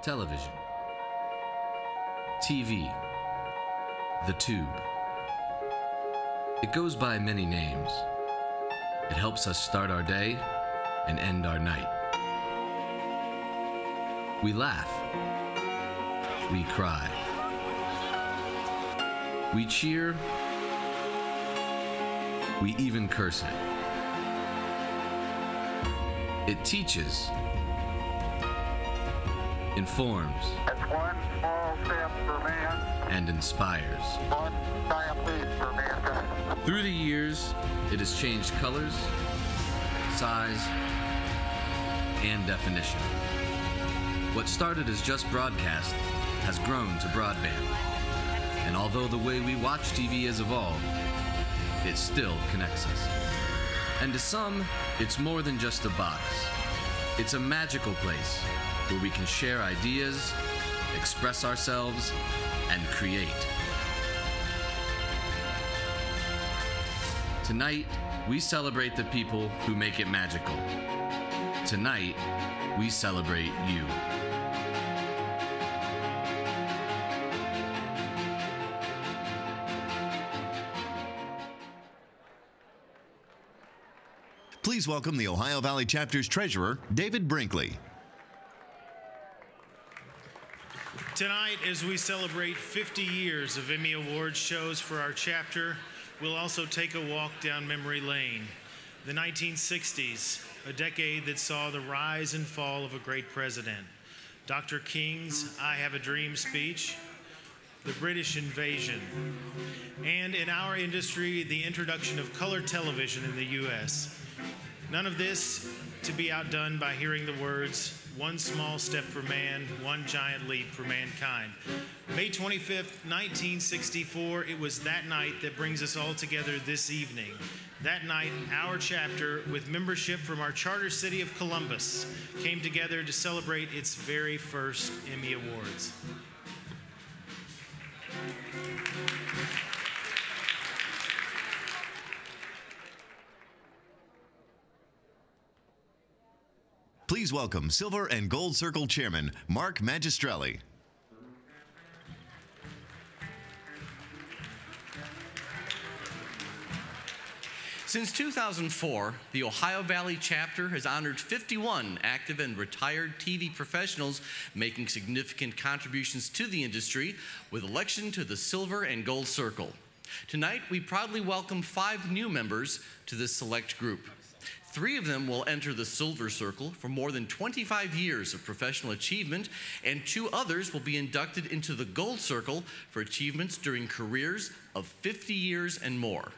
television, TV, the tube. It goes by many names. It helps us start our day and end our night. We laugh. We cry. We cheer. We even curse it. It teaches, informs, That's one small step for man, and inspires. one giant leap for mankind. Through the years, it has changed colors, size, and definition. What started as just broadcast has grown to broadband. And although the way we watch TV has evolved, it still connects us. And to some, it's more than just a box. It's a magical place where we can share ideas, express ourselves, and create. Tonight, we celebrate the people who make it magical. Tonight, we celebrate you. Please welcome the Ohio Valley Chapter's treasurer, David Brinkley. Tonight, as we celebrate 50 years of Emmy Awards shows for our chapter, we'll also take a walk down memory lane. The 1960s, a decade that saw the rise and fall of a great president. Dr. King's I Have a Dream speech, the British invasion, and in our industry, the introduction of color television in the U.S. None of this to be outdone by hearing the words, one small step for man, one giant leap for mankind. May 25th, 1964, it was that night that brings us all together this evening. That night, our chapter, with membership from our charter city of Columbus, came together to celebrate its very first Emmy Awards. Please welcome Silver and Gold Circle Chairman Mark Magistrelli. Since 2004, the Ohio Valley Chapter has honored 51 active and retired TV professionals making significant contributions to the industry with election to the Silver and Gold Circle. Tonight, we proudly welcome 5 new members to this select group. 3 of them will enter the Silver Circle for more than 25 years of professional achievement, and 2 others will be inducted into the Gold Circle for achievements during careers of 50 years and more.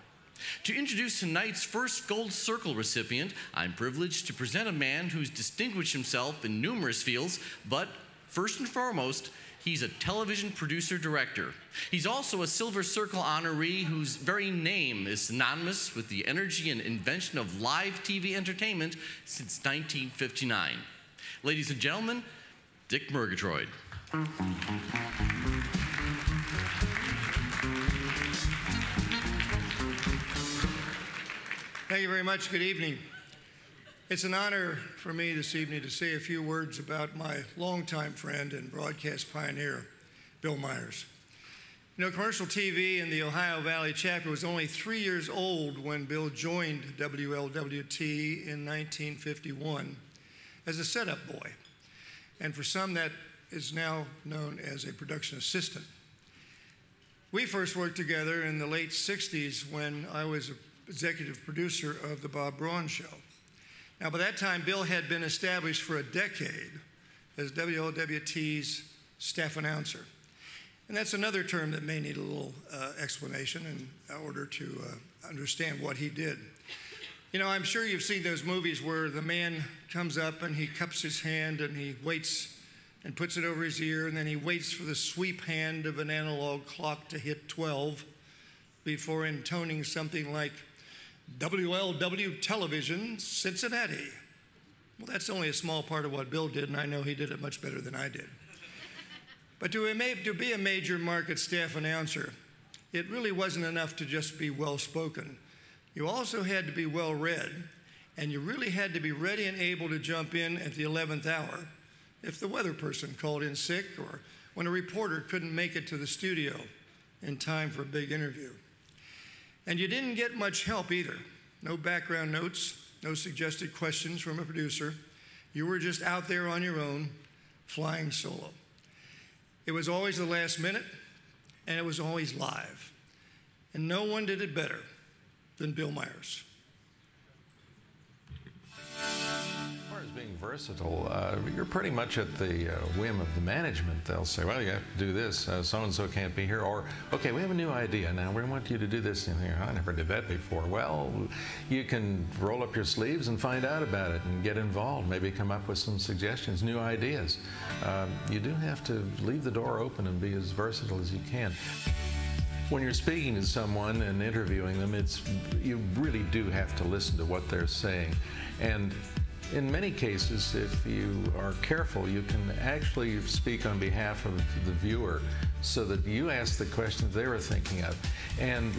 To introduce tonight's first Gold Circle recipient, I'm privileged to present a man who's distinguished himself in numerous fields, but first and foremost, he's a television producer-director. He's also a Silver Circle honoree whose very name is synonymous with the energy and invention of live TV entertainment since 1959. Ladies and gentlemen, Dick Murgatroyd. Thank you very much. Good evening. It's an honor for me this evening to say a few words about my longtime friend and broadcast pioneer, Bill Myers. You know, commercial TV in the Ohio Valley Chapter was only 3 years old when Bill joined WLWT in 1951 as a setup boy. And for some, that is now known as a production assistant. We first worked together in the late 60s when I was executive producer of The Bob Braun Show. Now, by that time, Bill had been established for a decade as WLWT's staff announcer. And that's another term that may need a little explanation in order to understand what he did. You know, I'm sure you've seen those movies where the man comes up and he cups his hand and he waits and puts it over his ear, and then he waits for the sweep hand of an analog clock to hit 12 before intoning something like, WLW Television, Cincinnati. Well, that's only a small part of what Bill did, and I know he did it much better than I did. But to be a major market staff announcer, it really wasn't enough to just be well-spoken. You also had to be well-read, and you really had to be ready and able to jump in at the 11th hour if the weather person called in sick or when a reporter couldn't make it to the studio in time for a big interview. And you didn't get much help either. No background notes, no suggested questions from a producer. You were just out there on your own, flying solo. It was always the last minute, and it was always live. And no one did it better than Bill Myers. As far as being versatile, you're pretty much at the whim of the management. They'll say, well, you have to do this, so-and-so can't be here, or, okay, we have a new idea now, we want you to do this. And I never did that before. Well, you can roll up your sleeves and find out about it and get involved, maybe come up with some suggestions, new ideas. You do have to leave the door open and be as versatile as you can. When you're speaking to someone and interviewing them, you really do have to listen to what they're saying. And in many cases, if you are careful, you can actually speak on behalf of the viewer so that you ask the questions they were thinking of. And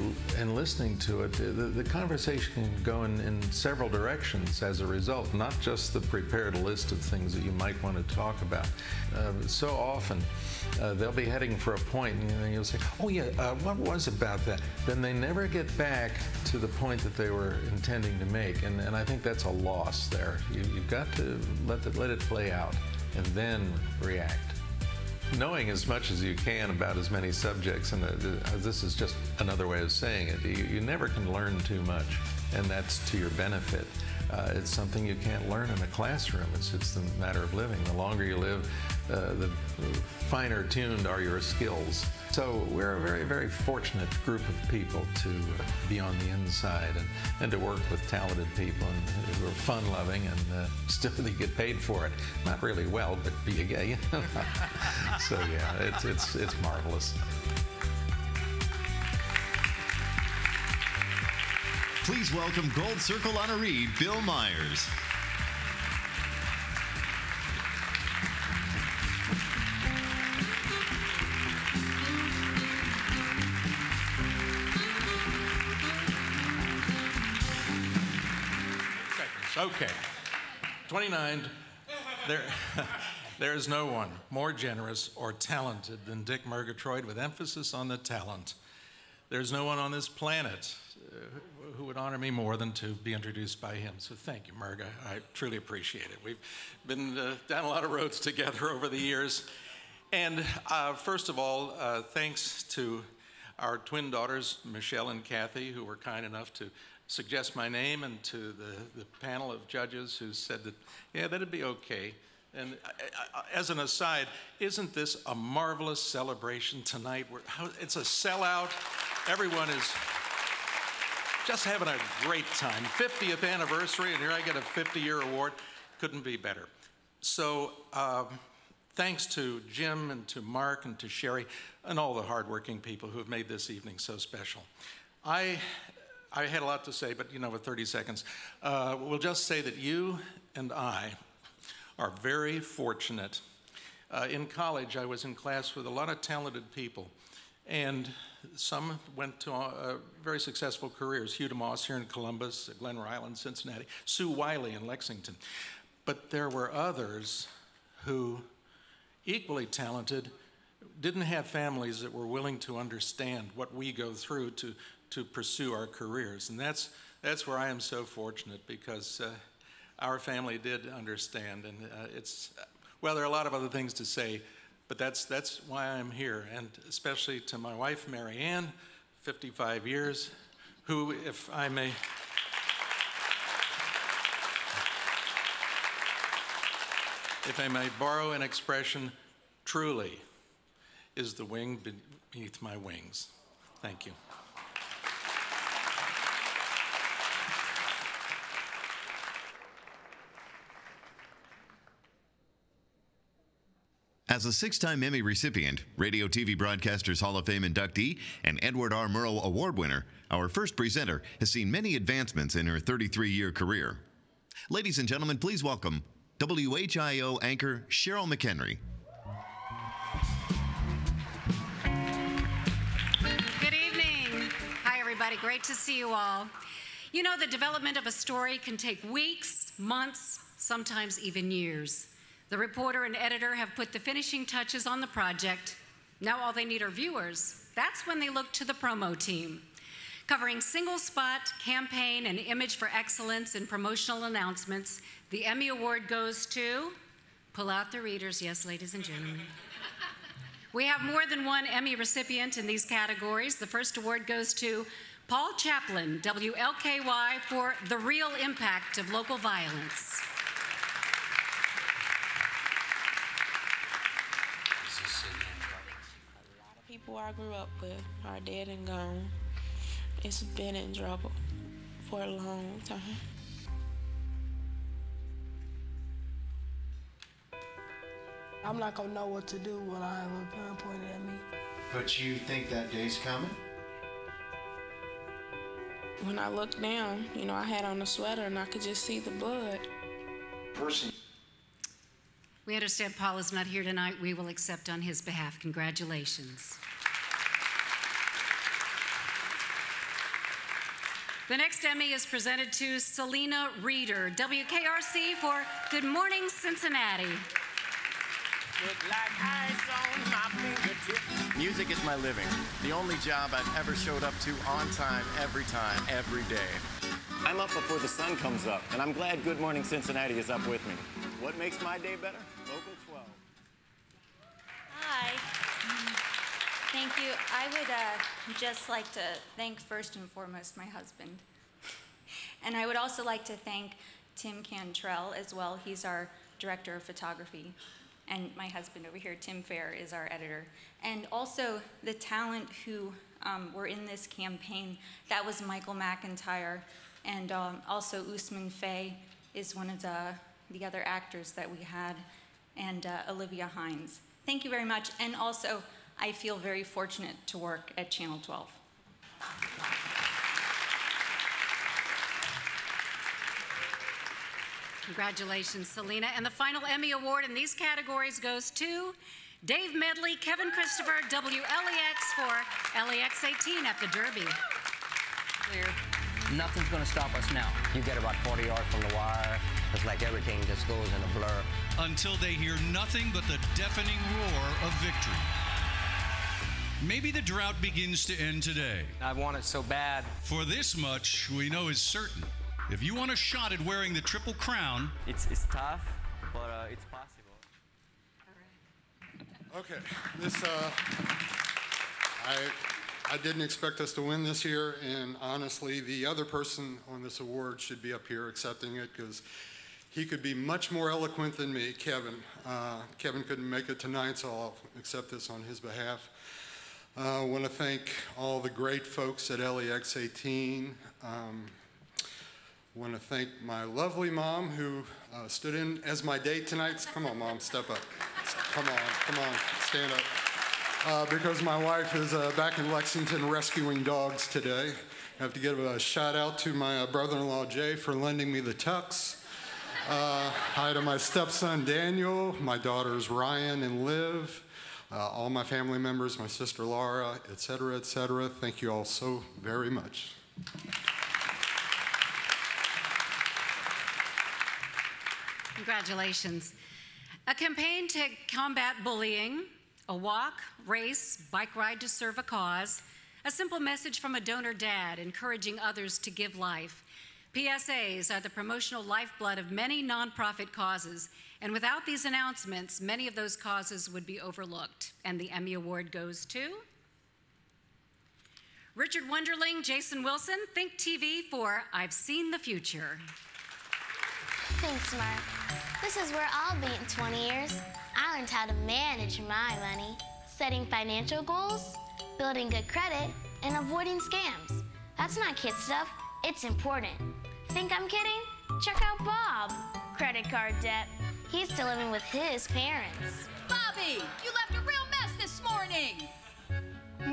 listening to it, the conversation can go in several directions as a result, not just the prepared list of things that you might want to talk about. So often, they'll be heading for a point, and you'll say, oh yeah, what was about that? Then they never get back to the point that they were intending to make, and I think that's a loss there. You've got to let it play out and then react. Knowing as much as you can about as many subjects, and this is just another way of saying it, you never can learn too much, and that's to your benefit. It's something you can't learn in a classroom. It's the matter of living. The longer you live, the finer tuned are your skills. So we're a very, very fortunate group of people to be on the inside and to work with talented people who are fun-loving and still they get paid for it. Not really well, but be a gay. So yeah, it's marvelous. Please welcome Gold Circle honoree Bill Myers. Okay, 29. There is no one more generous or talented than Dick Murgatroyd, with emphasis on the talent. There's no one on this planet who would honor me more than to be introduced by him. So thank you, Murga. I truly appreciate it. We've been down a lot of roads together over the years. And first of all, thanks to our twin daughters, Michelle and Kathy, who were kind enough to suggest my name, and to the panel of judges who said that, yeah, that'd be okay. And as an aside, isn't this a marvelous celebration tonight? It's a sellout. Everyone is just having a great time. 50th anniversary, and here I get a 50-year award. Couldn't be better. So thanks to Jim and to Mark and to Sherry and all the hardworking people who have made this evening so special. I had a lot to say, but with 30 seconds, we'll just say that you and I are very fortunate. In college, I was in class with a lot of talented people, and some went to very successful careers. Hugh DeMoss here in Columbus, Glenn Ryland, Cincinnati, Sue Wiley in Lexington. But there were others who, equally talented, didn't have families that were willing to understand what we go through to pursue our careers. And that's where I am so fortunate, because our family did understand. And well, there are a lot of other things to say, but that's why I'm here. And especially to my wife, Mary Ann, 55 years, who, if I may borrow an expression, truly is the wing beneath my wings. Thank you. As a 6-time Emmy recipient, Radio TV Broadcasters Hall of Fame inductee, and Edward R. Murrow Award winner, our first presenter has seen many advancements in her 33-year career. Ladies and gentlemen, please welcome WHIO anchor Cheryl McHenry. Good evening. Hi, everybody. Great to see you all. You know, the development of a story can take weeks, months, sometimes even years. The reporter and editor have put the finishing touches on the project. Now all they need are viewers. That's when they look to the promo team. Covering single spot, campaign, and image for excellence in promotional announcements, the Emmy Award goes to, pull out the readers, yes, ladies and gentlemen. We have more than one Emmy recipient in these categories. The first award goes to Paul Chaplin, WLKY, for the real impact of local violence. A lot of people I grew up with are dead and gone. It's been in trouble for a long time. I'm not gonna know what to do when I have a gun pointed at me. But you think that day's coming? When I looked down, you know, I had on a sweater and I could just see the blood. We understand Paul is not here tonight. We will accept on his behalf. Congratulations. The next Emmy is presented to Selena Reeder, WKRC, for Good Morning Cincinnati. Look like ice on my fingertips. Music is my living. The only job I've ever showed up to on time, every day. I'm up before the sun comes up, and I'm glad Good Morning Cincinnati is up with me. What makes my day better? Local 12. Hi. Thank you. I would just like to thank first and foremost my husband. And I would also like to thank Tim Cantrell as well. He's our director of photography. And my husband over here, Tim Fair, is our editor. And also the talent who were in this campaign. That was Michael McIntyre, and also Usman Faye is one of the other actors that we had, and Olivia Hines. Thank you very much. And also, I feel very fortunate to work at Channel 12. Congratulations, Selena. And the final Emmy Award in these categories goes to Dave Medley, Kevin Christopher, WLEX, for LEX 18 at the Derby. Clear. Nothing's going to stop us now. You get about 40 yards from the wire. It's like everything just goes in a blur. Until they hear nothing but the deafening roar of victory. Maybe the drought begins to end today. I want it so bad. For this much we know is certain. If you want a shot at wearing the Triple Crown... It's tough, but it's possible. Okay, I didn't expect us to win this year, and honestly, the other person on this award should be up here accepting it, because he could be much more eloquent than me, Kevin. Kevin couldn't make it tonight, so I'll accept this on his behalf. I want to thank all the great folks at LEX 18. I want to thank my lovely mom who stood in as my date tonight. Come on, Mom, step up. Come on, stand up. Because my wife is back in Lexington rescuing dogs today. I have to give a shout out to my brother-in-law, Jay, for lending me the tux. Hi to my stepson, Daniel, my daughters, Ryan and Liv, all my family members, my sister, Laura, et cetera, et cetera. Thank you all so very much. Congratulations. A campaign to combat bullying, a walk, race, bike ride to serve a cause, a simple message from a donor dad encouraging others to give life. PSAs are the promotional lifeblood of many nonprofit causes, and without these announcements, many of those causes would be overlooked. And the Emmy Award goes to Richard Wunderling, Jason Wilson, Think TV for I've Seen the Future. Thanks, Mark. This is where I'll be in 20 years. I learned how to manage my money, setting financial goals, building good credit, and avoiding scams. That's not kid stuff, it's important. Think I'm kidding? Check out Bob. Credit card debt. He's still living with his parents. Bobby, you left a real mess this morning.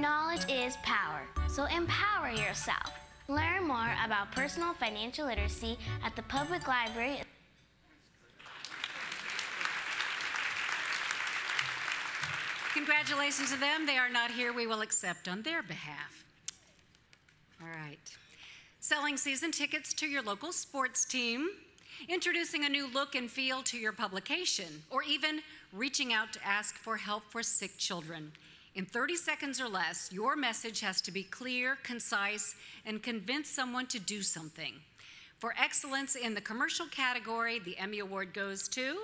Knowledge is power, so empower yourself. Learn more about personal financial literacy at the public library. Congratulations to them. They are not here. We will accept on their behalf. All right. Selling season tickets to your local sports team. introducing a new look and feel to your publication, or even reaching out to ask for help for sick children. In 30 seconds or less, your message has to be clear, concise, and convince someone to do something. For excellence in the commercial category, the Emmy Award goes to,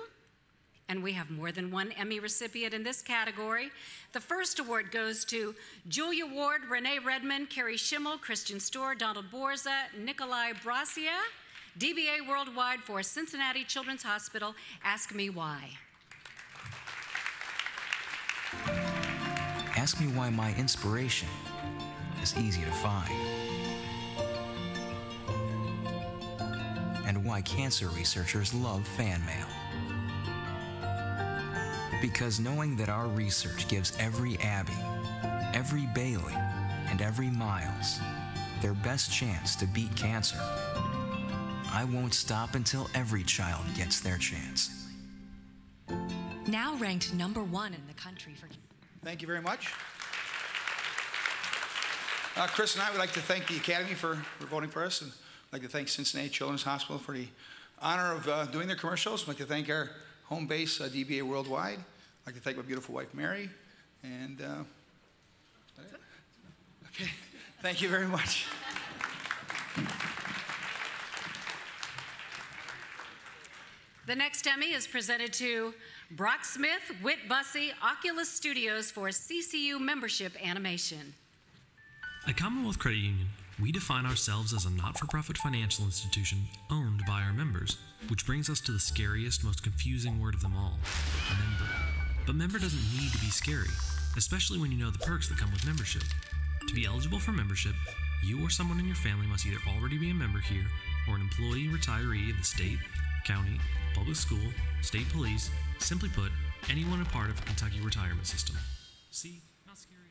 and we have more than one Emmy recipient in this category. The first award goes to Julia Ward, Renee Redmond, Carrie Schimmel, Christian Storr, Donald Borza, Nikolai Brasia, DBA Worldwide for Cincinnati Children's Hospital. Ask Me Why. Ask me why my inspiration is easy to find. And why cancer researchers love fan mail. Because knowing that our research gives every Abby, every Bailey, and every Miles their best chance to beat cancer, I won't stop until every child gets their chance. Now ranked #1 in the country for... Thank you very much. Chris and I would like to thank the Academy for voting for us, and I'd like to thank Cincinnati Children's Hospital for the honor of doing their commercials. I'd like to thank our home base, DBA Worldwide. I'd like to thank my beautiful wife, Mary. And okay, thank you very much. The next Emmy is presented to Brock Smith, Whit Bussey, Oculus Studios for CCU membership animation. At Commonwealth Credit Union, we define ourselves as a not-for-profit financial institution owned by our members, which brings us to the scariest, most confusing word of them all, member. But member doesn't need to be scary, especially when you know the perks that come with membership. To be eligible for membership, you or someone in your family must either already be a member here or an employee retiree of the state, county, public school, state police, simply put, anyone a part of a Kentucky retirement system. See? Not scary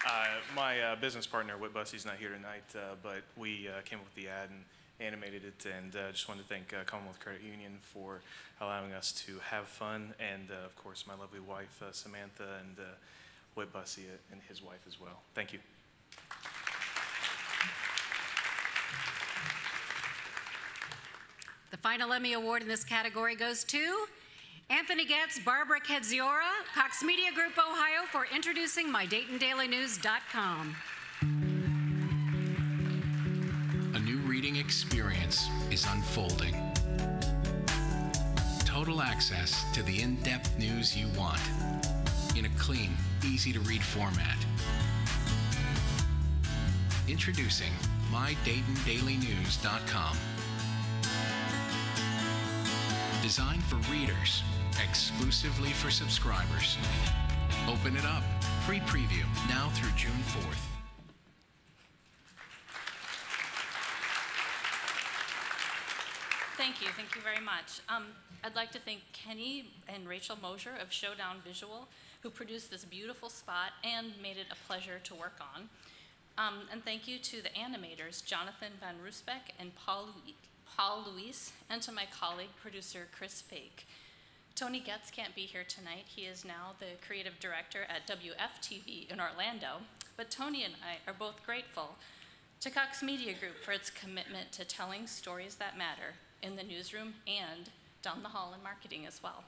at all. My business partner, Whit Bussey's not here tonight, but we came up with the ad and animated it, and just wanted to thank Commonwealth Credit Union for allowing us to have fun, and of course my lovely wife, Samantha, and Whit Bussey and his wife as well. Thank you. The final Emmy Award in this category goes to Anthony Getz, Barbara Kedziora, Cox Media Group, Ohio, for introducing MyDaytonDailyNews.com. A new reading experience is unfolding. Total access to the in-depth news you want in a clean, easy-to-read format. Introducing MyDaytonDailyNews.com. Designed for readers, exclusively for subscribers. Open it up. Free preview now through June 4th. Thank you very much. I'd like to thank Kenny and Rachel Mosier of Showdown Visual, who produced this beautiful spot and made it a pleasure to work on. And thank you to the animators, Jonathan Van Roosbeck and Paul Luis, and to my colleague, producer Chris Fake. Tony Getz can't be here tonight. He is now the creative director at WFTV in Orlando, but Tony and I are both grateful to Cox Media Group for its commitment to telling stories that matter in the newsroom and down the hall in marketing as well.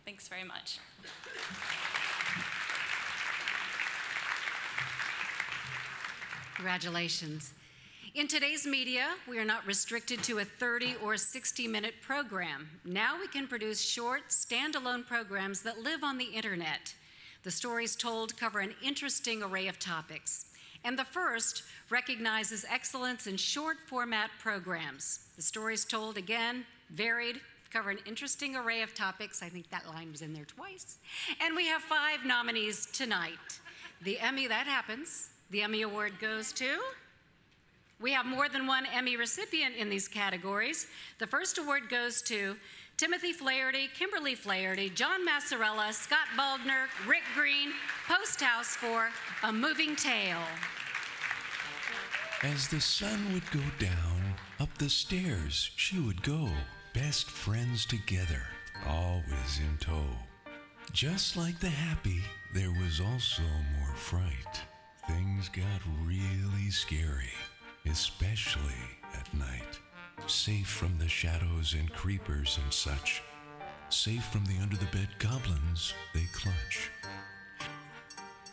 Thanks very much. Congratulations. In today's media, we are not restricted to a 30 or 60-minute program. Now we can produce short, standalone programs that live on the internet. The stories told cover an interesting array of topics. And the first recognizes excellence in short format programs. The stories told, again, varied, cover an interesting array of topics. I think that line was in there twice. And we have 5 nominees tonight. The Emmy, that happens. The Emmy Award goes to... We have more than one Emmy recipient in these categories. The first award goes to Timothy Flaherty, Kimberly Flaherty, John Massarella, Scott Baldner, Rick Green, Post House for A Moving Tale. As the sun would go down, up the stairs she would go, best friends together, always in tow. Just like the happy, there was also more fright. Things got really scary. especially at night. Safe from the shadows and creepers and such. Safe from the under-the-bed goblins they clutch.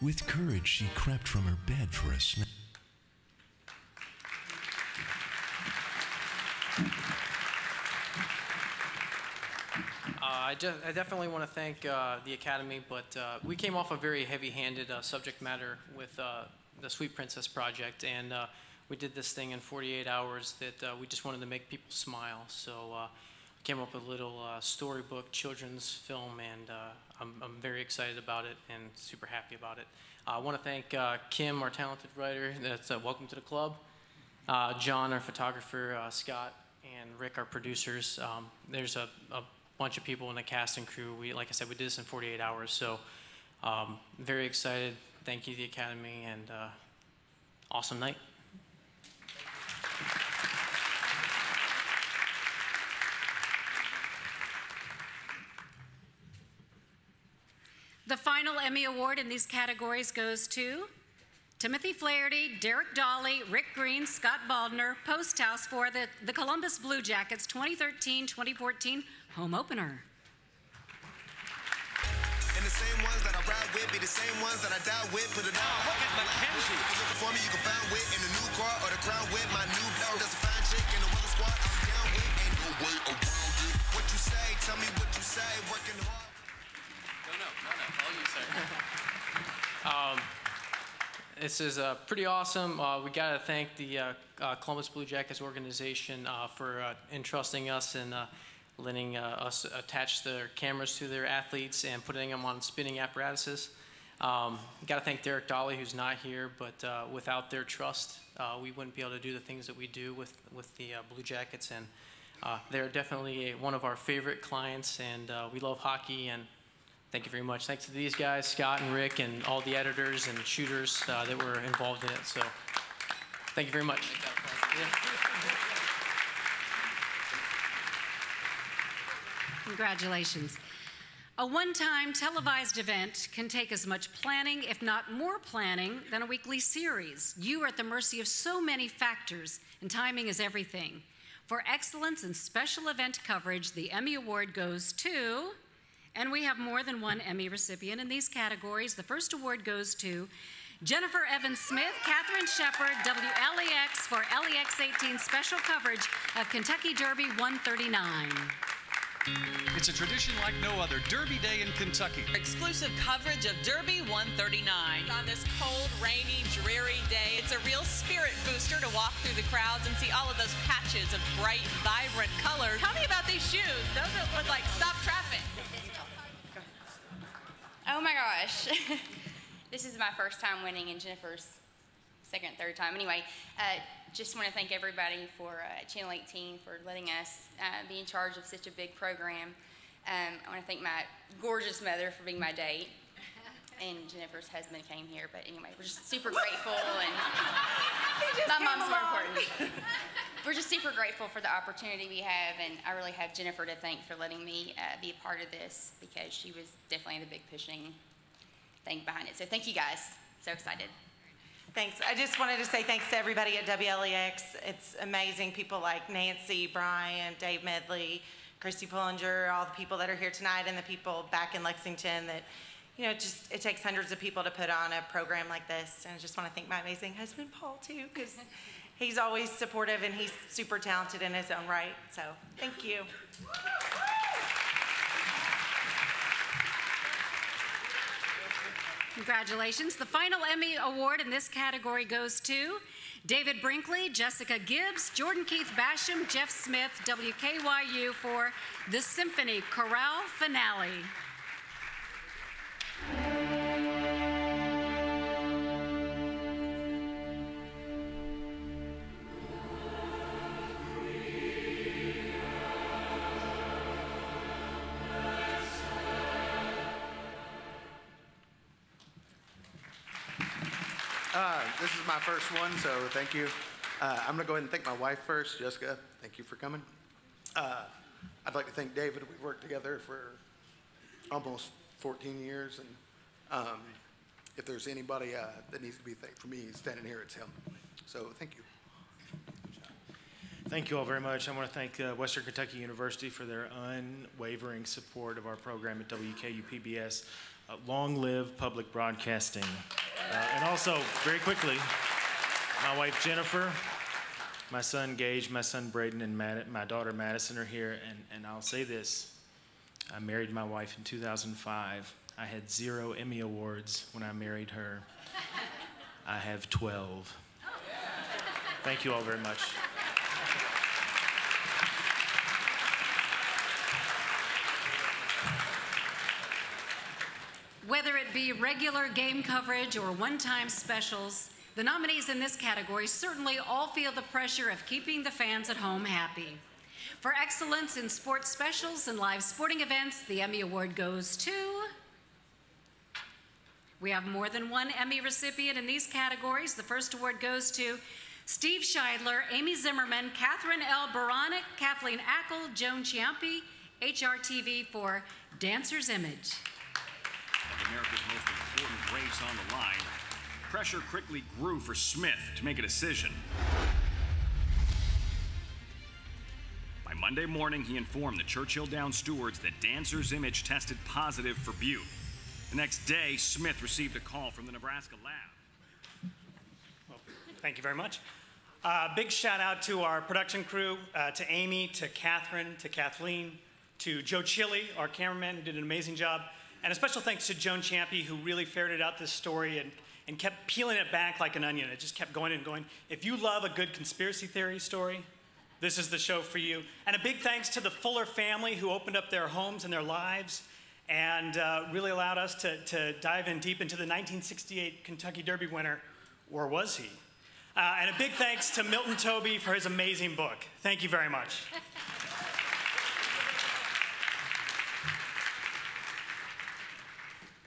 With courage she crept from her bed for a snack. I definitely want to thank the Academy, but we came off a very heavy-handed subject matter with the Sweet Princess Project, and we did this thing in 48 hours that we just wanted to make people smile. So we came up with a little storybook children's film, and I'm very excited about it and super happy about it. I want to thank Kim, our talented writer. That's welcome to the club. John, our photographer, Scott, and Rick, our producers. There's a bunch of people in the cast and crew. Like I said, we did this in 48 hours, so very excited. Thank you, the Academy, and awesome night. The final Emmy Award in these categories goes to Timothy Flaherty, Derek Dolly, Rick Green, Scott Baldner, Post House for the Columbus Blue Jackets 2013-2014 home opener. And the same ones that I ride with be the same ones that I die with. Put it on. Look at Mackenzie. If you're looking for me, you can find wit in the new car or the crown with my new blow. That's a fine chick in the weather squad. I'm down with. Ain't no way around it. What you say? Tell me what you say. Working hard. No. All you say. This is pretty awesome. We got to thank the Columbus Blue Jackets organization for entrusting us and letting us attach their cameras to their athletes and putting them on spinning apparatuses. Got to thank Derek Dolly, who's not here, but without their trust, we wouldn't be able to do the things that we do with the Blue Jackets. And they're definitely one of our favorite clients, and we love hockey. And thank you very much. Thanks to these guys, Scott and Rick, and all the editors and shooters that were involved in it. So thank you very much. Congratulations. A one-time televised event can take as much planning, if not more planning, than a weekly series. You are at the mercy of so many factors, and timing is everything. For excellence in special event coverage, the Emmy Award goes to, and we have more than one Emmy recipient in these categories. The first award goes to Jennifer Evans Smith, Catherine Shepard, WLEX for LEX 18 special coverage of Kentucky Derby 139. It's a tradition like no other. Derby Day in Kentucky. Exclusive coverage of Derby 139. On this cold, rainy, dreary day, it's a real spirit booster to walk through the crowds and see all of those patches of bright, vibrant colors. Tell me about these shoes. Those would like stop traffic. Oh my gosh. This is my first time winning and Jennifer's second, third time. Anyway, just want to thank everybody for Channel 18 for letting us be in charge of such a big program. I want to thank my gorgeous mother for being my date. And Jennifer's husband came here, but anyway, we're just super grateful. And my mom's more important. We're just super grateful for the opportunity we have, and I really have Jennifer to thank for letting me be a part of this, because she was definitely the big pushing thing behind it. So thank you guys. So excited. Thanks. I just wanted to say thanks to everybody at WLEX. It's amazing. People like Nancy, Brian, Dave Medley, Christy Pullinger, all the people that are here tonight, and the people back in Lexington that, you know, just it takes hundreds of people to put on a program like this. And I just want to thank my amazing husband, Paul, too, because he's always supportive and he's super talented in his own right. So thank you. Congratulations. The final Emmy Award in this category goes to David Brinkley, Jessica Gibbs, Jordan Keith Basham, Jeff Smith, WKYU for the Symphony Chorale Finale. This is my first one, so thank you. I'm going to go ahead and thank my wife first. Jessica, thank you for coming. I'd like to thank David. We've worked together for almost 14 years, and if there's anybody that needs to be thanked for me standing here, it's him. So thank you. Thank you all very much. I want to thank Western Kentucky University for their unwavering support of our program at WKU-PBS. Long live public broadcasting. And also, very quickly, my wife Jennifer, my son Gage, my son Braden, and my daughter Madison are here. And I'll say this, I married my wife in 2005. I had 0 Emmy Awards when I married her. I have 12. Thank you all very much. Whether it be regular game coverage or one-time specials, the nominees in this category certainly all feel the pressure of keeping the fans at home happy. For excellence in sports specials and live sporting events, the Emmy Award goes to... We have more than one Emmy recipient in these categories. The first award goes to Steve Scheidler, Amy Zimmerman, Catherine L. Baranek, Kathleen Ackle, Joan Ciampi, HRTV for Dancer's Image. America's most important race on the line, pressure quickly grew for Smith to make a decision. By Monday morning, he informed the Churchill Downs stewards that Dancer's Image tested positive for Butte. The next day, Smith received a call from the Nebraska lab. Well, thank you very much. Big shout out to our production crew, to Amy, to Catherine, to Kathleen, to Joe Chili, our cameraman, who did an amazing job. And a special thanks to Joan Ciampi, who really ferreted out this story and kept peeling it back like an onion. It just kept going and going. If you love a good conspiracy theory story, this is the show for you. And a big thanks to the Fuller family, who opened up their homes and their lives and really allowed us to dive in deep into the 1968 Kentucky Derby winner, or was he? And a big thanks to Milton Toby for his amazing book. Thank you very much.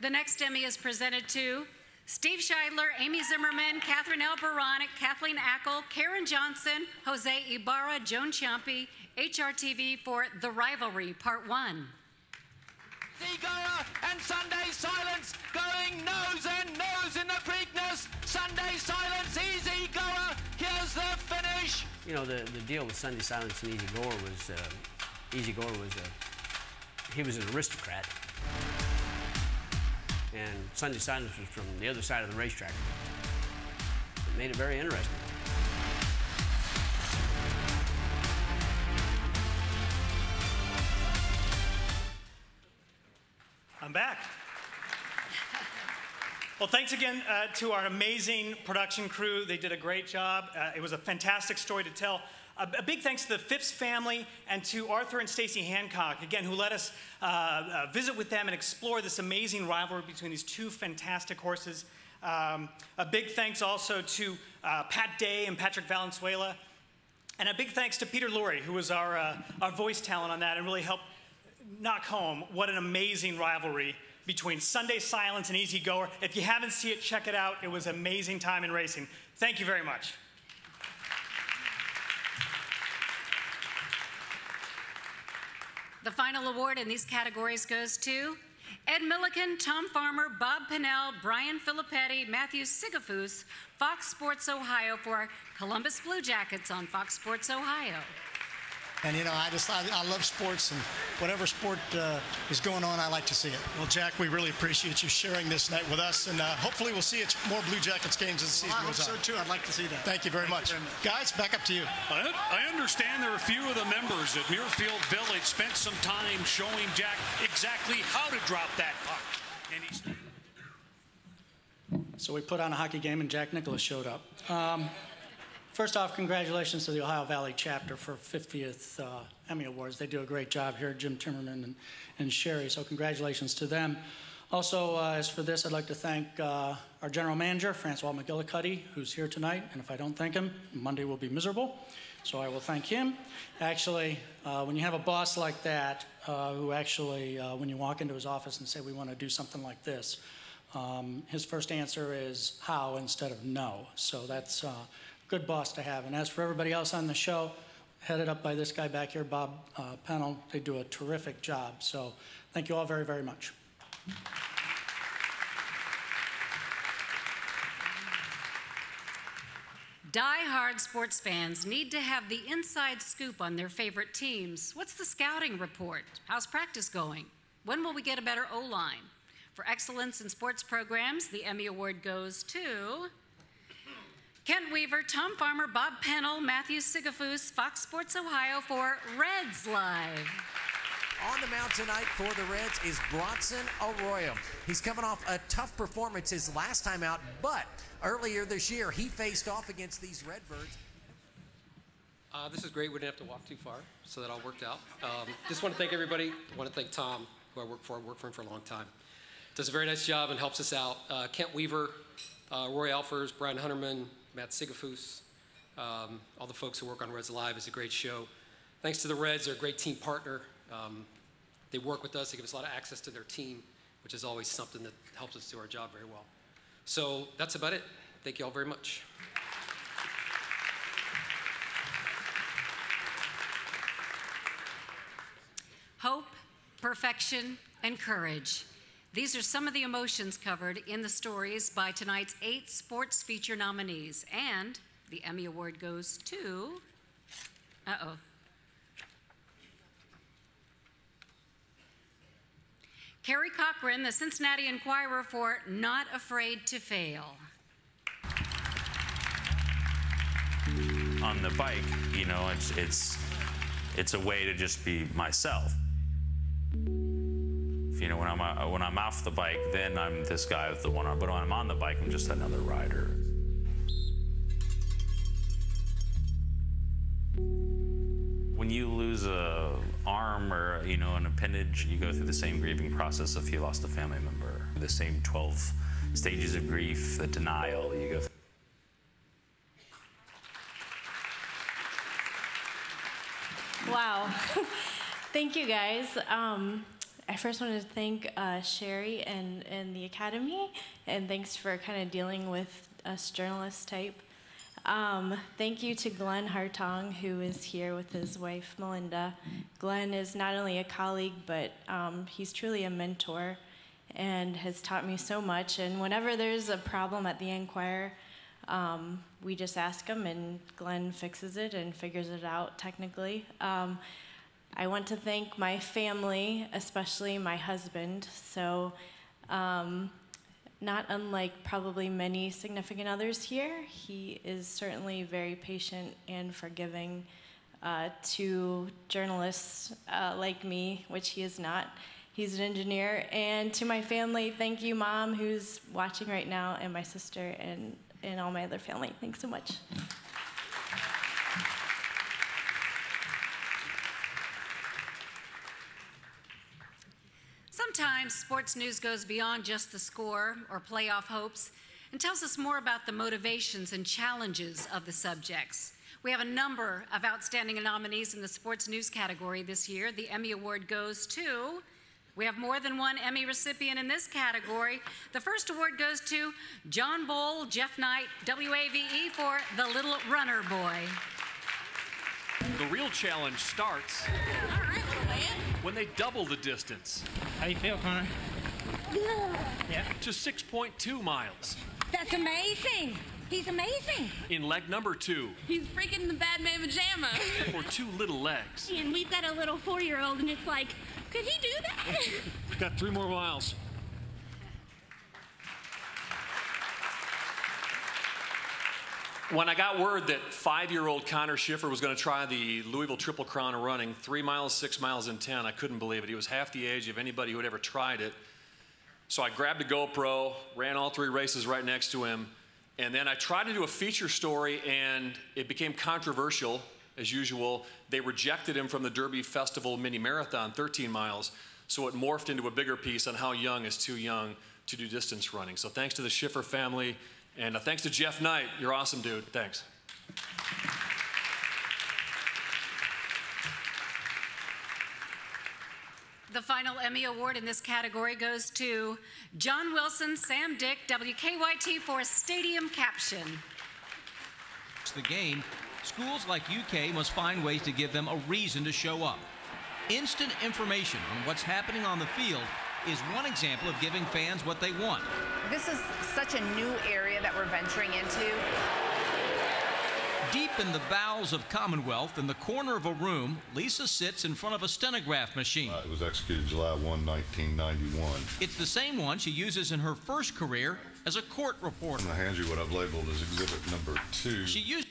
The next Emmy is presented to Steve Scheidler, Amy Zimmerman, Catherine L. Baranek, Kathleen Ackle, Karen Johnson, Jose Ibarra, Joan Ciampi, HRTV for The Rivalry, Part 1. Easygoer and Sunday Silence going nose and nose in the Preakness. Sunday Silence, Easygoer, here's the finish. You know, the deal with Sunday Silence and Easygoer was, he was an aristocrat. And Sunday Silence was from the other side of the racetrack. It made it very interesting. I'm back. Well, thanks again to our amazing production crew. They did a great job. It was a fantastic story to tell. A big thanks to the Phipps family and to Arthur and Stacy Hancock, again, who let us visit with them and explore this amazing rivalry between these two fantastic horses. A big thanks also to Pat Day and Patrick Valenzuela. And a big thanks to Peter Lurie, who was our voice talent on that and really helped knock home what an amazing rivalry between Sunday Silence and Easygoer. If you haven't seen it, check it out. It was an amazing time in racing. Thank you very much. The final award in these categories goes to Ed Milliken, Tom Farmer, Bob Pinnell, Brian Filippetti, Matthew Sigafus, Fox Sports Ohio for Columbus Blue Jackets on Fox Sports Ohio. And, you know, I love sports, and whatever sport is going on, I like to see it. Well, Jack, we really appreciate you sharing this night with us, and hopefully we'll see more Blue Jackets games as the season goes on. I hope so, too. I'd like to see that. Thank you very much. Guys, back up to you. I understand there are a few of the members at Muirfield Village spent some time showing Jack exactly how to drop that puck. And So we put on a hockey game, and Jack Nicklaus showed up. First off, congratulations to the Ohio Valley chapter for 50th Emmy Awards. They do a great job here, Jim Timmerman and Sherry, so congratulations to them. Also, as for this, I'd like to thank our general manager, Francois McGillicuddy, who's here tonight, and if I don't thank him, Monday will be miserable, so I will thank him. Actually, when you have a boss like that, who actually, when you walk into his office and say, we want to do something like this, his first answer is how instead of no, so that's good boss to have. And as for everybody else on the show, headed up by this guy back here, Bob Pennell, they do a terrific job. So thank you all very, very much. Die-hard sports fans need to have the inside scoop on their favorite teams. What's the scouting report? How's practice going? When will we get a better O-line? For excellence in sports programs, the Emmy Award goes to Kent Weaver, Tom Farmer, Bob Pennell, Matthew Sigafus, Fox Sports Ohio for Reds Live. On the mound tonight for the Reds is Bronson Arroyo. He's coming off a tough performance his last time out, but earlier this year he faced off against these Redbirds. This is great. We didn't have to walk too far, so that all worked out. Just want to thank everybody. I want to thank Tom, who I worked for him for a long time. Does a very nice job and helps us out. Kent Weaver, Roy Alfers, Brian Hunterman, Matt Sigafus, all the folks who work on Reds Live. It's a great show. Thanks to the Reds, they're a great team partner. They work with us. They give us a lot of access to their team, which is always something that helps us do our job very well. So that's about it. Thank you all very much. Hope, perfection, and courage. These are some of the emotions covered in the stories by tonight's 8 sports feature nominees. And the Emmy Award goes to, Carrie Cochran, the Cincinnati Enquirer, for Not Afraid to Fail. On the bike, you know, it's a way to just be myself. You know, when I'm off the bike, then I'm this guy with the one arm. But when I'm on the bike, I'm just another rider. When you lose a arm or, you know, an appendage, you go through the same grieving process if you lost a family member. The same 12 stages of grief, the denial you go through. Wow. Thank you, guys. I first wanted to thank Sherry and the Academy, and thanks for kind of dealing with us journalist type. Thank you to Glenn Hartong, who is here with his wife, Melinda. Glenn is not only a colleague, but he's truly a mentor and has taught me so much. And whenever there's a problem at the Enquirer, we just ask him, and Glenn fixes it and figures it out technically. I want to thank my family, especially my husband. So, not unlike probably many significant others here, he is certainly very patient and forgiving to journalists like me, which he is not. He's an engineer. And to my family, thank you, Mom, who's watching right now, and my sister, and all my other family. Thanks so much. Sometimes sports news goes beyond just the score or playoff hopes and tells us more about the motivations and challenges of the subjects. We have a number of outstanding nominees in the sports news category this year. The Emmy Award goes to, we have more than one Emmy recipient in this category. The first award goes to John Bull, Jeff Knight, WAVE for The Little Runner Boy. The real challenge starts when they double the distance. How you feel, Connor? Yeah. To 6.2 miles. That's amazing. He's amazing. In leg number 2. He's freaking the bad man pajama. For 2 little legs. And we've got a little 4-year-old, and it's like, could he do that? We've got 3 more miles. When I got word that 5-year-old Connor Schiffer was going to try the Louisville Triple Crown of running, 3 miles, 6 miles, and 10, I couldn't believe it. He was half the age of anybody who had ever tried it. So I grabbed a GoPro, ran all 3 races right next to him, and then I tried to do a feature story, and it became controversial, as usual. They rejected him from the Derby Festival Mini Marathon, 13 miles, so it morphed into a bigger piece on how young is too young to do distance running. So thanks to the Schiffer family. And thanks to Jeff Knight. You're awesome, dude. Thanks. The final Emmy Award in this category goes to John Wilson, Sam Dick, WKYT for Stadium Caption. The game, schools like UK must find ways to give them a reason to show up. Instant information on what's happening on the field is one example of giving fans what they want. This is such a new area that we're venturing into. Deep in the bowels of Commonwealth, in the corner of a room, Lisa sits in front of a stenograph machine. It was executed July 1, 1991. It's the same one she uses in her first career as a court reporter. I'm going to hand you what I've labeled as exhibit number 2. She used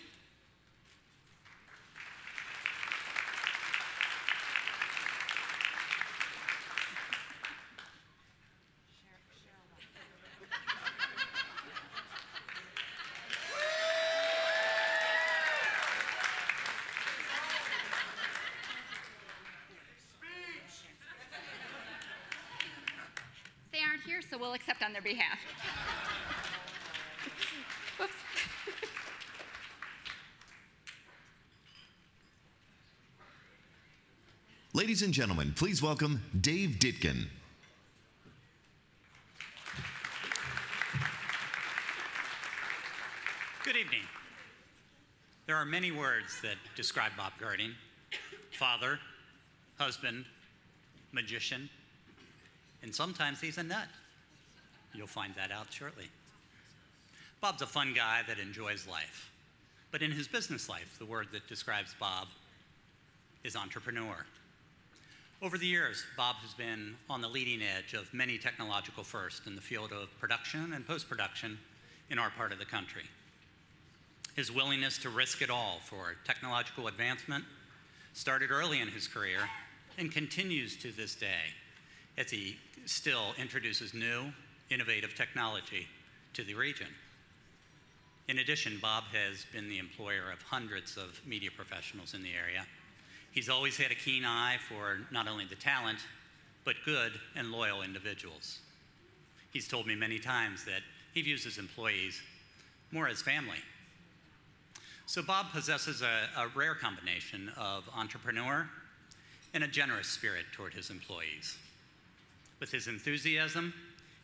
They aren't here, so we'll accept on their behalf. Whoops. Ladies and gentlemen, please welcome Dave Ditkin. Good evening. There are many words that describe Bob Girding: father, husband, magician, and sometimes he's a nut. You'll find that out shortly. Bob's a fun guy that enjoys life. But in his business life, the word that describes Bob is entrepreneur. Over the years, Bob has been on the leading edge of many technological firsts in the field of production and post-production in our part of the country. His willingness to risk it all for technological advancement started early in his career and continues to this day as he still introduces new, innovative technology to the region. In addition, Bob has been the employer of hundreds of media professionals in the area. He's always had a keen eye for not only the talent, but good and loyal individuals. He's told me many times that he views his employees more as family. So Bob possesses a rare combination of entrepreneur and a generous spirit toward his employees. With his enthusiasm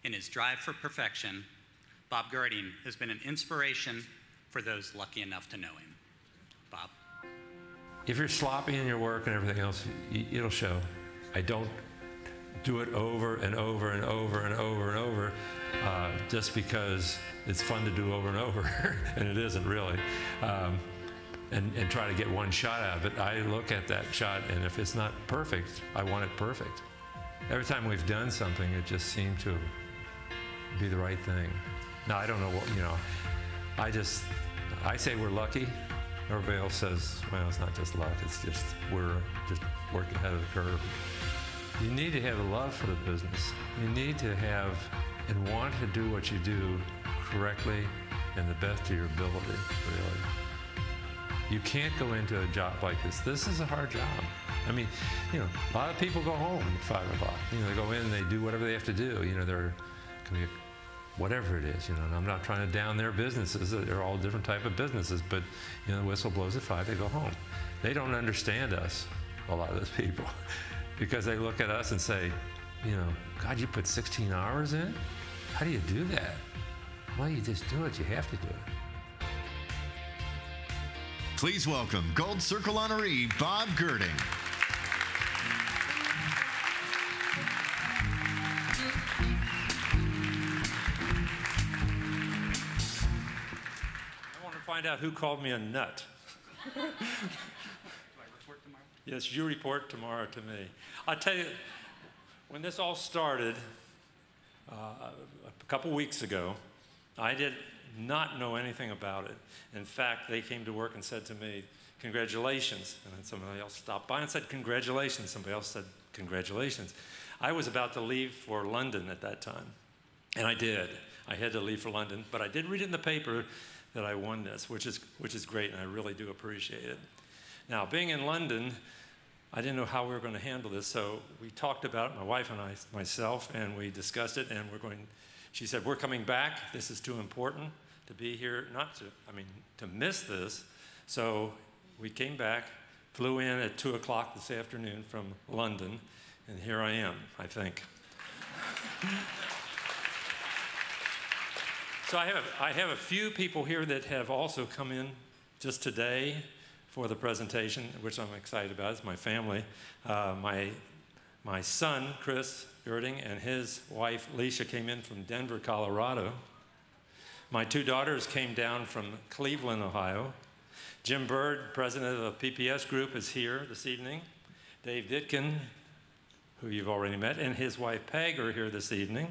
and his drive for perfection, Bob Girding has been an inspiration for those lucky enough to know him. Bob? If you're sloppy in your work and everything else, it'll show. I don't do it over and over and over and over and over just because it's fun to do over and over, and it isn't really. And try to get one shot out of it. I look at that shot, and if it's not perfect, I want it perfect. Every time we've done something, it just seemed to be the right thing. Now, I don't know what, I say we're lucky. Everybody else says, well, it's not just luck, it's just we're just working ahead of the curve. You need to have a love for the business. You need to have and want to do what you do correctly and the best of your ability, really. You can't go into a job like this. This is a hard job. I mean, a lot of people go home at 5 o'clock. They go in and they do whatever they have to do. They're whatever it is, and I'm not trying to down their businesses. They're all different type of businesses, but, the whistle blows at 5, they go home. They don't understand us, a lot of those people, because they look at us and say, God, you put 16 hours in? How do you do that? Well, you just do it. You have to do it. Please welcome Gold Circle honoree Bob Girding. I want to find out who called me a nut. Do I report tomorrow? Yes, you report tomorrow to me. I'll tell you, when this all started a couple weeks ago, I did not know anything about it. In fact, they came to work and said to me, congratulations. And then somebody else stopped by and said, congratulations. Somebody else said, congratulations. I was about to leave for London at that time. And I did. I had to leave for London. But I did read in the paper that I won this, which is great, and I really do appreciate it. Now, being in London, I didn't know how we were going to handle this, so we talked about it, my wife and myself, and we discussed it, and she said, we're coming back. This is too important to be here, to miss this. So we came back, flew in at 2 o'clock this afternoon from London, and here I am, I think. So I have a few people here that have also come in just today for the presentation, which I'm excited about. It's my family. My son, Chris Girding, and his wife, Leisha, came in from Denver, Colorado. My 2 daughters came down from Cleveland, Ohio. Jim Bird, president of the PPS Group, is here this evening. Dave Ditkin, who you've already met, and his wife Peg are here this evening.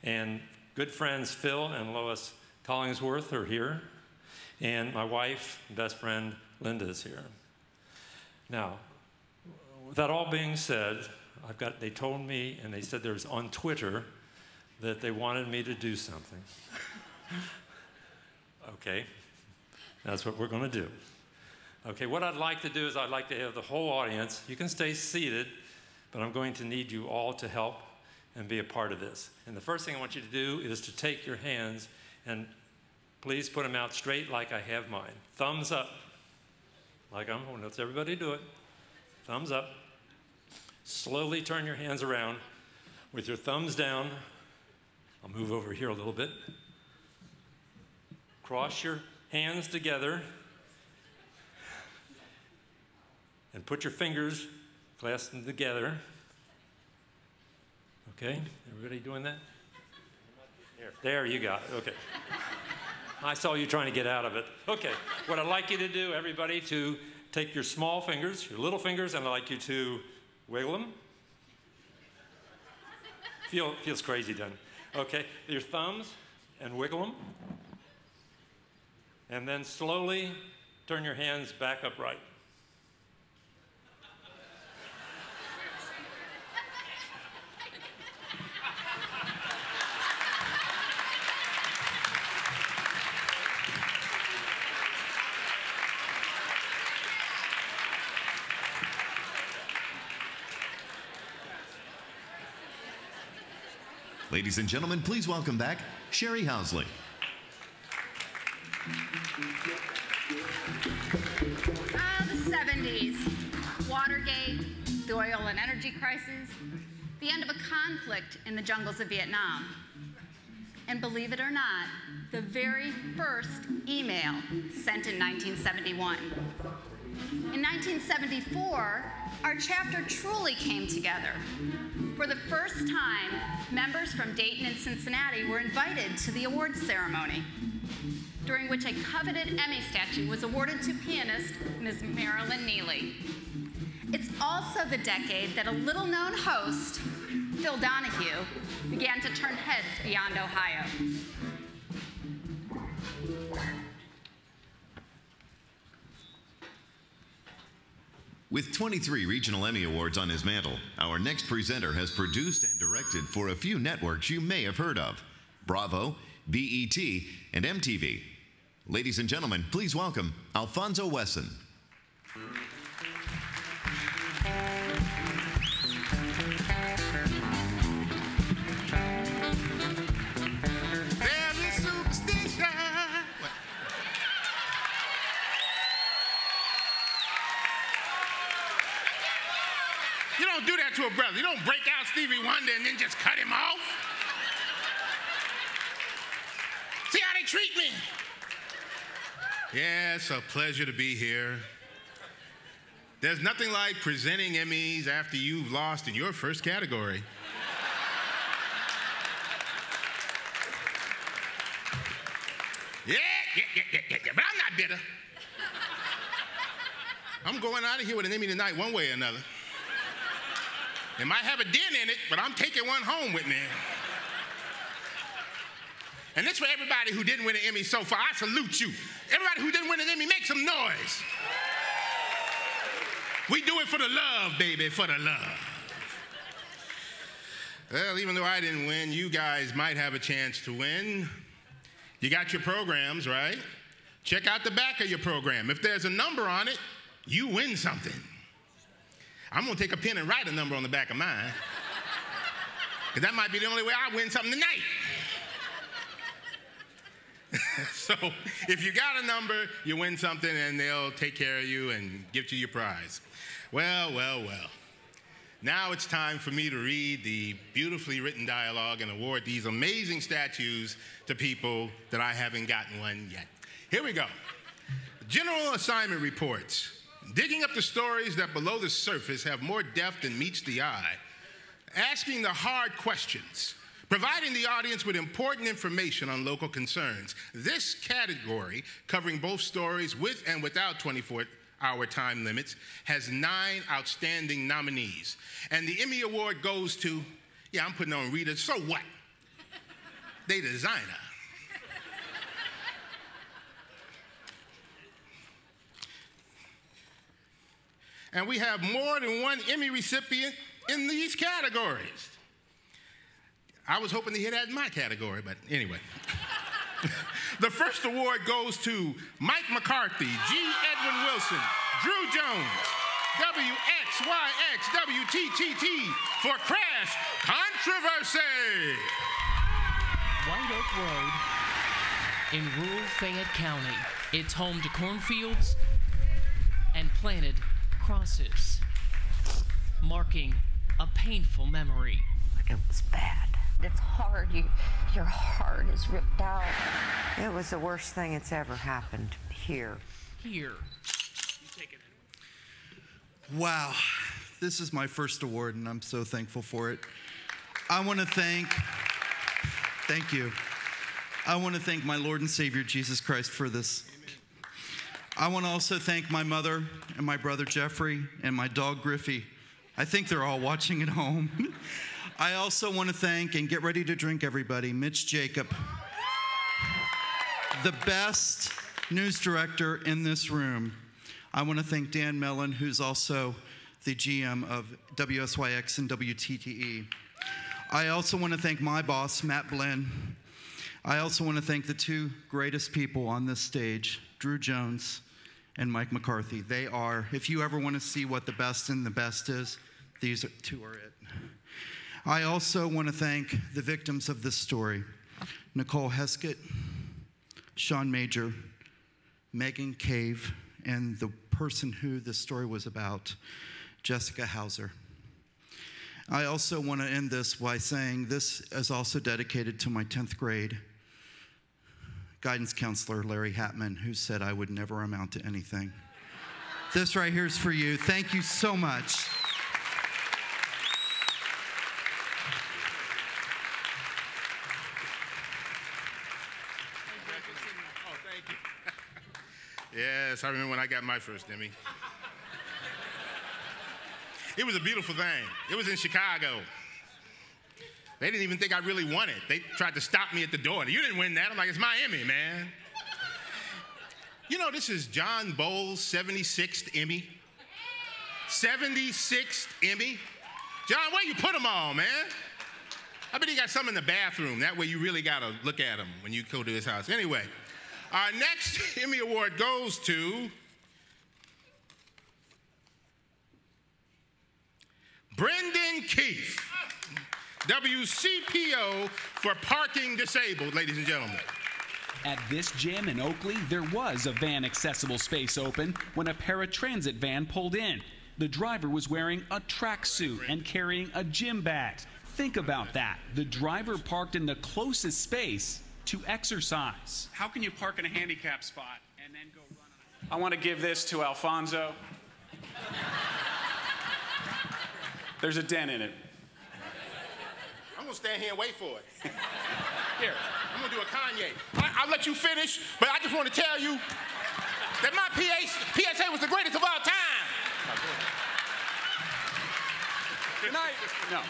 And good friends Phil and Lois Collingsworth are here. And my wife, best friend Linda is here. Now, with that all being said, they told me, and they said there's on Twitter that they wanted me to do something. Okay, that's what we're going to do. Okay, what I'd like to do is I'd like to have the whole audience, you can stay seated, but I'm going to need you all to help and be a part of this. And the first thing I want you to do is to take your hands and please put them out straight like I have mine. Thumbs up, like I'm holding. Let's everybody do it. Thumbs up. Slowly turn your hands around with your thumbs down. I'll move over here a little bit. Cross your hands together and put your fingers, clasp them together. Okay, everybody doing that? There you got it, okay. I saw you trying to get out of it. Okay, what I'd like you to do, everybody, to take your small fingers, your little fingers, and I'd like you to wiggle them. Feels crazy done. Okay, your thumbs and wiggle them. And then slowly turn your hands back upright. Ladies and gentlemen, please welcome back Sherry Housley. The 70s, Watergate, the oil and energy crisis, the end of a conflict in the jungles of Vietnam, and believe it or not, the very first email sent in 1971. In 1974, our chapter truly came together. For the first time, members from Dayton and Cincinnati were invited to the awards ceremony, during which a coveted Emmy statue was awarded to pianist Ms. Marilyn Neely. It's also the decade that a little-known host, Phil Donahue, began to turn heads beyond Ohio. With 23 regional Emmy Awards on his mantle, our next presenter has produced and directed for a few networks you may have heard of: Bravo, BET, and MTV. Ladies and gentlemen, please welcome Alfonso Wesson. You don't do that to a brother. You don't break out Stevie Wonder and then just cut him off. See how they treat me? Yeah, it's a pleasure to be here. There's nothing like presenting Emmys after you've lost in your first category. Yeah, but I'm not bitter. I'm going out of here with an Emmy tonight one way or another. It might have a dent in it, but I'm taking one home with me. And this for everybody who didn't win an Emmy so far. I salute you. Everybody who didn't win an Emmy, make some noise. We do it for the love, baby, for the love. Well, even though I didn't win, you guys might have a chance to win. You got your programs, right? Check out the back of your program. If there's a number on it, you win something. I'm going to take a pen and write a number on the back of mine, because that might be the only way I win something tonight. So if you got a number, you win something, and they'll take care of you and give you your prize. Well, well, well. Now it's time for me to read the beautifully written dialogue and award these amazing statues to people that I haven't gotten one yet. Here we go. General assignment reports. Digging up the stories that below the surface have more depth than meets the eye. Asking the hard questions. Providing the audience with important information on local concerns. This category, covering both stories with and without 24-hour time limits, has 9 outstanding nominees. And the Emmy Award goes to, yeah, I'm putting on Rita, so what? They designer. And we have more than one Emmy recipient in these categories. I was hoping to hear that in my category, but anyway. The first award goes to Mike McCarthy, G. Edwin Wilson, Drew Jones, WXYX, WTTT for Crash Controversy. White Oak Road in rural Fayette County. It's home to cornfields and planted crosses, marking a painful memory. It was bad. It's hard. Your heart is ripped out. It was the worst thing that's ever happened here. Here. Wow. This is my first award, and I'm so thankful for it. I want to thank you. I want to thank my Lord and Savior, Jesus Christ, for this. I want to also thank my mother and my brother Jeffrey and my dog Griffey. I think they're all watching at home. I also want to thank, and get ready to drink everybody, Mitch Jacob, the best news director in this room. I want to thank Dan Mellon, who's also the GM of WSYX and WTTE. I also want to thank my boss, Matt Blinn. I also want to thank the 2 greatest people on this stage, Drew Jones and Mike McCarthy. They are, if you ever want to see what the best in the best is, these 2 are it. I also want to thank the victims of this story, Nicole Heskett, Sean Major, Megan Cave, and the person who this story was about, Jessica Hauser. I also want to end this by saying this is also dedicated to my 10th grade guidance counselor, Larry Hatman, who said I would never amount to anything. This right here is for you. Thank you so much. Yes, I remember when I got my first Emmy. It was a beautiful thing. It was in Chicago. They didn't even think I really won it. They tried to stop me at the door. You didn't win that. I'm like, it's my Emmy, man. You know, this is John Bowles' 76th Emmy. 76th Emmy. John, where you put them all, man? I bet he got some in the bathroom. That way you really got to look at him when you go to his house. Anyway. Our next Emmy Award goes to Brendan Keefe, WCPO for Parking Disabled, ladies and gentlemen. At this gym in Oakley, there was a van accessible space open when a paratransit van pulled in. The driver was wearing a tracksuit and carrying a gym bag. Think about that. The driver parked in the closest space to exercise. How can you park in a handicap spot and then go run on it? I want to give this to Alfonso. There's a dent in it. I'm going to stand here and wait for it. Here, I'm going to do a Kanye. I'll let you finish, but I just want to tell you that my PSA was the greatest of all time. Good night. No.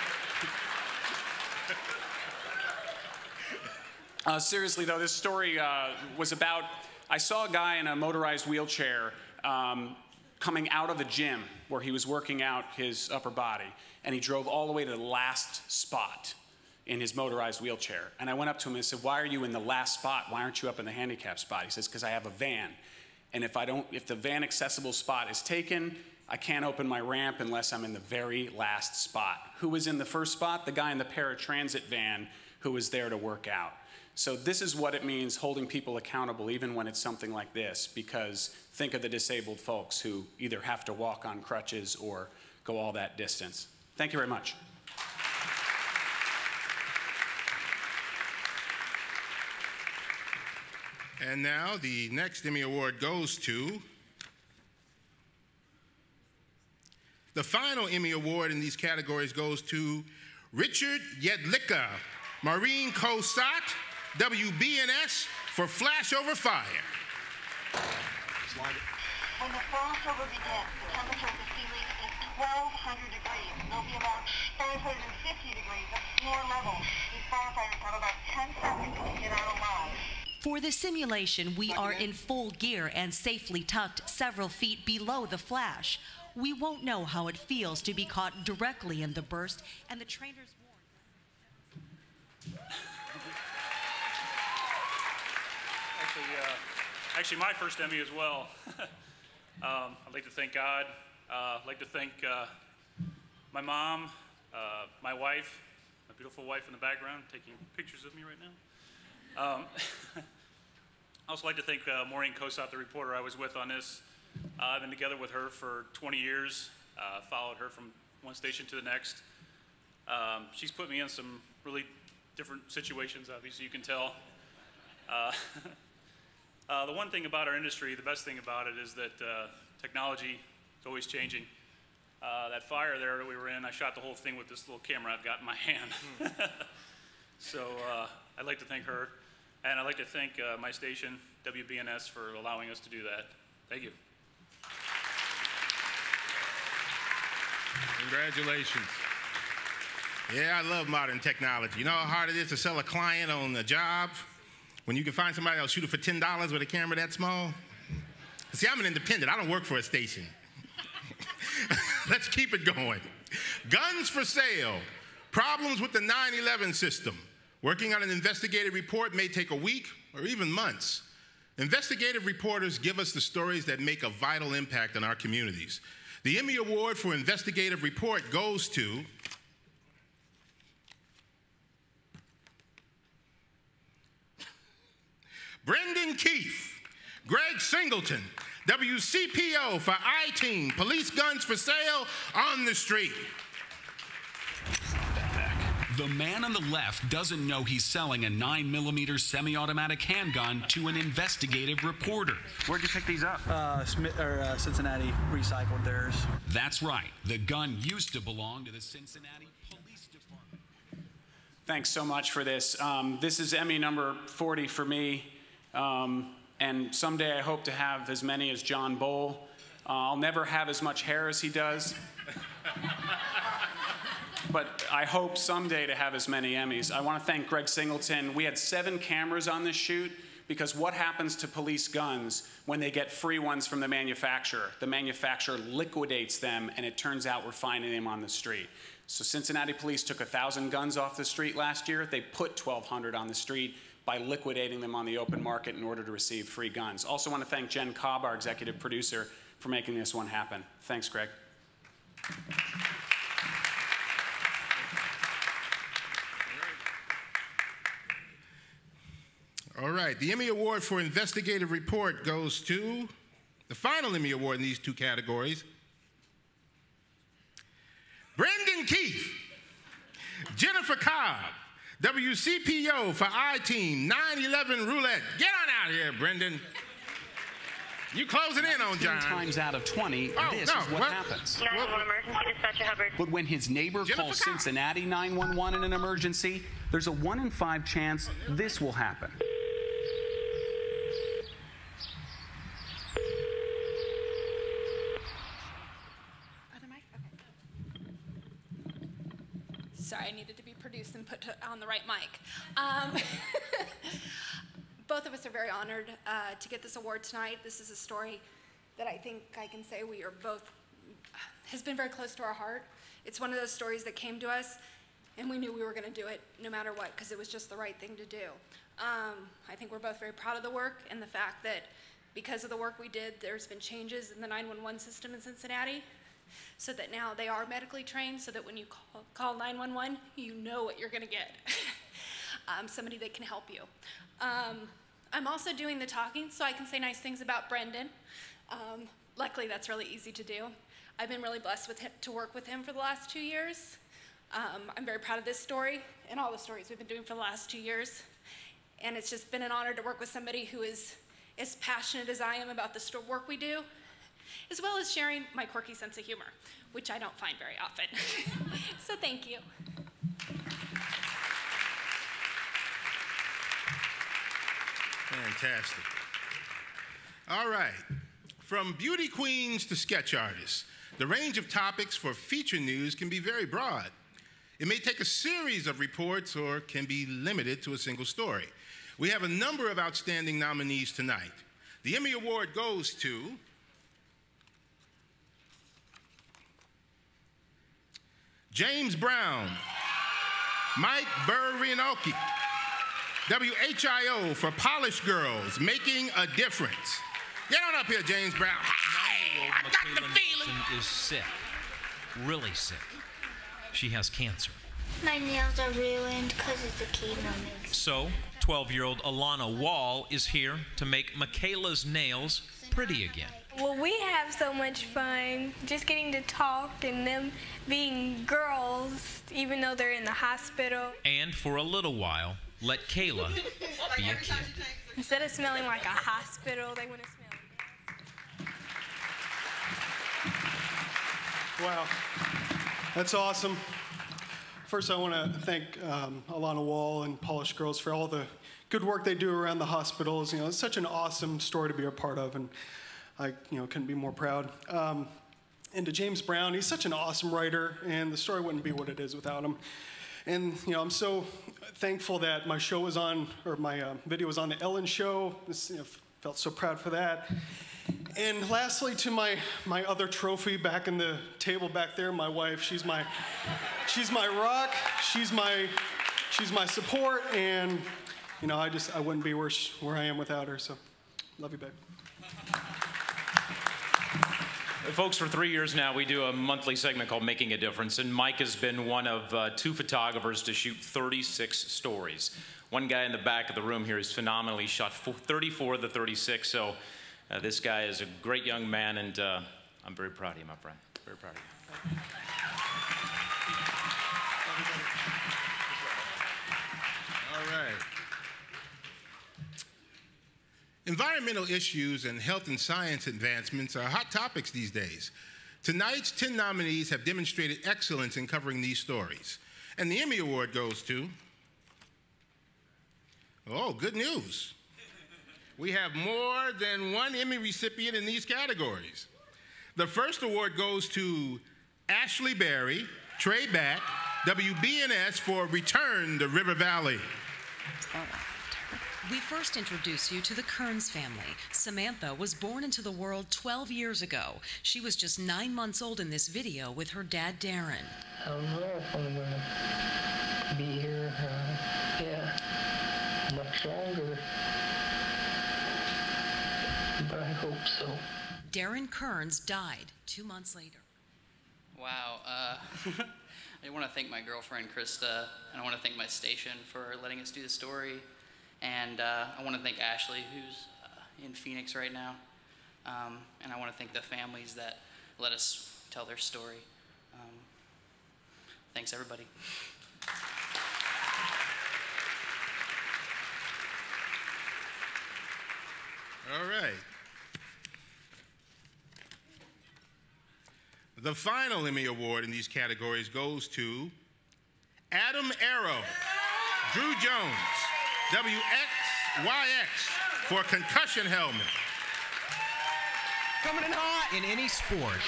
Seriously, though, this story was about, I saw a guy in a motorized wheelchair coming out of the gym where he was working out his upper body, and he drove all the way to the last spot in his motorized wheelchair. And I went up to him and said, why are you in the last spot? Why aren't you up in the handicap spot? He says, because I have a van. And if the van accessible spot is taken, I can't open my ramp unless I'm in the very last spot. Who was in the first spot? The guy in the paratransit van who was there to work out. So this is what it means holding people accountable even when it's something like this, because think of the disabled folks who either have to walk on crutches or go all that distance. Thank you very much. And now the next Emmy Award goes to the final Emmy Award in these categories goes to Richard Jedlicka, Maureen Cosat, WBNS, for Flashover Fire. Slide it. When the flashover begins, the temperature of the sea leak is 1,200 degrees. It'll be about 550 degrees at floor level. These firefighters have about 10 seconds to get out alive. For the simulation, we are in full gear and safely tucked several feet below the flash. We won't know how it feels to be caught directly in the burst, and the trainers warn. Actually, my first Emmy as well. I'd like to thank God. I'd like to thank my mom, my wife, my beautiful wife in the background, taking pictures of me right now. I also like to thank Maureen Cosat, the reporter I was with on this. I've been together with her for 20 years, followed her from one station to the next. She's put me in some really different situations, obviously you can tell. The one thing about our industry, the best thing about it is that technology is always changing. That fire there that we were in, I shot the whole thing with this little camera I've got in my hand. So I'd like to thank her. And I'd like to thank my station, WBNS, for allowing us to do that. Thank you. Congratulations. Yeah, I love modern technology. You know how hard it is to sell a client on a job when you can find somebody that'll shoot it for $10 with a camera that small? See, I'm an independent. I don't work for a station. Let's keep it going. Guns for sale. Problems with the 9/11 system. Working on an investigative report may take a week or even months. Investigative reporters give us the stories that make a vital impact on our communities. The Emmy Award for Investigative Report goes to Brendan Keefe, Greg Singleton, WCPO for I-Team, Police Guns for Sale on the Street. The man on the left doesn't know he's selling a 9mm semi-automatic handgun to an investigative reporter. Where'd you pick these up? Cincinnati recycled theirs. That's right. The gun used to belong to the Cincinnati Police Department. Thanks so much for this. This is Emmy number 40 for me. And someday I hope to have as many as John Bowl. I'll never have as much hair as he does. But I hope someday to have as many Emmys. I want to thank Greg Singleton. We had 7 cameras on this shoot because what happens to police guns when they get free ones from the manufacturer? The manufacturer liquidates them, and it turns out we're finding them on the street. So Cincinnati police took 1,000 guns off the street last year. They put 1,200 on the street by liquidating them on the open market in order to receive free guns. Also want to thank Jen Cobb, our executive producer, for making this one happen. Thanks, Greg. All right, the Emmy Award for Investigative Report goes to the final Emmy Award in these 2 categories. Brendan Keefe, Jennifer Cobb, WCPO for I-Team, 9/11 Roulette. Get on out here, Brendan. You closing in on John. 10 times out of 20, this is what happens. 911 emergency dispatcher Hubbard. But when his neighbor calls Cincinnati 911 in an emergency, there's a 1 in 5 chance this will happen. Sorry, I needed to be produced and put on the right mic. Both of us are very honored to get this award tonight. This is a story that I think I can say we are both, has been very close to our heart. It's one of those stories that came to us and we knew we were gonna do it no matter what because it was just the right thing to do. I think we're both very proud of the work and the fact that because of the work we did, there's been changes in the 911 system in Cincinnati so that now they are medically trained so that when you call 911, you know what you're gonna get. Somebody that can help you. I'm also doing the talking so I can say nice things about Brendan. Luckily, that's really easy to do. I've been really blessed to work with him for the last 2 years. I'm very proud of this story and all the stories we've been doing for the last 2 years. And it's just been an honor to work with somebody who is as passionate as I am about the work we do, as well as sharing my quirky sense of humor, which I don't find very often. So thank you. Fantastic. All right. From beauty queens to sketch artists, the range of topics for feature news can be very broad. It may take a series of reports or can be limited to a single story. We have a number of outstanding nominees tonight. The Emmy Award goes to James Brown, Mike Burrienoki, WHIO for Polished Girls, Making a Difference. Get on up here, James Brown. Hey, I got the feeling. Is sick, really sick. She has cancer. My nails are ruined because of the chemo mix. So, 12-year-old Alana Wall is here to make Michaela's nails pretty again. Well, we have so much fun just getting to talk and them being girls, even though they're in the hospital. And for a little while, let Kayla be a kid. Instead of smelling like a hospital, they want to smell. Wow, that's awesome. First, I want to thank Alana Wall and Polished Girls for all the good work they do around the hospitals. You know, it's such an awesome story to be a part of, and I, couldn't be more proud. And to James Brown, he's such an awesome writer, and the story wouldn't be what it is without him. And I'm so thankful that my show was on, or my video was on the Ellen Show. Felt so proud for that. And lastly, to my other trophy back in the table back there, my wife. She's my rock. She's my support, and I wouldn't be where I am without her. So, love you, babe. Folks, for 3 years now, we do a monthly segment called Making a Difference, and Mike has been one of 2 photographers to shoot 36 stories. One guy in the back of the room here has phenomenally shot 34 of the 36, so this guy is a great young man, and I'm very proud of you, my friend. Very proud of you. All right. Environmental issues and health and science advancements are hot topics these days. Tonight's 10 nominees have demonstrated excellence in covering these stories. And the Emmy Award goes to, oh, good news. We have more than one Emmy recipient in these categories. The first award goes to Ashley Berry, Trey Back, WBNS for Return to River Valley. We first introduce you to the Kearns family. Samantha was born into the world 12 years ago. She was just 9 months old in this video with her dad, Darren. I don't know if I'm going to be here, much longer, but I hope so. Darren Kearns died 2 months later. Wow. I want to thank my girlfriend, Krista, and I want to thank my station for letting us do the story. And I want to thank Ashley, who's in Phoenix right now. And I want to thank the families that let us tell their story. Thanks, everybody. All right. The final Emmy Award in these categories goes to Adam Arrow, Drew Jones, WXYX for Concussion Helmet. Coming in hot. In any sport,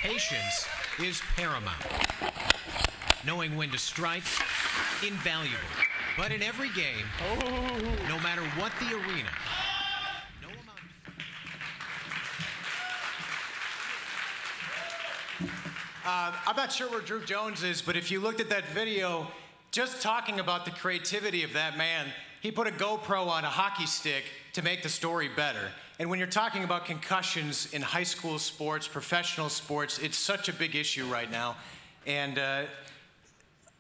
patience is paramount. Knowing when to strike, invaluable. But in every game, no matter what the arena, I'm not sure where Drew Jones is, but if you looked at that video, just talking about the creativity of that man, he put a GoPro on a hockey stick to make the story better. And when you're talking about concussions in high school sports, professional sports, it's such a big issue right now. And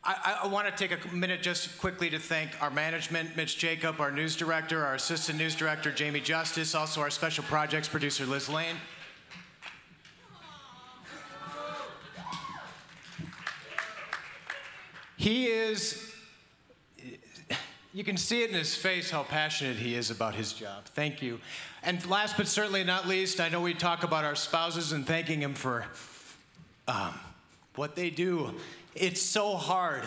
I want to take a minute just quickly to thank our management, Mitch Jacob, our news director, our assistant news director, Jamie Justice, also our special projects producer, Liz Lane. He is, you can see it in his face how passionate he is about his job. Thank you. And last but certainly not least, I know we talk about our spouses and thanking him for what they do. It's so hard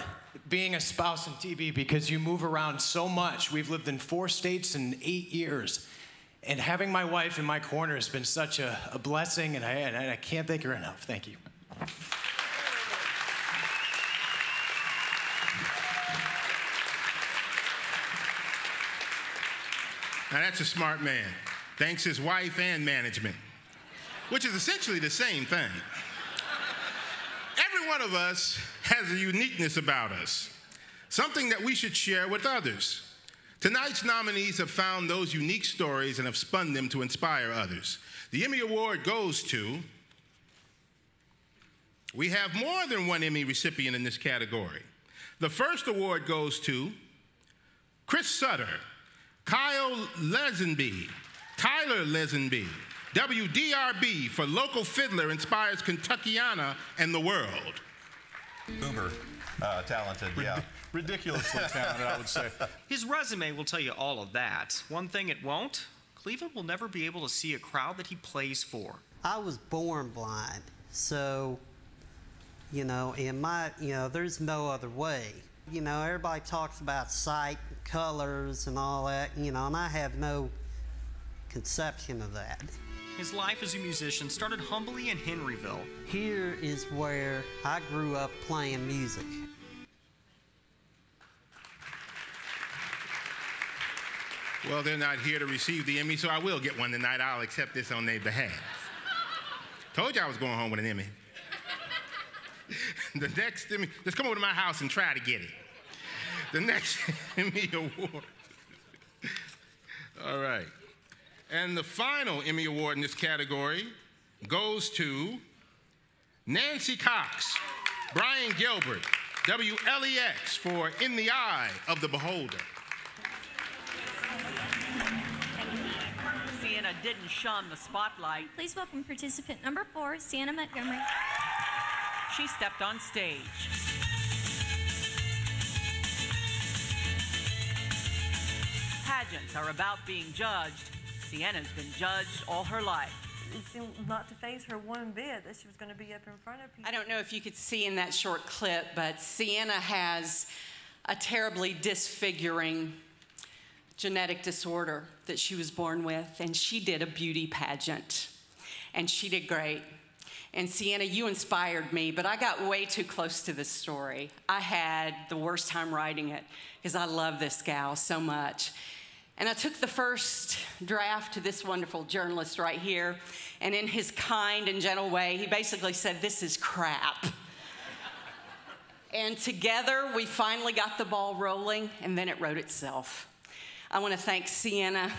being a spouse in TV because you move around so much. We've lived in 4 states in 8 years. And having my wife in my corner has been such a blessing, and I can't thank her enough. Thank you. Now that's a smart man. Thanks his wife and management, which is essentially the same thing. Every one of us has a uniqueness about us, something that we should share with others. Tonight's nominees have found those unique stories and have spun them to inspire others. The Emmy Award goes to, we have more than one Emmy recipient in this category. The first award goes to Chris Sutter, Kyle Lesenby, Tyler Lesenby. WDRB for Local Fiddler inspires Kentuckiana and the world. Uber talented, yeah. Ridiculously talented, I would say. His resume will tell you all of that. One thing it won't, Cleveland will never be able to see a crowd that he plays for. I was born blind, so, there's no other way. Everybody talks about sight, colors, and all that, and I have no conception of that. His life as a musician started humbly in Henryville. Here is where I grew up playing music. Well, they're not here to receive the Emmy, so I will get one tonight. I'll accept this on their behalf. Told you I was going home with an Emmy. The next Emmy, just come over to my house and try to get it. The next Emmy Award. All right. And the final Emmy Award in this category goes to Nancy Cox, Brian Gilbert, WLEX for In the Eye of the Beholder. Sienna didn't shun the spotlight. Please welcome participant number 4, Sienna Montgomery. She stepped on stage. Pageants are about being judged. Sienna's been judged all her life. It seemed not to faze her one bit that she was going to be up in front of people. I don't know if you could see in that short clip, but Sienna has a terribly disfiguring genetic disorder that she was born with, and she did a beauty pageant, and she did great. And Sienna, you inspired me, but I got way too close to this story. I had the worst time writing it because I love this gal so much. And I took the first draft to this wonderful journalist right here, and in his kind and gentle way, he basically said, "This is crap." And together, we finally got the ball rolling, and then it wrote itself. I want to thank Sienna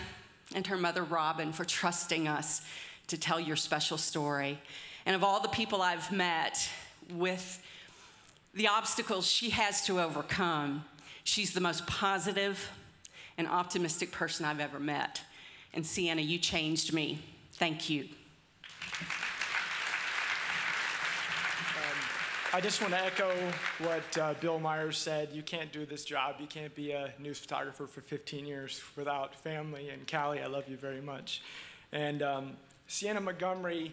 and her mother, Robin, for trusting us to tell your special story. And of all the people I've met, with the obstacles she has to overcome, she's the most positive and optimistic person I've ever met. And Sienna, you changed me. Thank you. I just want to echo what Bill Myers said. You can't do this job. You can't be a news photographer for 15 years without family. And Callie, I love you very much. And Sienna Montgomery,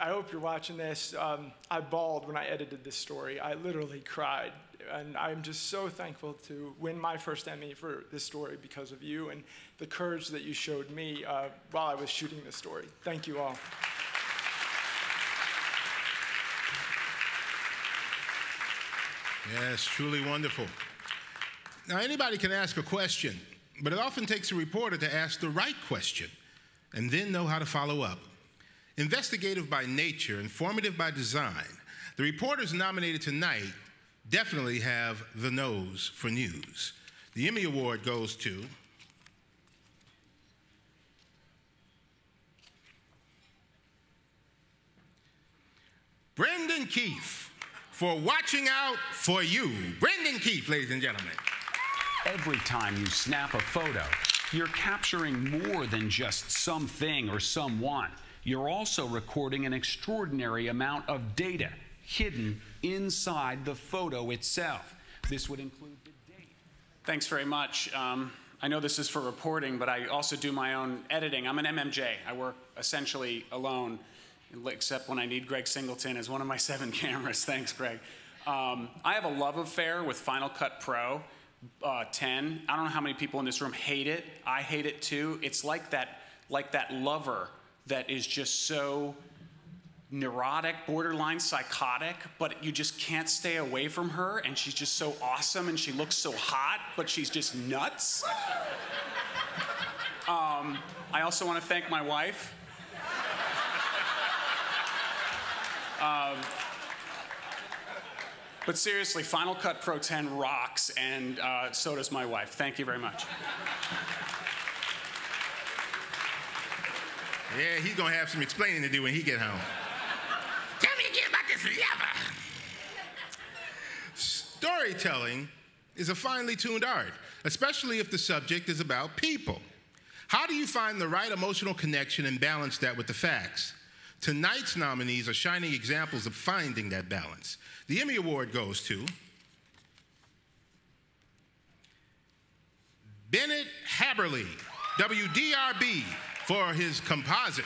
I hope you're watching this. I bawled when I edited this story. I literally cried. And I'm just so thankful to win my first Emmy for this story because of you and the courage that you showed me while I was shooting this story. Thank you all. Yes, truly wonderful. Now, anybody can ask a question, but it often takes a reporter to ask the right question and then know how to follow up. Investigative by nature, informative by design, the reporters nominated tonight definitely have the nose for news. The Emmy Award goes to Brendan Keefe for Watching Out for You. Brendan Keefe, ladies and gentlemen. Every time you snap a photo, you're capturing more than just something or someone. You're also recording an extraordinary amount of data hidden inside the photo itself. This would include the date. Thanks very much. I know this is for reporting, but I also do my own editing. I'm an MMJ. I work essentially alone. except when I need Greg Singleton as one of my 7 cameras. Thanks, Greg. I have a love affair with Final Cut Pro 10. I don't know how many people in this room hate it. I hate it too. It's like that lover that is just so neurotic, borderline psychotic, but you just can't stay away from her, and she's just so awesome, and she looks so hot, but she's just nuts. I also want to thank my wife. But seriously, Final Cut Pro 10 rocks, and so does my wife. Thank you very much. Yeah, he's going to have some explaining to do when he get home. Tell me again about this lever. Storytelling is a finely tuned art, especially if the subject is about people. How do you find the right emotional connection and balance that with the facts? Tonight's nominees are shining examples of finding that balance. The Emmy Award goes to Bennett Haberly, WDRB, for his composite.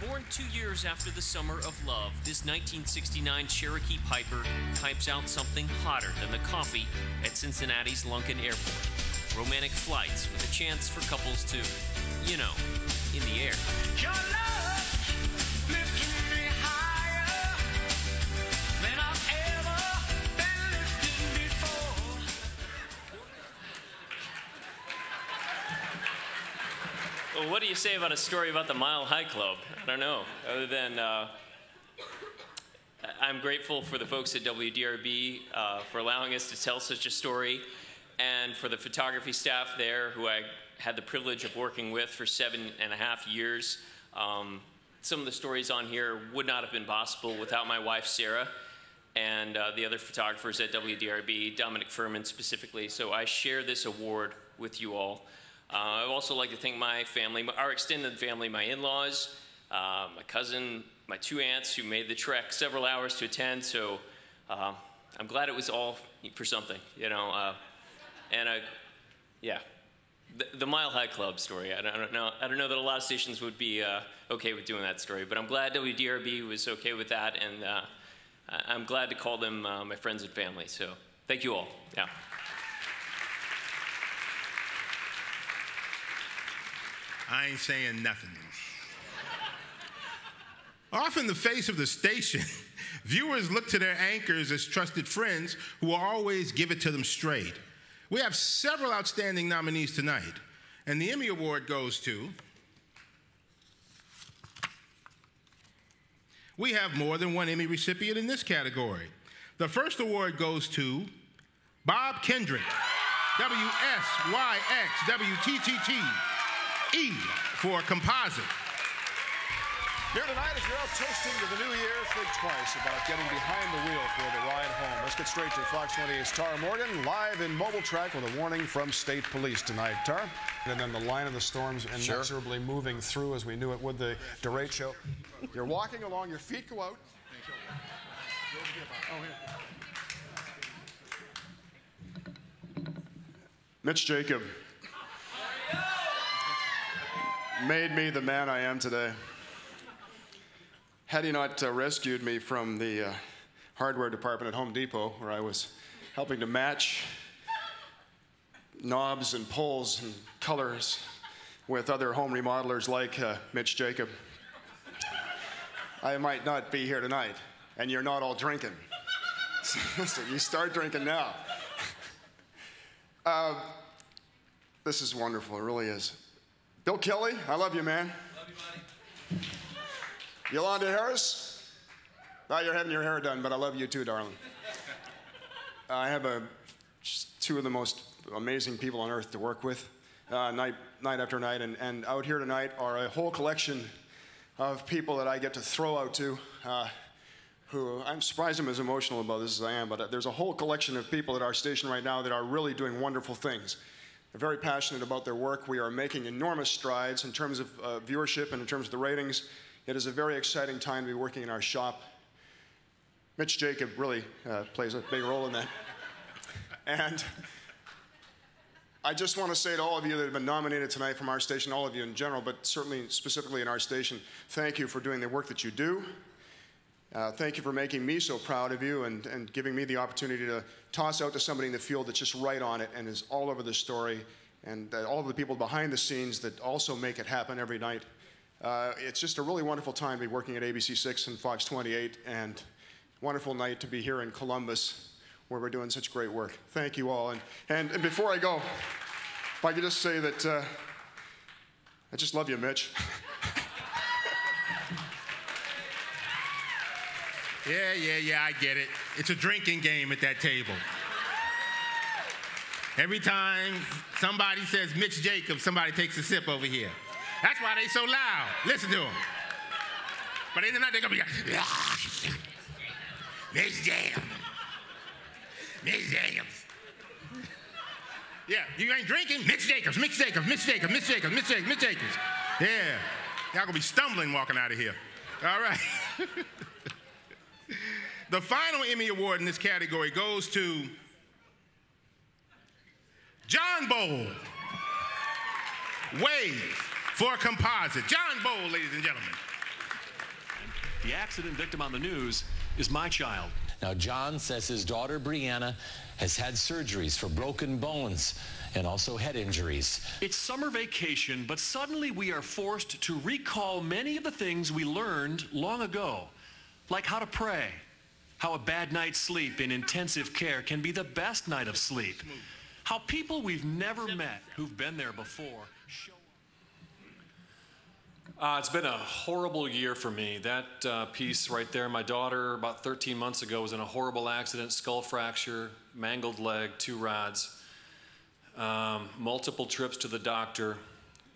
Born 2 years after the Summer of Love, this 1969 Cherokee Piper types out something hotter than the coffee at Cincinnati's Lunken Airport. Romantic flights with a chance for couples to, you know, in the air. Your love lifting me higher than I've ever been lifted before. Well, what do you say about a story about the Mile High Club? I don't know, other than I'm grateful for the folks at WDRB for allowing us to tell such a story, and for the photography staff there who I had the privilege of working with for 7.5 years. Some of the stories on here would not have been possible without my wife, Sarah, and the other photographers at WDRB, Dominic Furman specifically, so I share this award with you all. I'd also like to thank my family, our extended family, my in-laws, my cousin, my 2 aunts who made the trek several hours to attend, so I'm glad it was all for something, you know. Yeah, the Mile High Club story. I don't know that a lot of stations would be okay with doing that story, but I'm glad WDRB was okay with that, and I'm glad to call them my friends and family. So thank you all. Yeah. I ain't saying nothing. Off in the face of the station, viewers look to their anchors as trusted friends who will always give it to them straight. We have several outstanding nominees tonight, and the Emmy Award goes to... We have more than one Emmy recipient in this category. The first award goes to Bob Kendrick, WSYX, WTTT-E, for composite. Here tonight, if you're out toasting to the new year, think twice about getting behind the wheel for the ride home. Let's get straight to Fox 28's Tara Morgan, live in Mobile Track with a warning from State Police tonight. Tara? And then the line of the storms inexorably moving through as we knew it would, the derecho. You're walking along, your feet go out. Mitch Jacob made me the man I am today. Had he not rescued me from the hardware department at Home Depot, where I was helping to match knobs and pulls and colors with other home remodelers like Mitch Jacob, I might not be here tonight, and you're not all drinking. So you start drinking now. This is wonderful, it really is. Bill Kelly, I love you, man. Love you, buddy. Yolanda Harris, you're having your hair done, but I love you too, darling. I have two of the most amazing people on earth to work with, night after night, and out here tonight are a whole collection of people that I get to throw out to, who I'm surprised I'm as emotional about this as I am, but there's a whole collection of people at our station right now that are really doing wonderful things. They're very passionate about their work. We are making enormous strides in terms of viewership and in terms of the ratings. It is a very exciting time to be working in our shop. Mitch Jacob really plays a big role in that. And I just want to say to all of you that have been nominated tonight from our station, all of you in general, but certainly specifically in our station, thank you for doing the work that you do. Thank you for making me so proud of you and giving me the opportunity to toss out to somebody in the field that's just right on it and is all over the story, and all of the people behind the scenes that also make it happen every night. It's just a really wonderful time to be working at ABC 6 and Fox 28, and wonderful night to be here in Columbus, where we're doing such great work. Thank you all. And before I go, if I could just say that I just love you, Mitch. Yeah, I get it. It's a drinking game at that table. Every time somebody says Mitch Jacobs, somebody takes a sip over here. That's why they so loud. Listen to them. But in the night, they're going to be like, Mitch Jacobs. Mitch Jacobs. Yeah, you ain't drinking? Mitch Jacobs, Mitch Jacobs, Mitch Jacobs, Mitch Jacobs, Mitch Jacobs, Mitch Jacobs. Yeah, y'all gonna be stumbling walking out of here. All right. The final Emmy Award in this category goes to John Bowl. Wave for composite. John Bowl, ladies and gentlemen. The accident victim on the news is my child. Now, John says his daughter, Brianna, has had surgeries for broken bones and also head injuries. It's summer vacation, but suddenly we are forced to recall many of the things we learned long ago, like how to pray, how a bad night's sleep in intensive care can be the best night of sleep, how people we've never met who've been there before show It's been a horrible year for me. That piece right there, my daughter about 13 months ago was in a horrible accident, skull fracture, mangled leg, 2 rods, multiple trips to the doctor.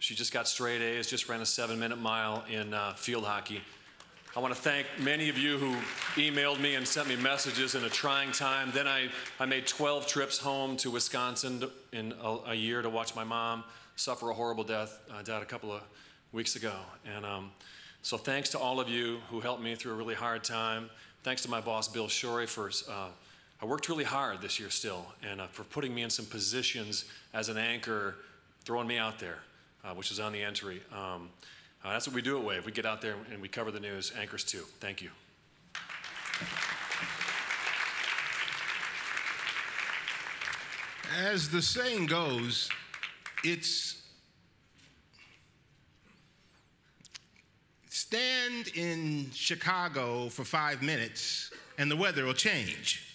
She just got straight A's, just ran a 7-minute mile in field hockey. I want to thank many of you who emailed me and sent me messages in a trying time. Then I made 12 trips home to Wisconsin in a year to watch my mom suffer a horrible death. Died a couple of weeks ago. And so thanks to all of you who helped me through a really hard time. Thanks to my boss, Bill Shorey, for I worked really hard this year still, and for putting me in some positions as an anchor, throwing me out there, which was on the entry. That's what we do at Wave. We get out there and we cover the news, anchors too. Thank you. As the saying goes, it's stand in Chicago for 5 minutes and the weather will change.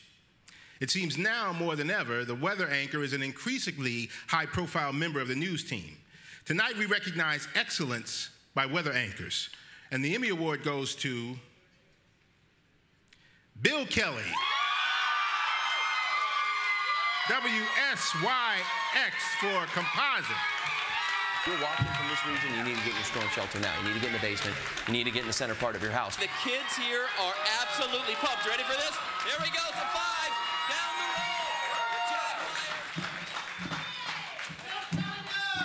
It seems now more than ever, the weather anchor is an increasingly high-profile member of the news team. Tonight we recognize excellence by weather anchors, and the Emmy Award goes to Bill Kelly, WSYX for composite. If you're walking from this region, you need to get in your storm shelter now. You need to get in the basement. You need to get in the center part of your house. The kids here are absolutely pumped. Ready for this? Here we go. So 5 down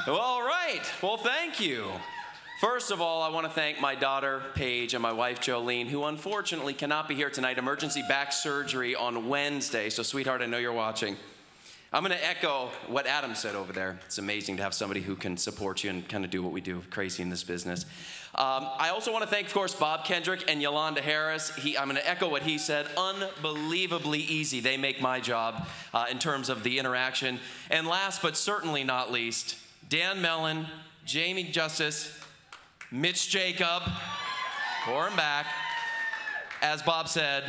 the road. All right. Well, thank you. First of all, I want to thank my daughter, Paige, and my wife, Jolene, who unfortunately cannot be here tonight. Emergency back surgery on Wednesday. So, sweetheart, I know you're watching. I'm going to echo what Adam said over there. It's amazing to have somebody who can support you and kind of do what we do, crazy in this business. I also want to thank, of course, Bob Kendrick and Yolanda Harris. I'm going to echo what he said. Unbelievably easy. They make my job in terms of the interaction. And last but certainly not least, Dan Mellon, Jamie Justice, Mitch Jacob, pour him back. As Bob said,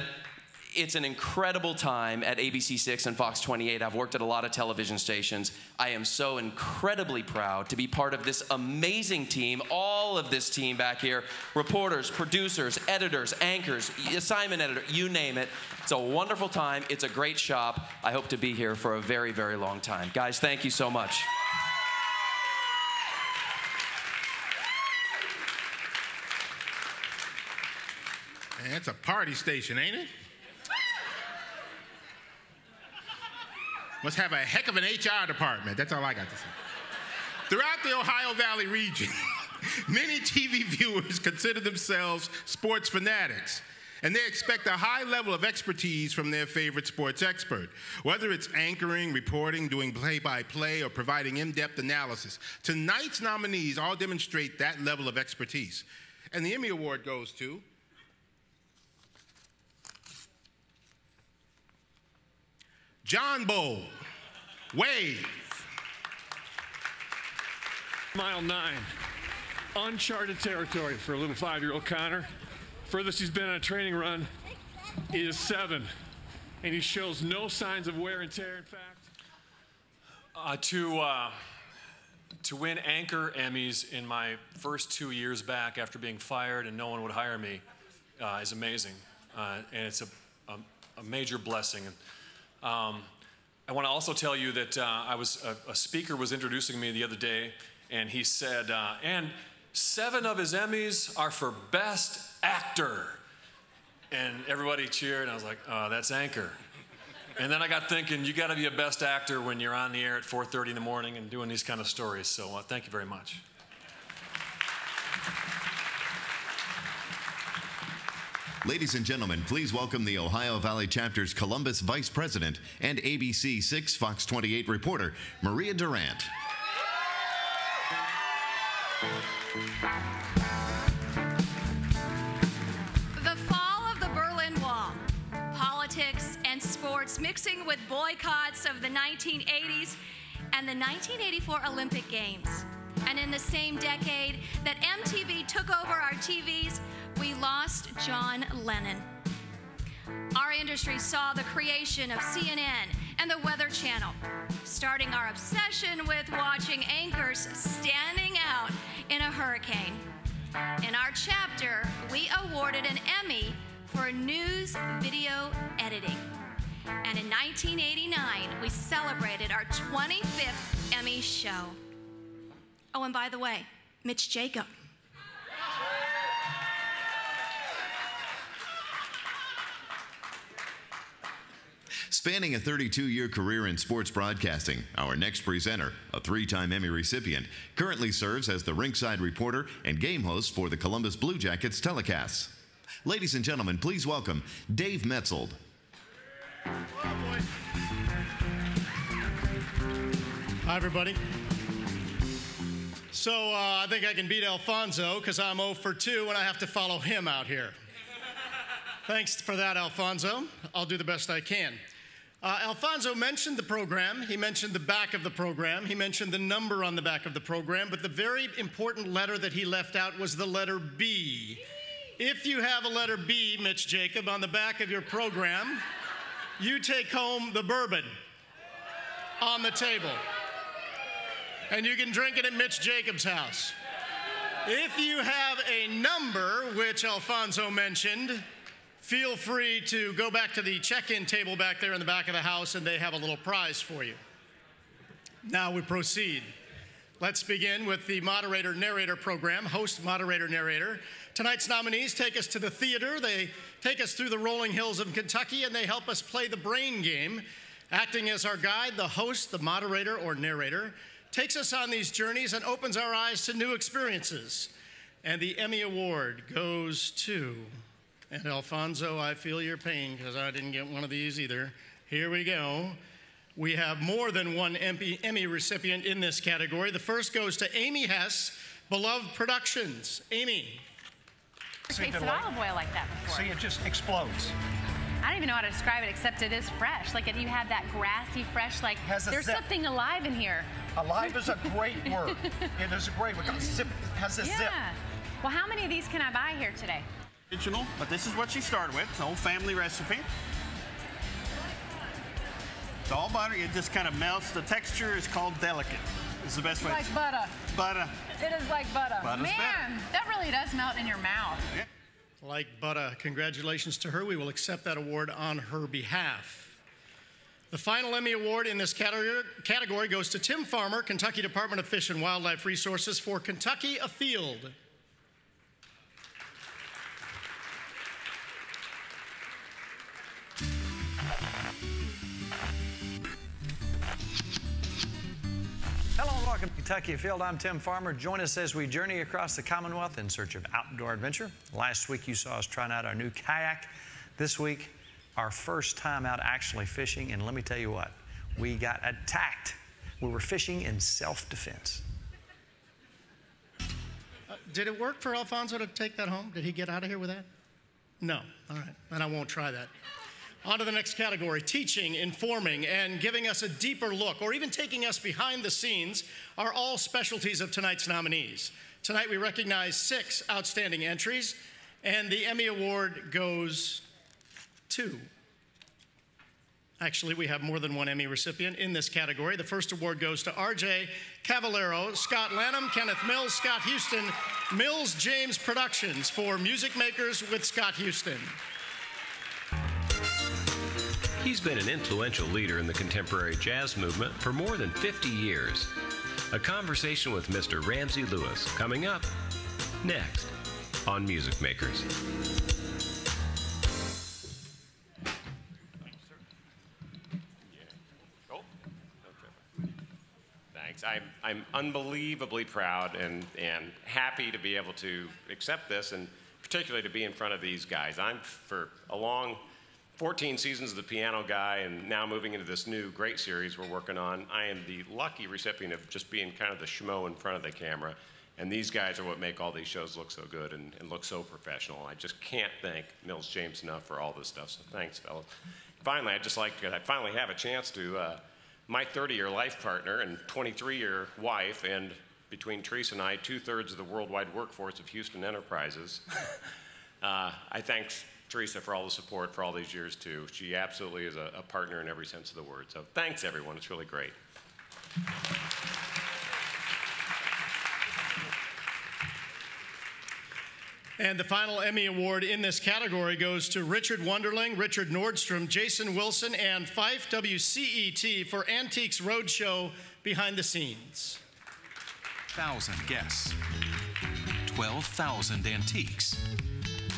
it's an incredible time at ABC 6 and Fox 28. I've worked at a lot of television stations. I am so incredibly proud to be part of this amazing team, all of this team back here, reporters, producers, editors, anchors, assignment editor, you name it. It's a wonderful time. It's a great shop. I hope to be here for a very, very long time. Guys, thank you so much. Man, it's a party station, ain't it? Must have a heck of an HR department. That's all I got to say. Throughout the Ohio Valley region, many TV viewers consider themselves sports fanatics. And they expect a high level of expertise from their favorite sports expert. Whether it's anchoring, reporting, doing play-by-play, or providing in-depth analysis, tonight's nominees all demonstrate that level of expertise. And the Emmy Award goes to John Bowl, Wave. Mile 9, uncharted territory for a little 5-year-old Connor. Furthest he's been on a training run is 7, and he shows no signs of wear and tear. In fact, to win anchor Emmys in my first 2 years back after being fired and no one would hire me is amazing, and it's a major blessing. I want to also tell you that a speaker was introducing me the other day, and he said, and 7 of his Emmys are for Best Actor. And everybody cheered, and I was like, oh, that's anchor. And then I got thinking, you got to be a best actor when you're on the air at 4:30 in the morning and doing these kind of stories. So thank you very much. Ladies and gentlemen, please welcome the Ohio Valley Chapter's Columbus Vice President and ABC 6 Fox 28 reporter, Maria Durant. The fall of the Berlin Wall, politics and sports mixing with boycotts of the 1980s and the 1984 Olympic Games. And in the same decade that MTV took over our TVs, we lost John Lennon. Our industry saw the creation of CNN and the Weather Channel, starting our obsession with watching anchors standing out in a hurricane. In our chapter, we awarded an Emmy for news video editing. And in 1989, we celebrated our 25th Emmy show. Oh, and by the way, Mitch Jacob. Spanning a 32-year career in sports broadcasting, our next presenter, a 3-time Emmy recipient, currently serves as the ringside reporter and game host for the Columbus Blue Jackets telecasts. Ladies and gentlemen, please welcome Dave Metzold. Hi, everybody. So I think I can beat Alfonso because I'm 0 for 2 and I have to follow him out here. Thanks for that, Alfonso. I'll do the best I can. Alfonso mentioned the program. He mentioned the back of the program. He mentioned the number on the back of the program. But the very important letter that he left out was the letter B. If you have a letter B, Mitch Jacob, on the back of your program, you take home the bourbon on the table. And you can drink it at Mitch Jacob's house. If you have a number, which Alfonso mentioned, feel free to go back to the check-in table back there in the back of the house, and they have a little prize for you. Now we proceed. Let's begin with the moderator-narrator program, host, moderator, narrator. Tonight's nominees take us to the theater. They take us through the rolling hills of Kentucky, and they help us play the brain game. Acting as our guide, the host, the moderator, or narrator, takes us on these journeys and opens our eyes to new experiences. And the Emmy Award goes to... And Alfonso, I feel your pain because I didn't get one of these either. Here we go. We have more than one Emmy recipient in this category. The first goes to Amy Hess, Beloved Productions. Amy. I've never tasted olive oil like that before. See, it just explodes. I don't even know how to describe it except it is fresh. Like you have that grassy, fresh, like there's something alive in here. Alive is a great word. It is a great word. Zip, it has this zip. Well, how many of these can I buy here today? Original, but this is what she started with. It's an old family recipe. It's all butter. It just kind of melts. The texture is called delicate. It's the best way. It's like butter. Butter. It is like butter. Butter's Man, better. that really does melt in your mouth. Yeah. Like butter. Congratulations to her. We will accept that award on her behalf. The final Emmy Award in this category goes to Tim Farmer, Kentucky Department of Fish and Wildlife Resources, for Kentucky Afield. Hello and welcome to Kentucky Afield. I'm Tim Farmer. Join us as we journey across the Commonwealth in search of outdoor adventure. Last week you saw us trying out our new kayak. This week, our first time out actually fishing, and let me tell you what, we got attacked. We were fishing in self-defense. Did it work for Alfonso to take that home? Did he get out of here with that? No. All right. Then I won't try that. On to the next category. Teaching, informing, and giving us a deeper look, or even taking us behind the scenes, are all specialties of tonight's nominees. Tonight we recognize 6 outstanding entries, and the Emmy Award goes to... Actually, we have more than one Emmy recipient in this category. The first award goes to R.J. Cavallero, Scott Lanham, Kenneth Mills, Scott Houston, Mills James Productions for Music Makers with Scott Houston. He's been an influential leader in the contemporary jazz movement for more than 50 years. A conversation with Mr. Ramsey Lewis coming up next on Music Makers. I'm unbelievably proud and happy to be able to accept this, and particularly to be in front of these guys. I'm, for a long 14 seasons, the piano guy, and now moving into this new great series we're working on, I am the lucky recipient of just being kind of the schmo in front of the camera. And these guys are what make all these shows look so good and look so professional. I just can't thank Mills James enough for all this stuff, so thanks, fellas. Finally, I finally have a chance to my 30-year life partner and 23-year wife, and between Teresa and I, 2/3 of the worldwide workforce of Houston Enterprises. I thank Teresa for all the support for all these years, too. She absolutely is a partner in every sense of the word. So thanks, everyone. It's really great. And the final Emmy Award in this category goes to Richard Wunderling, Richard Nordstrom, Jason Wilson, and Fife WCET for Antiques Roadshow Behind the Scenes. 1,000 guests, 12,000 antiques,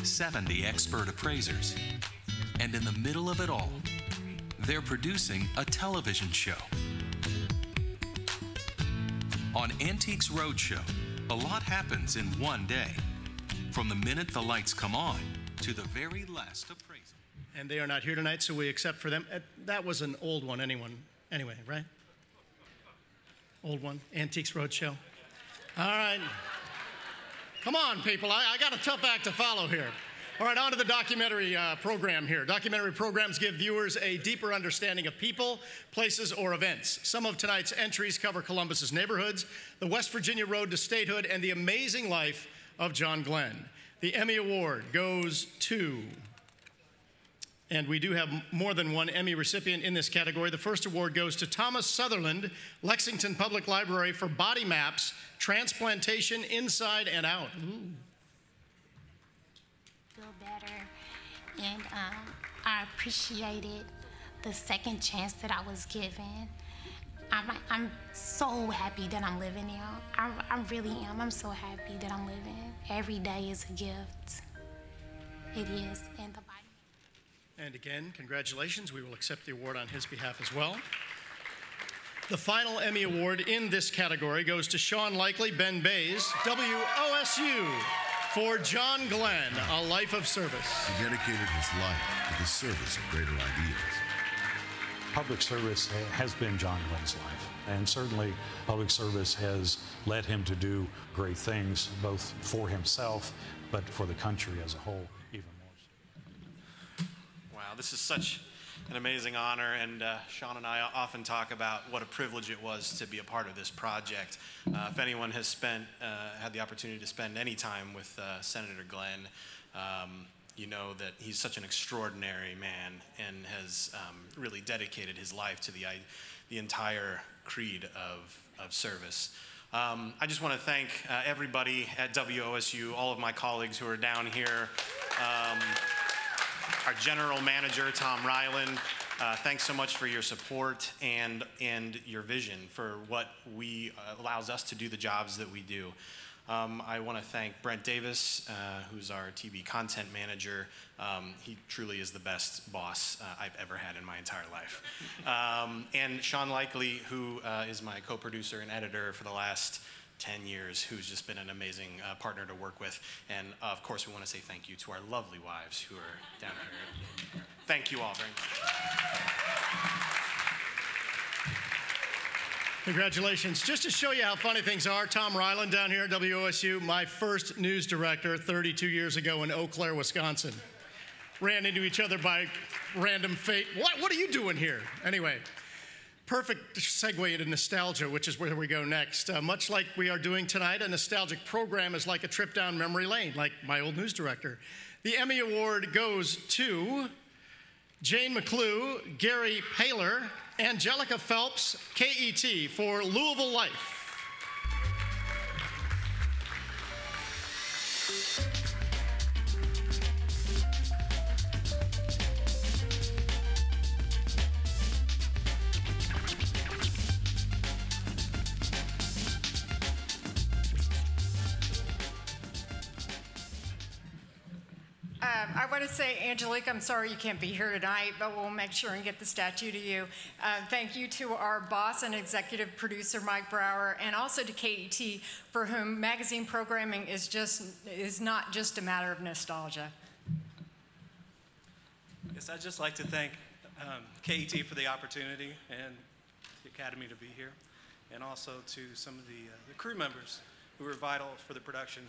70 expert appraisers, and in the middle of it all, they're producing a television show. On Antiques Roadshow, a lot happens in one day. From the minute the lights come on to the very last appraisal. And they are not here tonight, so we accept for them. That was an old one, anyway, right? Old one, Antiques Roadshow. All right. Come on, people. I got a tough act to follow here. All right, on to the documentary program here. Documentary programs give viewers a deeper understanding of people, places, or events. Some of tonight's entries cover Columbus's neighborhoods, the West Virginia road to statehood, and the amazing life of John Glenn. The Emmy Award goes to, and we do have more than one Emmy recipient in this category. The first award goes to Thomas Sutherland, Lexington Public Library for Body Maps, Transplantation Inside and Out. Ooh. Feel better, and I appreciated the second chance that I was given. I'm so happy that I'm living now. I really am. I'm so happy that I'm living. Every day is a gift. It is. And the body. And again, congratulations. We will accept the award on his behalf as well. The final Emmy Award in this category goes to Sean Likely, Ben Bays, WOSU, for John Glenn, A Life of Service. He dedicated his life to the service of greater ideas. Public service has been John Glenn's life, and certainly public service has led him to do great things, both for himself, but for the country as a whole, even more so. Wow, this is such an amazing honor, and Sean and I often talk about what a privilege it was to be a part of this project. If anyone has had the opportunity to spend any time with Senator Glenn, you know that he's such an extraordinary man and has really dedicated his life to the entire creed of service. I just want to thank everybody at WOSU, all of my colleagues who are down here, our general manager, Tom Ryland. Thanks so much for your support and your vision for what allows us to do the jobs that we do. I want to thank Brent Davis, who's our TV content manager. He truly is the best boss I've ever had in my entire life. And Sean Likely, who is my co-producer and editor for the last 10 years, who's just been an amazing partner to work with. And of course, we want to say thank you to our lovely wives who are down here. Thank you all very much. Congratulations. Just to show you how funny things are, Tom Ryland down here at WOSU, my first news director 32 years ago in Eau Claire, Wisconsin. Ran into each other by random fate. What are you doing here? Anyway, perfect segue into nostalgia, which is where we go next. Much like we are doing tonight, a nostalgic program is like a trip down memory lane, like my old news director. The Emmy Award goes to Jane McClue, Gary Paler, Angelica Phelps, KET for Louisville Life. I want to say, Angelique, I'm sorry you can't be here tonight, but we'll make sure and get the statue to you. Thank you to our boss and executive producer, Mike Brower, and also to KET, for whom magazine programming is not just a matter of nostalgia. Yes, I'd just like to thank KET for the opportunity and the Academy to be here, and also to some of the crew members who were vital for the production,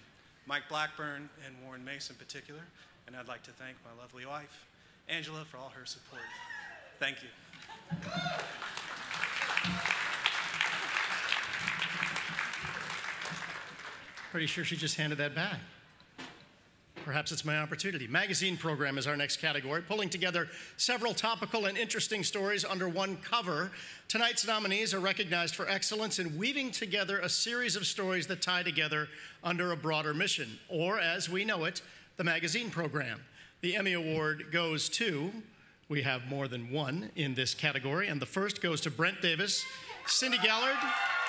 Mike Blackburn and Warren Mace in particular. And I'd like to thank my lovely wife, Angela, for all her support. Thank you. Pretty sure she just handed that back. Perhaps it's my opportunity. Magazine program is our next category, pulling together several topical and interesting stories under one cover. Tonight's nominees are recognized for excellence in weaving together a series of stories that tie together under a broader mission, or as we know it, the magazine program. The Emmy Award goes to, we have more than one in this category, and the first goes to Brent Davis, Cindy Gallard,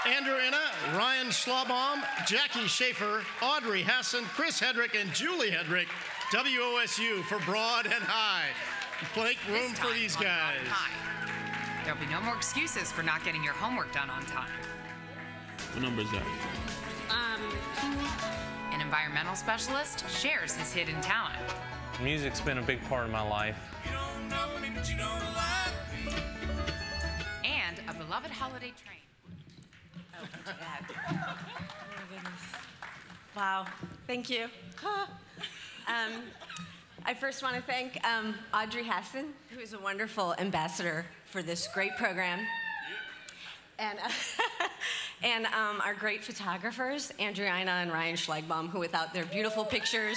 Andrew Anna, Ryan Schlabbaum, Jackie Schaefer, Audrey Hassan, Chris Hedrick, and Julie Hedrick, WOSU for Broad and High. Make room for these guys. There'll be no more excuses for not getting your homework done on time. What number is that? An environmental specialist shares his hidden talent. Music's been a big part of my life. And a beloved holiday train. Oh, my goodness. Wow, thank you. I first want to thank Audrey Hassan, who is a wonderful ambassador for this great program. And our great photographers, Andrew Anna and Ryan Schlagbaum, who without their beautiful pictures,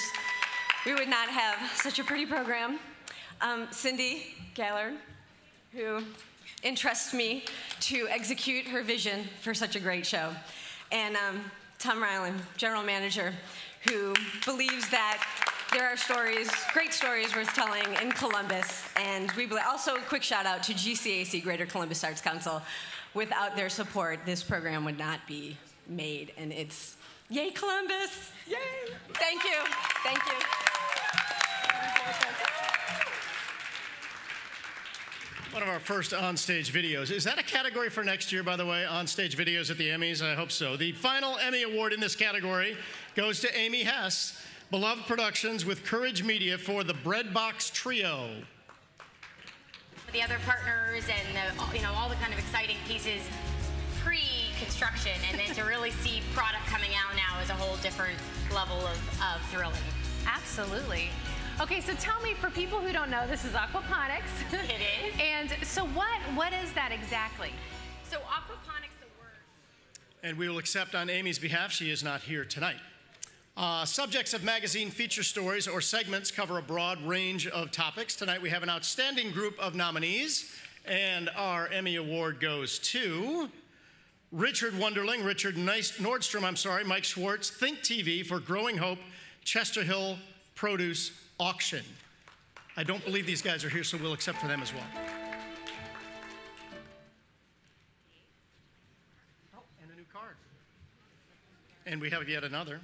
we would not have such a pretty program. Cindy Gallard, who entrusts me to execute her vision for such a great show. And Tom Ryland, general manager, who believes that there are stories, great stories worth telling in Columbus. And we also a quick shout out to GCAC, Greater Columbus Arts Council. Without their support, this program would not be made. And it's, yay Columbus, yay. Thank you, thank you. One of our first onstage videos. Is that a category for next year, by the way? Onstage videos at the Emmys? I hope so. The final Emmy Award in this category goes to Amy Hess, Beloved Productions with Courage Media for the Breadbox Trio. The other partners and all the kind of exciting pieces pre-construction, and then to really see product coming out now is a whole different level of thrilling. Absolutely. Okay, so tell me, for people who don't know, this is aquaponics. It is. And so what is that exactly? So aquaponics, the word. And we will accept on Amy's behalf, she is not here tonight. Subjects of magazine feature stories or segments cover a broad range of topics. Tonight we have an outstanding group of nominees, and our Emmy Award goes to Richard Nordstrom, Mike Schwartz, Think TV for Growing Hope, Chester Hill Produce Auction. I don't believe these guys are here, so we'll accept for them as well. Oh, and a new card. And we have yet another.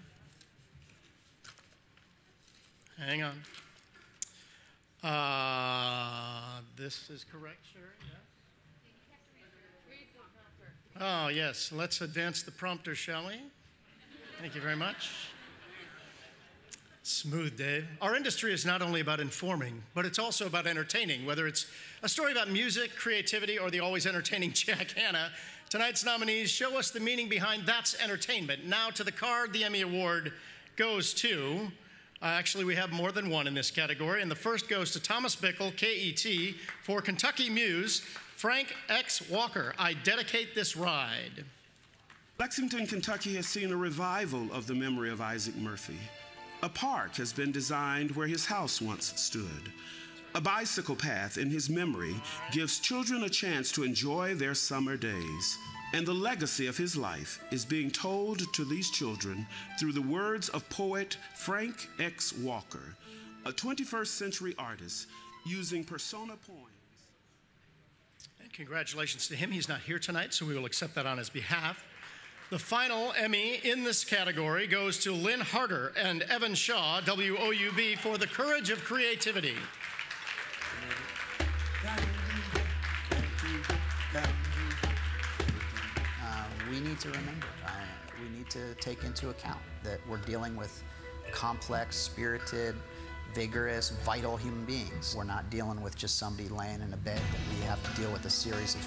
Hang on. This is correct, Sherry? Yeah? Oh, yes. Let's advance the prompter, shall we? Thank you very much. Smooth, Dave. Our industry is not only about informing, but it's also about entertaining. Whether it's a story about music, creativity, or the always entertaining Jack Hanna, tonight's nominees show us the meaning behind that's entertainment. Now to the card, the Emmy Award goes to, actually we have more than one in this category, and the first goes to Thomas Bickle, KET, for Kentucky Muse, Frank X. Walker, I dedicate this ride. Lexington, Kentucky has seen a revival of the memory of Isaac Murphy. A park has been designed where his house once stood. A bicycle path in his memory gives children a chance to enjoy their summer days. And the legacy of his life is being told to these children through the words of poet Frank X. Walker, a 21st century artist using persona poems. And congratulations to him. He's not here tonight, so we will accept that on his behalf. The final Emmy in this category goes to Lynn Harder and Evan Shaw, WOUB, for The Courage of Creativity. We need to remember, we need to take into account that we're dealing with complex, spirited, vigorous, vital human beings. We're not dealing with just somebody laying in a bed. We have to deal with a series of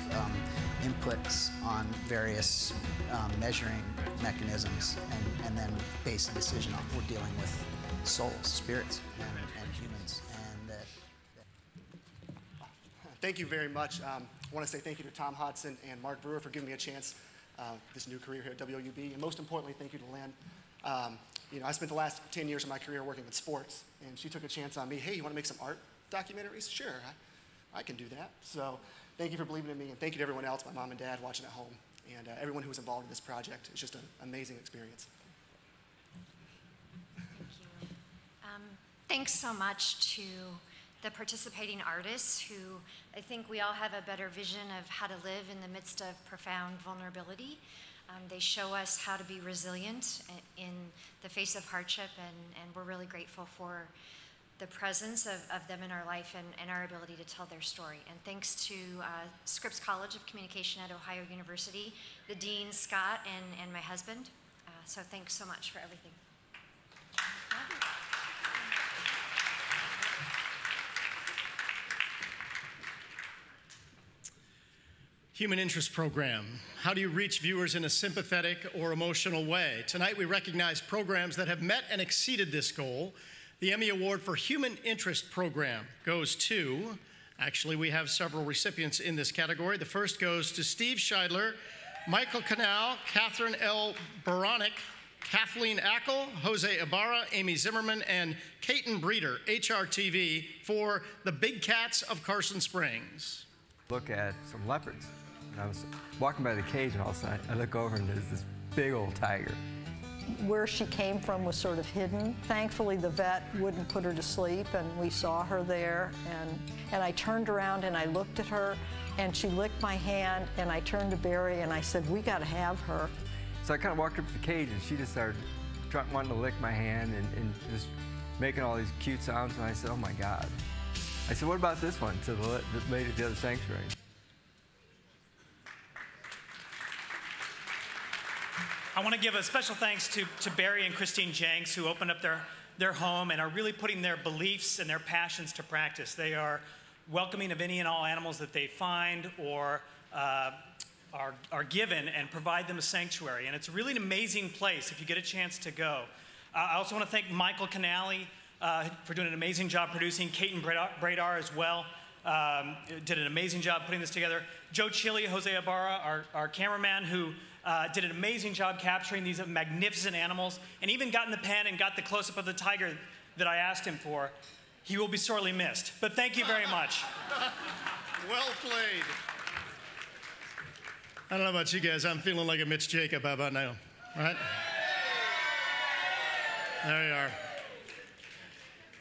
inputs on various measuring mechanisms and then base a decision on. We're dealing with souls, spirits, and humans. And Thank you very much. I want to say thank you to Tom Hodson and Mark Brewer for giving me a chance this new career here at WUB. And most importantly, thank you to Lynn. You know, I spent the last 10 years of my career working with sports, and she took a chance on me. Hey, you want to make some art documentaries? Sure, I can do that. So thank you for believing in me, and thank you to everyone else, my mom and dad watching at home, and everyone who was involved in this project. It's just an amazing experience. Thank you. Thanks so much to the participating artists who I think we all have a better vision of how to live in the midst of profound vulnerability. They show us how to be resilient in the face of hardship, and we're really grateful for the presence of them in our life and our ability to tell their story. And thanks to Scripps College of Communication at Ohio University, the Dean, Scott, and my husband. So thanks so much for everything. Human Interest Program. How do you reach viewers in a sympathetic or emotional way? Tonight we recognize programs that have met and exceeded this goal. The Emmy Award for Human Interest Program goes to, actually we have several recipients in this category. The first goes to Steve Scheidler, Michael Canal, Catherine L. Baronic, Kathleen Ackle, Jose Ibarra, Amy Zimmerman, and Caton Breeder, HRTV, for The Big Cats of Carson Springs. Look at some leopards. And I was walking by the cage, and all of a sudden I look over and there's this big old tiger. Where she came from was sort of hidden. Thankfully, the vet wouldn't put her to sleep, and we saw her there. And I turned around and I looked at her, and she licked my hand, and I turned to Barry and I said, we got to have her. So I kind of walked up to the cage, and she just started wanting to lick my hand and just making all these cute sounds, and I said, oh my God. I said, what about this one, to the lady at the other sanctuary? I want to give a special thanks to Barry and Christine Jenks, who opened up their home and are really putting their beliefs and their passions to practice. They are welcoming of any and all animals that they find or are given, and provide them a sanctuary. And it's really an amazing place if you get a chance to go. I also want to thank Michael Canali for doing an amazing job producing. Caton Bradar as well did an amazing job putting this together. Joe Chili, Jose Ibarra, our cameraman, who did an amazing job capturing these magnificent animals, and even got in the pen and got the close-up of the tiger that I asked him for. He will be sorely missed. But thank you very much. Well played. I don't know about you guys. I'm feeling like a Mitch Jacob. How about now? Right? There you are.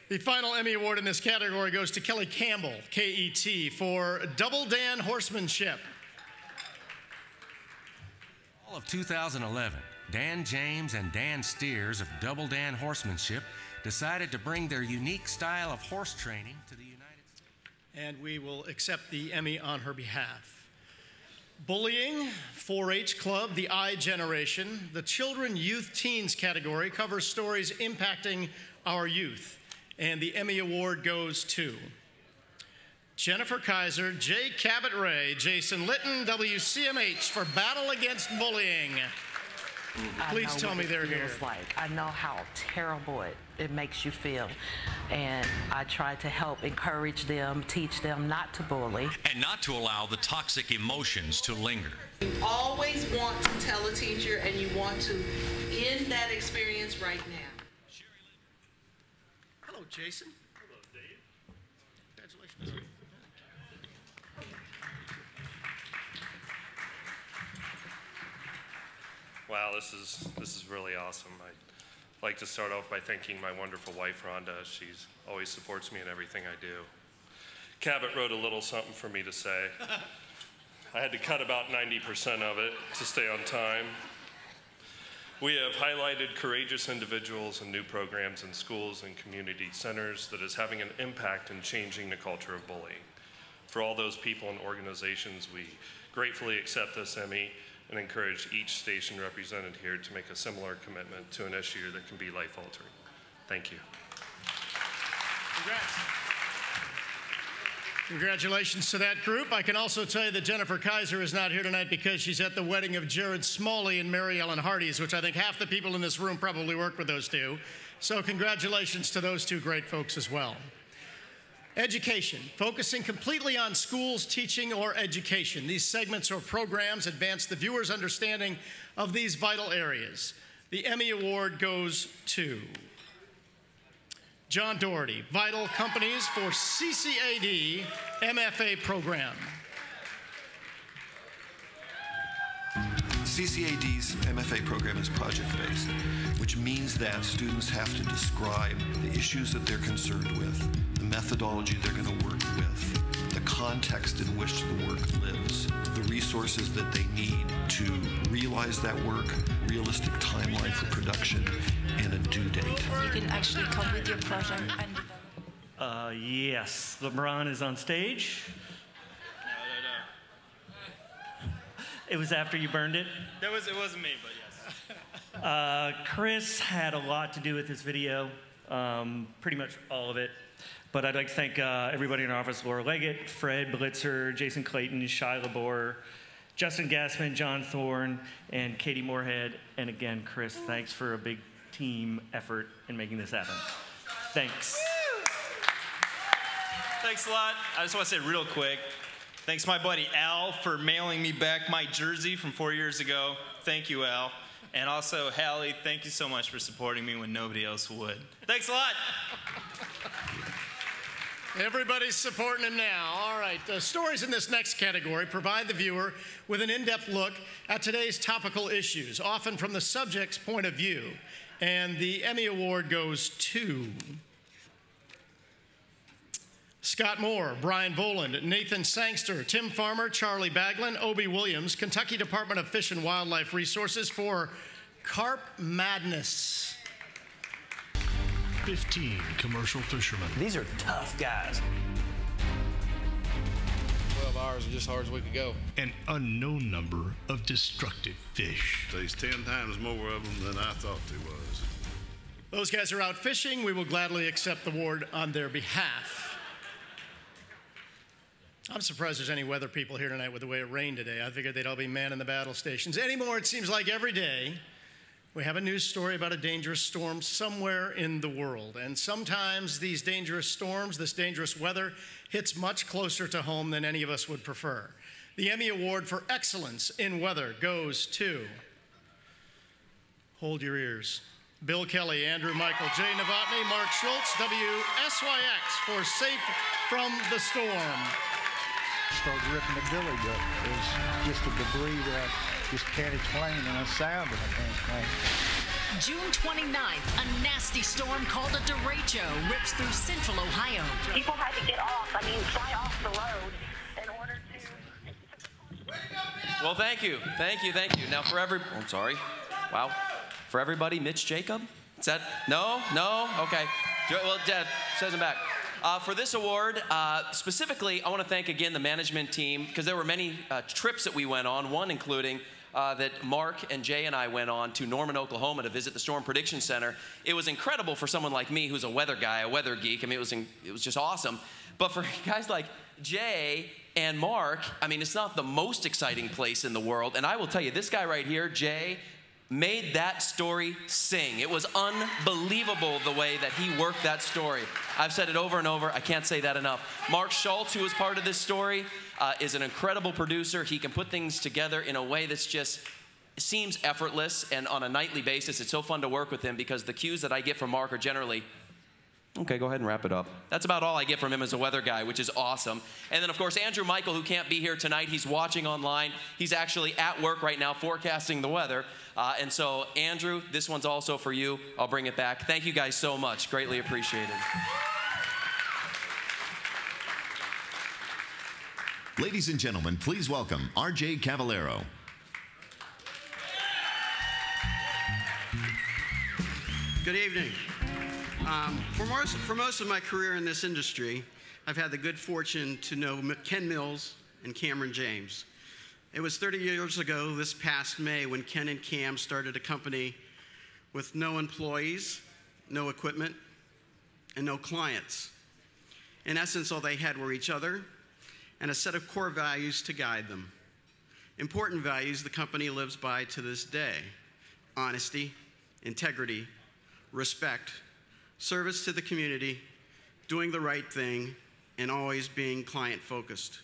The final Emmy Award in this category goes to Kelly Campbell, KET, for Double Dan Horsemanship. Fall of 2011, Dan James and Dan Steers of Double Dan Horsemanship decided to bring their unique style of horse training to the United States. And we will accept the Emmy on her behalf. Bullying, 4-H Club, The I Generation, the Children, Youth, Teens category covers stories impacting our youth. And the Emmy Award goes to Jennifer Kaiser, Jay Cabot-Ray, Jason Litton, WCMH for Battle Against Bullying. Please tell me they're here. Like. I know how terrible it makes you feel, and I try to help encourage them, teach them not to bully. And not to allow the toxic emotions to linger. You always want to tell a teacher, and you want to end that experience right now. Hello, Jason. Hello, Dave. Congratulations. Wow, this is really awesome. I'd like to start off by thanking my wonderful wife, Rhonda. She always supports me in everything I do. Cabot wrote a little something for me to say. I had to cut about 90% of it to stay on time. We have highlighted courageous individuals and new programs in schools and community centers that is having an impact in changing the culture of bullying. For all those people and organizations, we gratefully accept this Emmy and encourage each station represented here to make a similar commitment to an issue that can be life-altering. Thank you. Congrats. Congratulations to that group. I can also tell you that Jennifer Kaiser is not here tonight because she's at the wedding of Jared Smalley and Mary Ellen Hardy's, which I think half the people in this room probably work with those two. So congratulations to those two great folks as well. Education, focusing completely on schools, teaching, or education. These segments or programs advance the viewer's understanding of these vital areas. The Emmy Award goes to John Doherty, Vital Companies for CCAD MFA program. CCAD's MFA program is project-based, which means that students have to describe the issues that they're concerned with, the methodology they're going to work with, the context in which the work lives, the resources that they need to realize that work, realistic timeline for production, and a due date. You can actually come with your project and yes, LeBron is on stage. It was after you burned it? It wasn't me, but yes. Chris had a lot to do with this video, pretty much all of it. But I'd like to thank everybody in our office, Laura Leggett, Fred Blitzer, Jason Clayton, Shai Labor, Justin Gassman, John Thorne, and Katie Moorhead. And again, Chris, thanks for a big team effort in making this happen. Thanks. Thanks a lot. I just want to say real quick, thanks my buddy Al for mailing me back my jersey from 4 years ago. Thank you, Al. And also, Hallie, thank you so much for supporting me when nobody else would. Thanks a lot. Everybody's supporting him now. All right, the stories in this next category provide the viewer with an in-depth look at today's topical issues, often from the subject's point of view. And the Emmy Award goes to Scott Moore, Brian Voland, Nathan Sangster, Tim Farmer, Charlie Baglin, Obie Williams, Kentucky Department of Fish and Wildlife Resources for Carp Madness. 15 commercial fishermen. These are tough guys. 12 hours is just hard as we could go. An unknown number of destructive fish. There's 10 times more of them than I thought there was. Those guys are out fishing. We will gladly accept the award on their behalf. I'm surprised there's any weather people here tonight with the way it rained today. I figured they'd all be manning the battle stations. Anymore, it seems like every day we have a news story about a dangerous storm somewhere in the world. And sometimes these dangerous storms, this dangerous weather, hits much closer to home than any of us would prefer. The Emmy Award for Excellence in Weather goes to, hold your ears, Bill Kelly, Andrew Michael, Jay Novotny, Mark Schultz, WSYX for Safe from the Storm. Started ripping the billy up. It was just a debris that just can't explain, and a sound that I can't explain. June 29th, a nasty storm called a derecho rips through central Ohio. People had to get off, fly off the road in order to... Well, thank you. Now, Wow. For everybody, Mitch Jacob? Is that, no? Okay. Well, Dad says him back. For this award, specifically, I want to thank again the management team, because there were many trips that we went on, one including that Mark and Jay and I went on to Norman, Oklahoma to visit the Storm Prediction Center. It was incredible for someone like me who's a weather guy, a weather geek. I mean, it was just awesome. But for guys like Jay and Mark, I mean, it's not the most exciting place in the world. And I will tell you, this guy right here, Jay, made that story sing. It was unbelievable the way that he worked that story. I've said it over and over. I can't say that enough. Mark Schultz, who was part of this story, is an incredible producer. He can put things together in a way that's just seems effortless, and on a nightly basis, it's so fun to work with him because the cues that I get from Mark are generally, okay, go ahead and wrap it up. That's about all I get from him as a weather guy, which is awesome. And then, of course, Andrew Michael, who can't be here tonight. He's watching online. He's actually at work right now forecasting the weather. And so, Andrew, this one's also for you. I'll bring it back. Thank you guys so much. Greatly appreciated. Ladies and gentlemen, please welcome R.J. Cavallero. Good evening. For most of my career in this industry, I've had the good fortune to know Ken Mills and Cameron James. It was 30 years ago this past May when Ken and Cam started a company with no employees, no equipment, and no clients. In essence, all they had were each other and a set of core values to guide them. Important values the company lives by to this day: honesty, integrity, respect, service to the community, doing the right thing, and always being client-focused.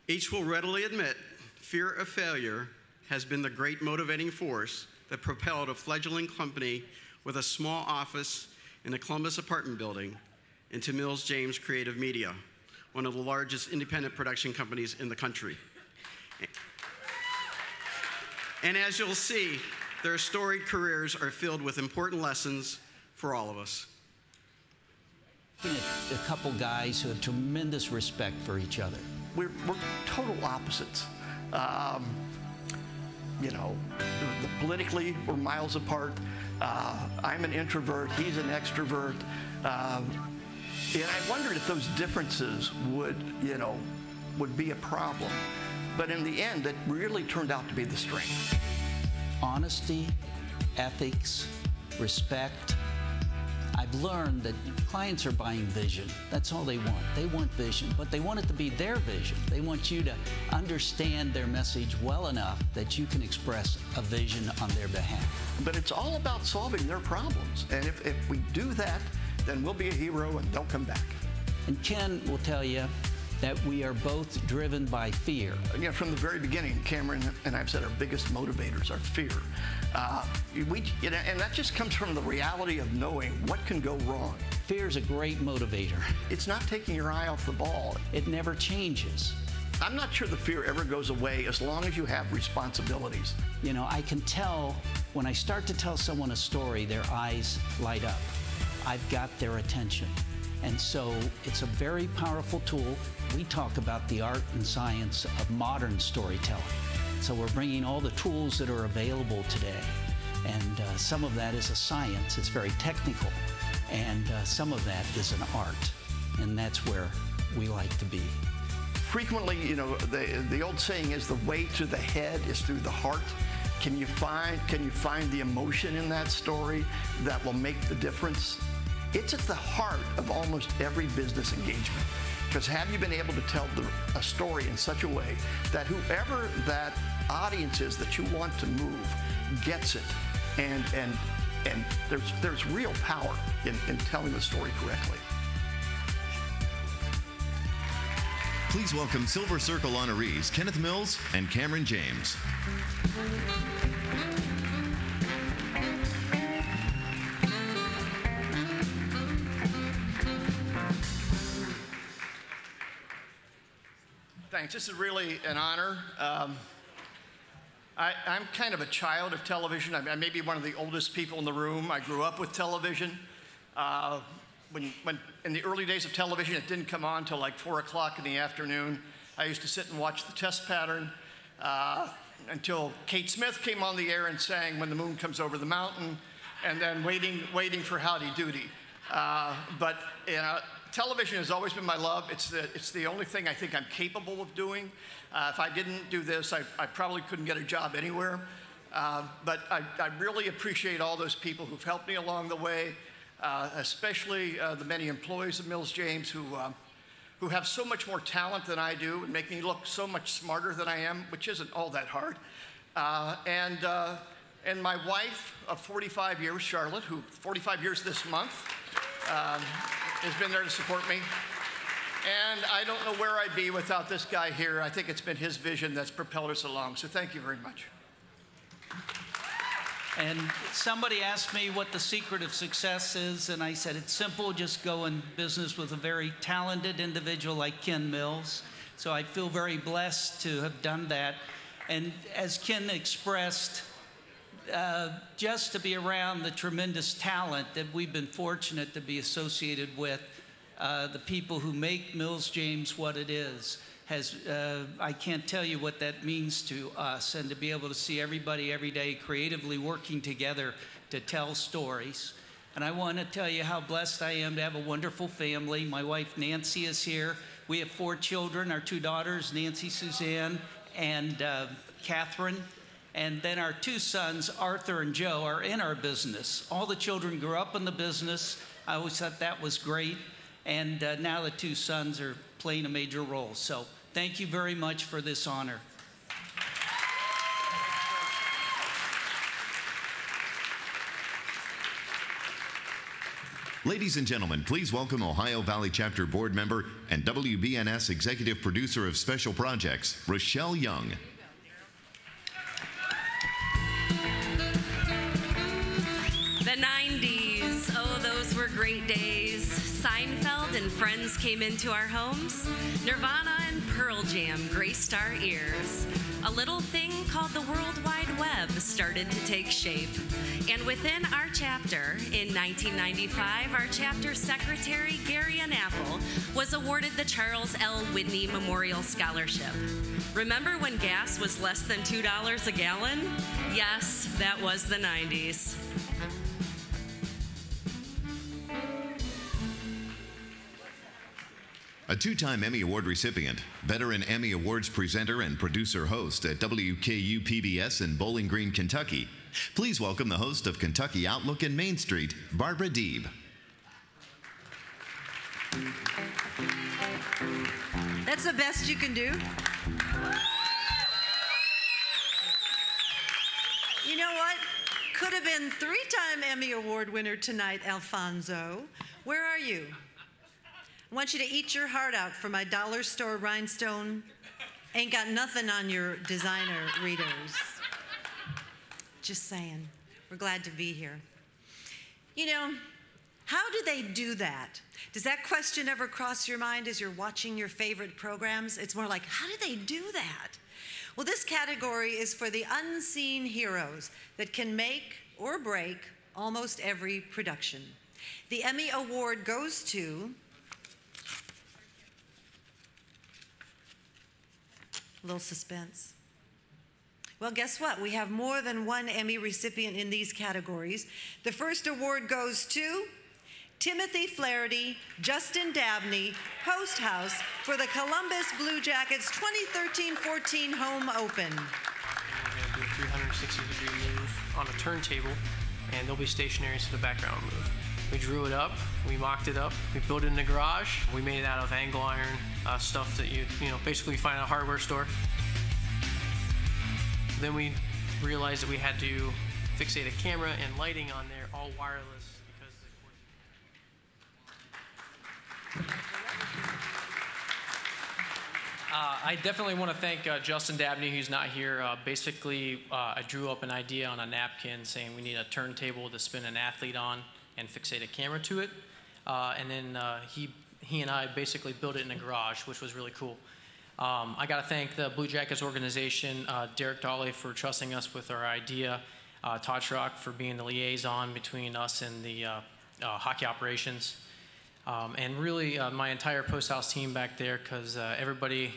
Each will readily admit fear of failure has been the great motivating force that propelled a fledgling company with a small office in a Columbus apartment building into Mills James Creative Media, one of the largest independent production companies in the country. And as you'll see, their storied careers are filled with important lessons for all of us. A couple guys who have tremendous respect for each other. We're total opposites. You know, politically, we're miles apart. I'm an introvert, he's an extrovert. And I wondered if those differences would be a problem. But in the end, it really turned out to be the strength. Honesty, ethics, respect. I've learned that clients are buying vision. That's all they want. They want vision, but they want it to be their vision. They want you to understand their message well enough that you can express a vision on their behalf. But it's all about solving their problems. And if we do that, then we'll be a hero and they'll come back. And Ken will tell you that we are both driven by fear. You know, from the very beginning, Cameron and I've said our biggest motivators are fear. And that just comes from the reality of knowing what can go wrong. Fear is a great motivator. It's not taking your eye off the ball. It never changes. I'm not sure the fear ever goes away as long as you have responsibilities. You know, I can tell when I start to tell someone a story, their eyes light up. I've got their attention. And so it's a very powerful tool. We talk about the art and science of modern storytelling. So we're bringing all the tools that are available today. And some of that is a science, it's very technical. And some of that is an art. And that's where we like to be. Frequently, you know, the old saying is the way to the head is through the heart. Can you find the emotion in that story that will make the difference? It's at the heart of almost every business engagement. Because have you been able to tell a story in such a way that whoever that audience is that you want to move gets it, and there's real power in telling the story correctly. Please welcome Silver Circle honorees Kenneth Mills and Cameron James. Thanks. This is really an honor. I'm kind of a child of television. I may be one of the oldest people in the room. I grew up with television. When in the early days of television, it didn't come on till like 4 o'clock in the afternoon. I used to sit and watch the test pattern. until Kate Smith came on the air and sang When the Moon Comes Over the Mountain, and then waiting for Howdy Doody. But you know, television has always been my love. It's the only thing I think I'm capable of doing. If I didn't do this, I probably couldn't get a job anywhere. But I really appreciate all those people who've helped me along the way, especially the many employees of Mills James who have so much more talent than I do and make me look so much smarter than I am, which isn't all that hard. And my wife of 45 years, Charlotte, who 45 years this month, has been there to support me. And I don't know where I'd be without this guy here. I think it's been his vision that's propelled us along. So thank you very much. And somebody asked me what the secret of success is, and I said it's simple. Just go in business with a very talented individual like Ken Mills. So I feel very blessed to have done that. And as Ken expressed, just to be around the tremendous talent that we've been fortunate to be associated with, the people who make Mills James what it is, I can't tell you what that means to us, and to be able to see everybody every day creatively working together to tell stories. And I want to tell you how blessed I am to have a wonderful family. My wife Nancy is here. We have 4 children, our 2 daughters, Nancy, Suzanne, and Catherine. And then our 2 sons, Arthur and Joe, are in our business. All the children grew up in the business. I always thought that was great. And now the 2 sons are playing a major role. So thank you very much for this honor. Ladies and gentlemen, please welcome Ohio Valley Chapter Board Member and WBNS Executive Producer of Special Projects, Rochelle Young. The 90s, oh, those were great days. Seinfeld and Friends came into our homes. Nirvana and Pearl Jam graced our ears. A little thing called the World Wide Web started to take shape. And within our chapter, in 1995, our chapter secretary, Gary Anapple, was awarded the Charles L. Whitney Memorial Scholarship. Remember when gas was less than $2 a gallon? Yes, that was the 90s. A 2-time Emmy Award recipient, veteran Emmy Awards presenter and producer-host at WKU PBS in Bowling Green, Kentucky. Please welcome the host of Kentucky Outlook and Main Street, Barbara Deeb. That's the best you can do? You know what? Could have been 3-time Emmy Award winner tonight, Alfonso. Where are you? I want you to eat your heart out for my dollar store rhinestone. Ain't got nothing on your designer readers. Just saying. We're glad to be here. You know, how do they do that? Does that question ever cross your mind as you're watching your favorite programs? It's more like, how do they do that? Well, this category is for the unseen heroes that can make or break almost every production. The Emmy Award goes to a little suspense. Well, guess what? We have more than one Emmy recipient in these categories. The first award goes to Timothy Flaherty, Justin Dabney, Post House for the Columbus Blue Jackets 2013-14 home open. We're going to do a 360-degree move on a turntable, and they'll be stationary so the background will move. We drew it up, we mocked it up, we built it in the garage, we made it out of angle iron stuff that you basically find at a hardware store. Then we realized that we had to fixate a camera and lighting on there, all wireless. I definitely want to thank Justin Dabney, who's not here. Basically, I drew up an idea on a napkin saying we need a turntable to spin an athlete on and fixate a camera to it. And then he and I basically built it in a garage, which was really cool. I got to thank the Blue Jackets organization, Derek Dolly for trusting us with our idea, Todd Schrock for being the liaison between us and the hockey operations, and really my entire Post House team back there, because everybody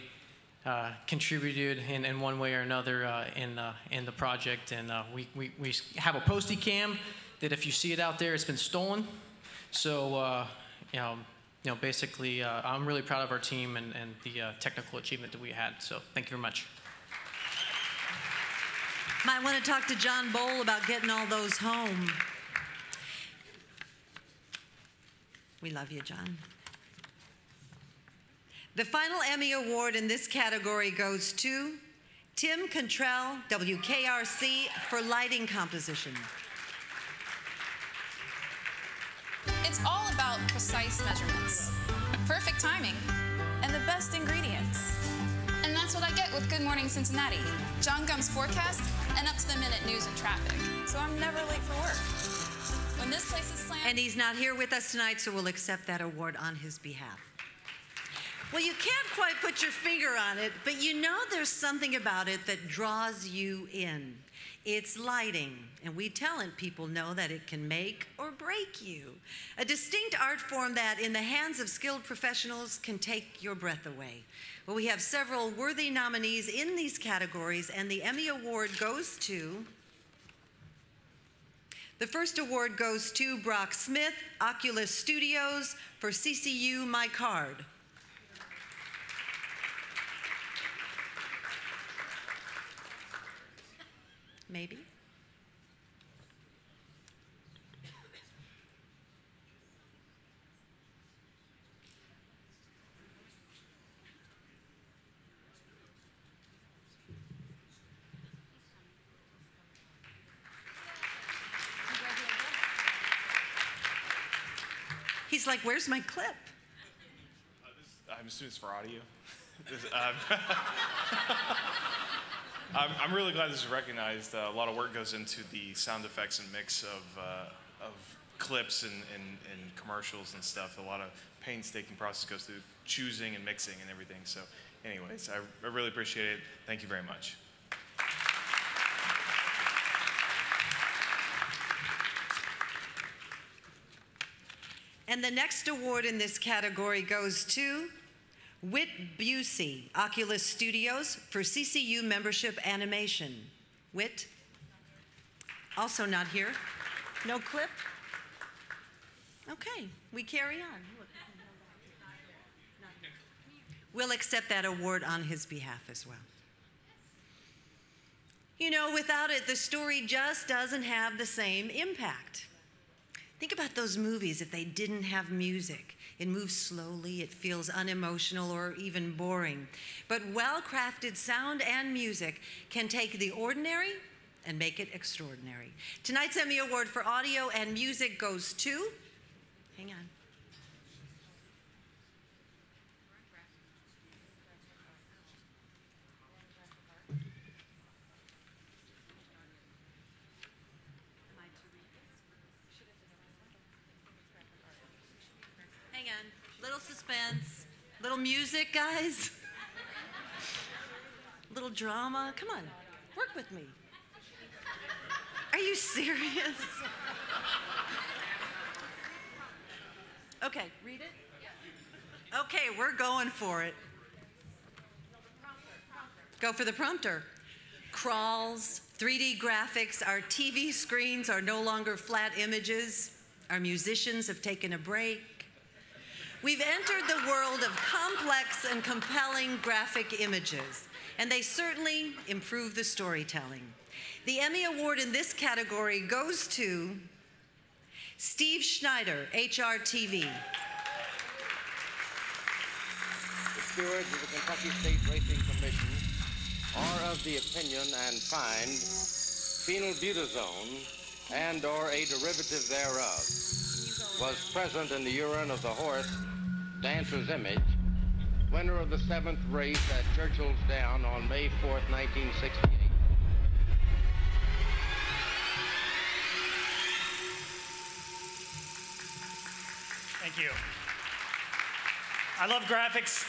contributed in one way or another in the project. And we have a postie cam that if you see it out there, it's been stolen. So basically, I'm really proud of our team and the technical achievement that we had. So thank you very much. Might want to talk to John Bowl about getting all those home. We love you, John. The final Emmy Award in this category goes to Tim Cantrell, WKRC, for lighting composition. It's all about precise measurements, perfect timing, and the best ingredients. And that's what I get with Good Morning Cincinnati, John Gumm's forecast, and up-to-the-minute news and traffic. So I'm never late for work. When this place is slammed... And he's not here with us tonight, so we'll accept that award on his behalf. Well, you can't quite put your finger on it, but you know there's something about it that draws you in. It's lighting, and we talent people know that it can make or break you. A distinct art form that, in the hands of skilled professionals, can take your breath away. Well, we have several worthy nominees in these categories, and the Emmy Award goes to... The first award goes to Brock Smith, Oculus Studios, for CCU My Card. Maybe. He's like, where's my clip? I'm assuming it's for audio. I'm really glad this is recognized. A lot of work goes into the sound effects and mix of clips and commercials and stuff. A lot of painstaking process goes through choosing and mixing and everything. So anyways, I really appreciate it. Thank you very much. And the next award in this category goes to Whit Busey, Oculus Studios, for CCU membership animation. Whit? Also not here. No clip? Okay, we carry on. We'll accept that award on his behalf as well. You know, without it, the story just doesn't have the same impact. Think about those movies if they didn't have music. It moves slowly, it feels unemotional or even boring. But well-crafted sound and music can take the ordinary and make it extraordinary. Tonight's Emmy Award for audio and music goes to, hang on. Hang on, little suspense, little music, guys. Little drama, come on, work with me. Are you serious? Okay, read it. Okay, we're going for it. Go for the prompter. Crawls, 3D graphics, our TV screens are no longer flat images. Our musicians have taken a break. We've entered the world of complex and compelling graphic images, and they certainly improve the storytelling. The Emmy Award in this category goes to Steve Schneider, HRTV. The stewards of the Kentucky State Racing Commission are of the opinion and find phenylbutazone and/or a derivative thereof was present in the urine of the horse, Dancer's Image, winner of the 7th race at Churchill's Down on May 4th, 1968. Thank you. I love graphics.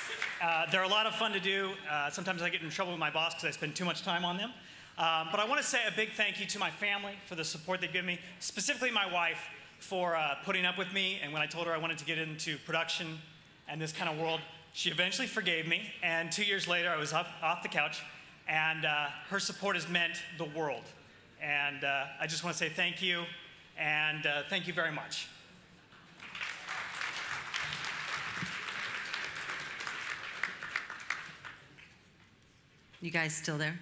They're a lot of fun to do. Sometimes I get in trouble with my boss because I spend too much time on them. But I want to say a big thank you to my family for the support they've given me, specifically my wife for putting up with me. And when I told her I wanted to get into production and this kind of world, She eventually forgave me, and 2 years later, I was off the couch, and her support has meant the world. And I just want to say thank you, and thank you very much. You guys still there?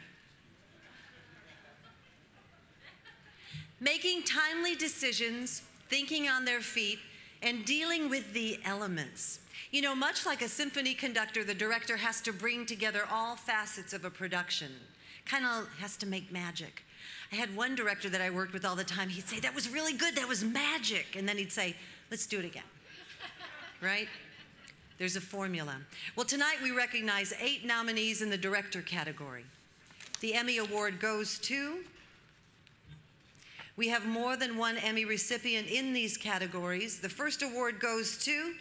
Making timely decisions, thinking on their feet, and dealing with the elements. You know, much like a symphony conductor, the director has to bring together all facets of a production. Kind of has to make magic. I had one director that I worked with all the time. He'd say, "That was really good, that was magic." And then he'd say, "Let's do it again." Right? There's a formula. Well, tonight we recognize 8 nominees in the director category. The Emmy Award goes to... We have more than one Emmy recipient in these categories. The first award goes to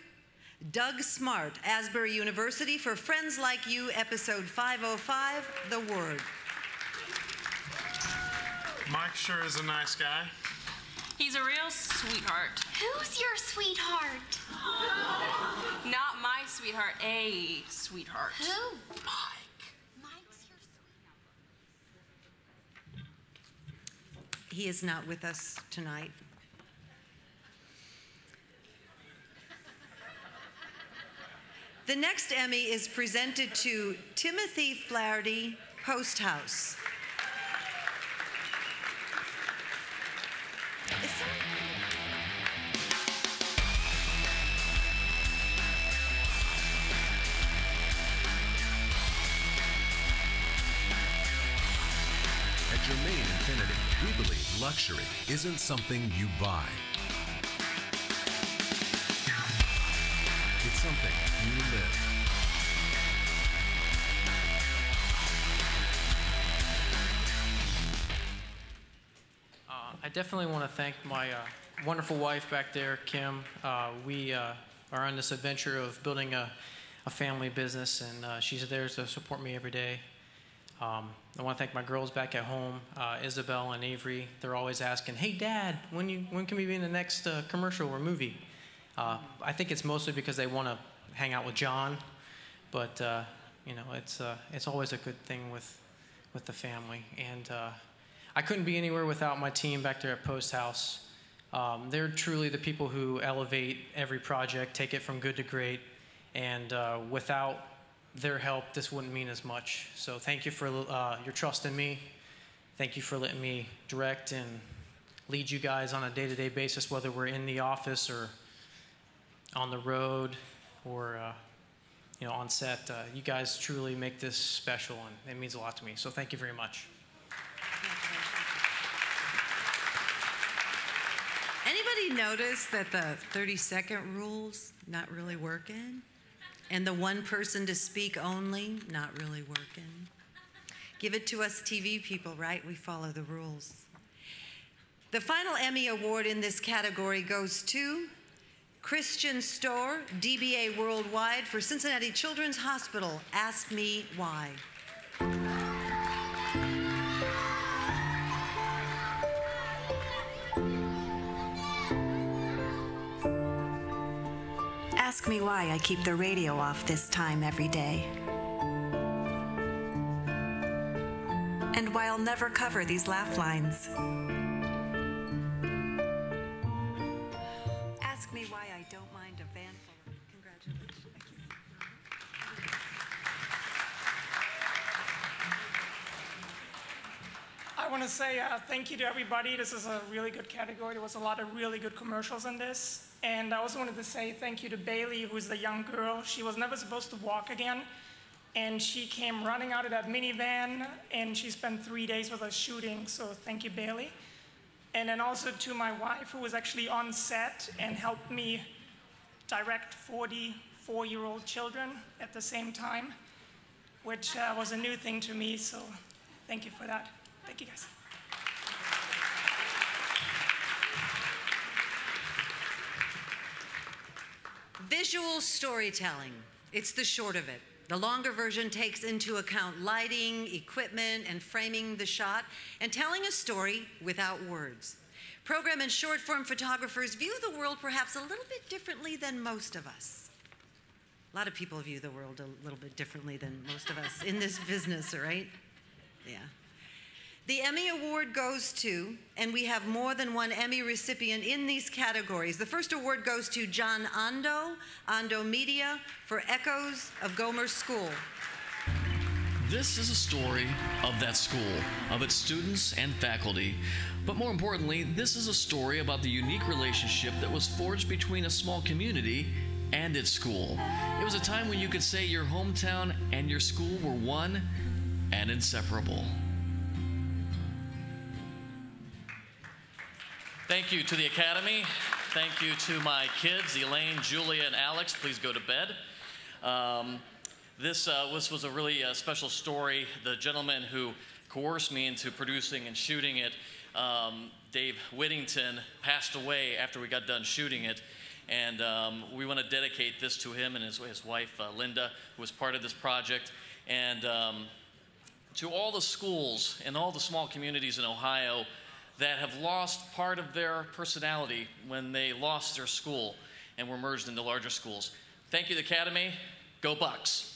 Doug Smart, Asbury University, for Friends Like You, episode 505, The Word. Mike sure is a nice guy. He's a real sweetheart. Who's your sweetheart? Not my sweetheart, a sweetheart. Who? He is not with us tonight. The next Emmy is presented to Timothy Flaherty, Post House. At Germain Infinity, we believe luxury isn't something you buy. It's something you live. I definitely want to thank my wonderful wife back there, Kim. We are on this adventure of building a family business, and she's there to support me every day. I want to thank my girls back at home, Isabel and Avery. They're always asking, "Hey, Dad, when can we be in the next commercial or movie?" I think it's mostly because they want to hang out with John, but you know, it's always a good thing with the family. And I couldn't be anywhere without my team back there at Post House. They're truly the people who elevate every project, take it from good to great, and without their help, this wouldn't mean as much. So thank you for your trust in me. Thank you for letting me direct and lead you guys on a day-to-day basis, whether we're in the office or on the road or you know, on set. You guys truly make this special, and it means a lot to me. So thank you very much. Anybody notice that the 30-second rule's not really working? And the one person to speak only, not really working? Give it to us TV people, right? We follow the rules. The final Emmy Award in this category goes to Christian Storr, DBA Worldwide, for Cincinnati Children's Hospital, Ask Me Why. Ask me why I keep the radio off this time every day. And why I'll never cover these laugh lines. Ask me why I don't mind a van full of congratulations. I want to say thank you to everybody. This is a really good category. There was a lot of really good commercials in this. And I also wanted to say thank you to Bailey, who's the young girl. She was never supposed to walk again. And she came running out of that minivan, and she spent 3 days with us shooting. So thank you, Bailey. And then also to my wife, who was actually on set and helped me direct 44-year-old children at the same time, which was a new thing to me. So thank you for that. Thank you, guys. Visual storytelling. It's the short of it. The longer version takes into account lighting, equipment, and framing the shot, and telling a story without words. Program and short-form photographers view the world perhaps a little bit differently than most of us. A lot of people view the world a little bit differently than most of us in this business, right? Yeah. The Emmy Award goes to, and we have more than one Emmy recipient in these categories. The first award goes to John Ando Media, for Echoes of Gomer School. This is a story of that school, of its students and faculty. But more importantly, this is a story about the unique relationship that was forged between a small community and its school. It was a time when you could say your hometown and your school were one and inseparable. Thank you to the Academy. Thank you to my kids, Elaine, Julia, and Alex. Please go to bed. This was a really special story. The gentleman who coerced me into producing and shooting it, Dave Whittington, passed away after we got done shooting it. And we want to dedicate this to him and his wife, Linda, who was part of this project. And to all the schools and all the small communities in Ohio that have lost part of their personality when they lost their school and were merged into larger schools. Thank you, the Academy. Go Bucks.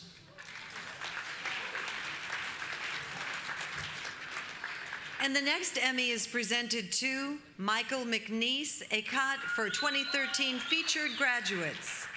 And the next Emmy is presented to Michael McNeese, ACOT, for 2013 Featured Graduates.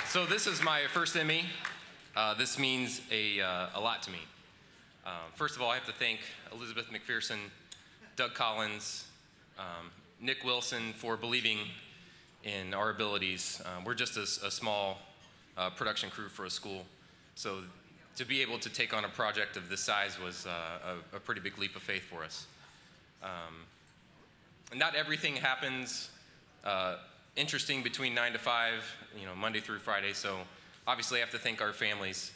So this is my first Emmy. This means a lot to me. First of all, I have to thank Elizabeth McPherson, Doug Collins, Nick Wilson for believing in our abilities. We're just a small production crew for a school. So to be able to take on a project of this size was a pretty big leap of faith for us. Not everything happens interesting between 9 to 5, Monday through Friday. So obviously I have to thank our families.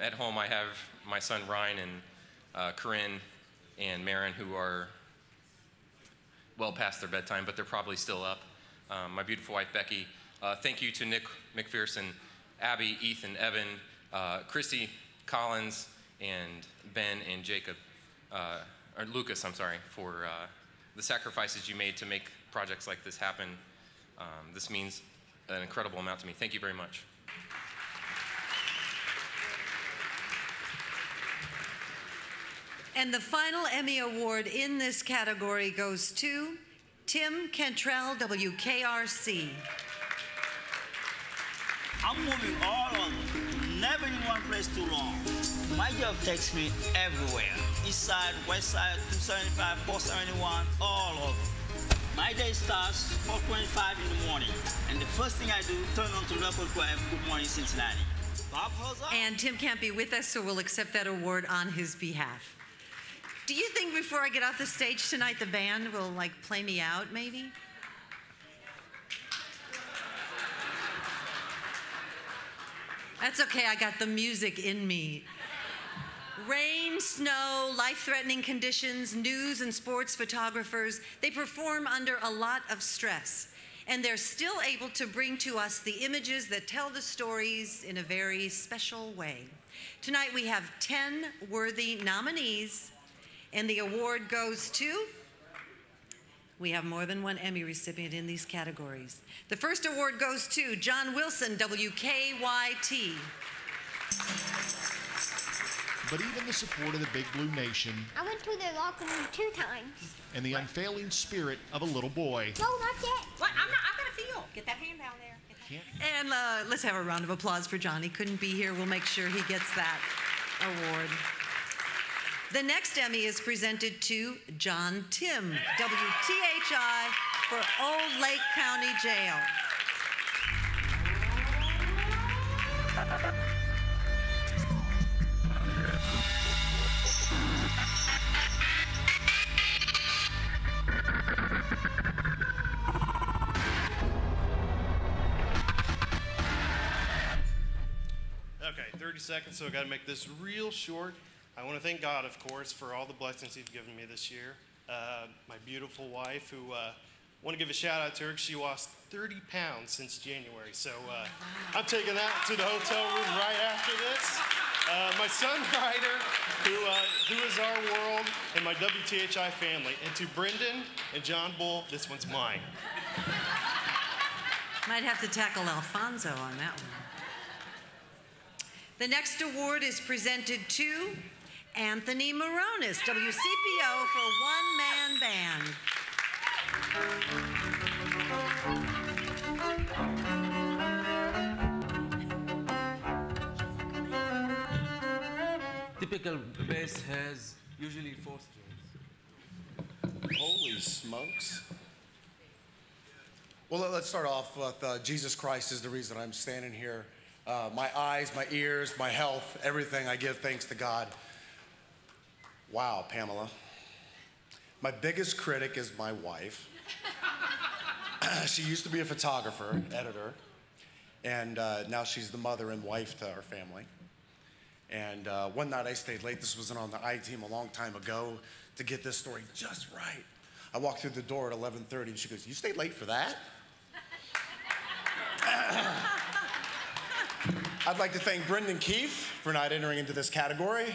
At home I have my son Ryan and Corinne and Marin, who are well past their bedtime, but they're probably still up. My beautiful wife Becky. Thank you to Nick McPherson, Abby, Ethan, Evan, Christy Collins, and Ben and Jacob, or Lucas, I'm sorry, for the sacrifices you made to make projects like this happen. This means an incredible amount to me. Thank you very much. And the final Emmy Award in this category goes to Tim Cantrell, WKRC. I'm moving all over, never in one place too long. My job takes me everywhere. East side, west side, 275, 471, all over. My day starts 4:25 in the morning, and the first thing I do, turn on to local FM, Good Morning Cincinnati. Bob Hoza. And Tim can't be with us, so we'll accept that award on his behalf. Do you think before I get off the stage tonight, the band will play me out, maybe? That's okay, I got the music in me. Rain, snow, life-threatening conditions, news and sports photographers, they perform under a lot of stress. And they're still able to bring to us the images that tell the stories in a very special way. Tonight we have 10 worthy nominees, and the award goes to, we have more than one Emmy recipient in these categories. The first award goes to John Wilson, WKYT. But even the support of the Big Blue Nation I went to their locker room 2 times. and the unfailing spirit of a little boy. No, not yet. What? I've got a feel. Get that hand down there. And let's have a round of applause for John. He couldn't be here. We'll make sure he gets that award. The next Emmy is presented to John Tim, WTHI, for Old Lake County Jail. 30 seconds, so I got to make this real short. I want to thank God, of course, for all the blessings He's given me this year. My beautiful wife, who want to give a shout out to her, 'cause she lost 30 pounds since January. So I'm taking that to the hotel room right after this. My son Ryder, who is our world, and my WTHI family. And to Brendan and John Bull, this one's mine. Might have to tackle Alfonso on that one. The next award is presented to Anthony Moronis, WCPO, for One Man Band. Typical bass has usually 4 strings. Holy smokes. Well, let's start off with Jesus Christ is the reason I'm standing here. My eyes, my ears, my health, everything, I give thanks to God. Wow, Pamela. My biggest critic is my wife. She used to be a photographer, editor, and now she's the mother and wife to our family. And one night I stayed late. This wasn't on the I-Team a long time ago to get this story just right. I walked through the door at 11:30 and she goes, "You stayed late for that?" I'd like to thank Brendan Keefe for not entering into this category.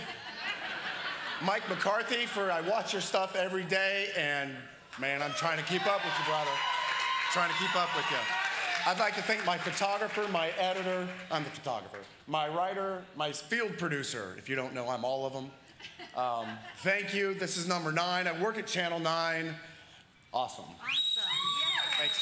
Mike McCarthy for I watch your stuff every day, and man, I'm trying to keep up with you, brother. Trying to keep up with you. I'd like to thank my photographer, my editor, I'm the photographer, my writer, my field producer. If you don't know, I'm all of them. Thank you. This is number 9. I work at Channel 9. Awesome. Awesome. Yeah. Thanks.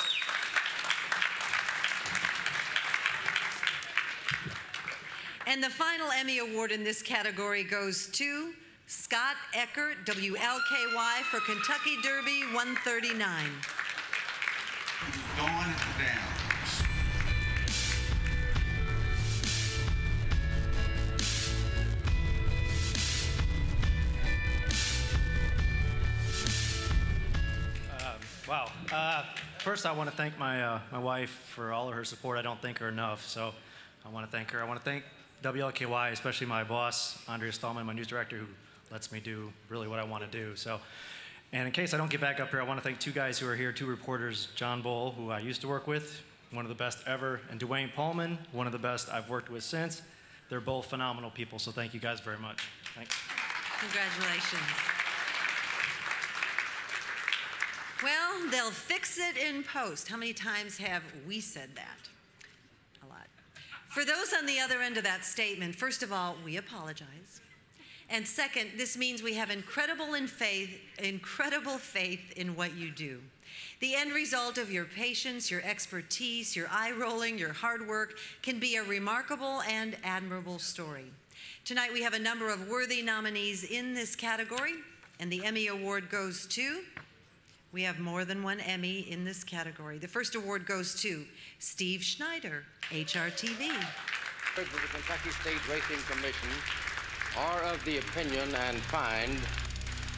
And the final Emmy Award in this category goes to Scott Eckert, WLKY, for Kentucky Derby 139. Going down. Wow. First, I want to thank my wife for all of her support. I don't thank her enough, so I want to thank her. I want to thank WLKY, especially my boss, Andrea Stallman, my news director, who lets me do really what I want to do. So, and in case I don't get back up here, I want to thank 2 guys who are here, 2 reporters, John Bull, who I used to work with, one of the best ever, and Dwayne Pullman, one of the best I've worked with since. They're both phenomenal people, so thank you guys very much. Thanks. Congratulations. Well, they'll fix it in post. How many times have we said that? A lot. For those on the other end of that statement, first of all, we apologize. And second, this means we have incredible faith in what you do. The end result of your patience, your expertise, your eye-rolling, your hard work can be a remarkable and admirable story. Tonight we have a number of worthy nominees in this category, and the Emmy Award goes to, we have more than one Emmy in this category. The first award goes to Steve Schneider, HRTV. The Kentucky State Racing Commission are of the opinion and find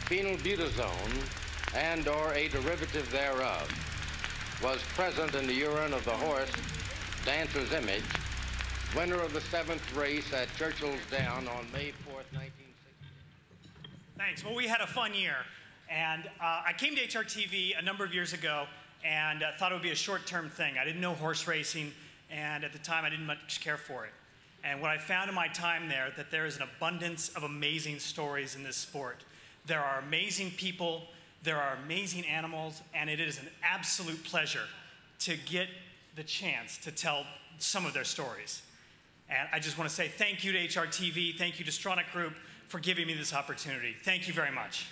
phenylbutazone and or a derivative thereof was present in the urine of the horse Dancer's Image, winner of the 7th race at Churchill's Down on May 4th, 1960. Thanks. Well, we had a fun year. And I came to HRTV a number of years ago and thought it would be a short-term thing. I didn't know horse racing, and at the time I didn't much care for it. And what I found in my time there, that there is an abundance of amazing stories in this sport. There are amazing people, there are amazing animals, and it is an absolute pleasure to get the chance to tell some of their stories. And I just want to say thank you to HRTV, thank you to Stronach Group for giving me this opportunity. Thank you very much.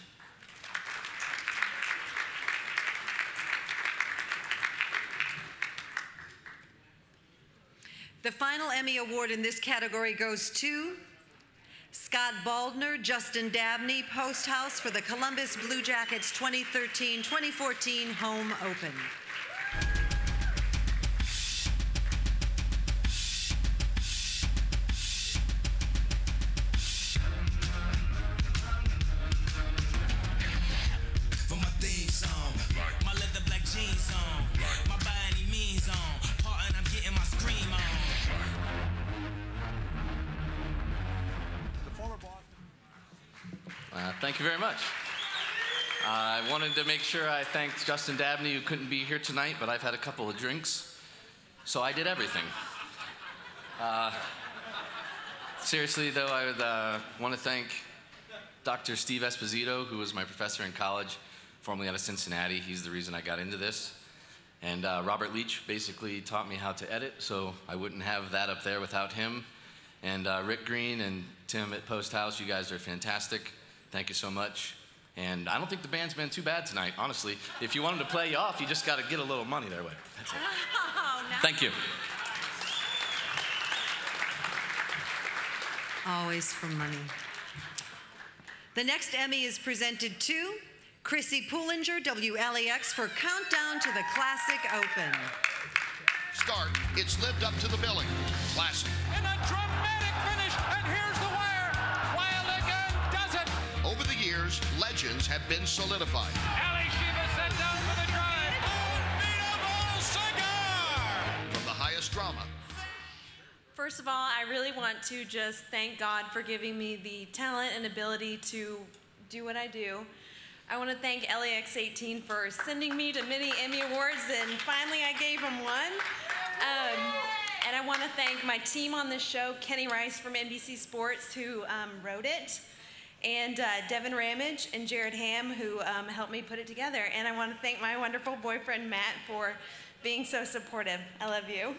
The final Emmy Award in this category goes to Scott Baldner, Justin Dabney, Post House for the Columbus Blue Jackets 2013-2014 Home Open. For my theme song, my leather black jeans on, my by any means on, and I'm getting my scream on. Thank you very much. I wanted to make sure I thanked Justin Dabney, who couldn't be here tonight, but I've had a couple of drinks, so I did everything. Seriously, though, I would want to thank Dr. Steve Esposito, who was my professor in college, formerly out of Cincinnati. He's the reason I got into this. And Robert Leach basically taught me how to edit, so I wouldn't have that up there without him. And Rick Green and Tim at Post House, you guys are fantastic. Thank you so much. And I don't think the band's been too bad tonight, honestly. If you want them to play you off, you just got to get a little money their way. That's it. Oh, no. Thank you. Always for money. The next Emmy is presented to Chrissy Poolinger, WLEX, for Countdown to the Classic Open. Start. It's lived up to the billing. Classic. And a dramatic finish, and here's the wire. Wild again does it. Over the years, legends have been solidified. Ali Shiva set down for the drive. Unbeatable cigar. From the highest drama. First of all, I really want to just thank God for giving me the talent and ability to do what I do. I want to thank LAX 18 for sending me to many Emmy Awards, and finally I gave them one. And I want to thank my team on this show, Kenny Rice from NBC Sports, who wrote it, and Devin Ramage and Jared Ham, who helped me put it together. And I want to thank my wonderful boyfriend, Matt, for being so supportive. I love you.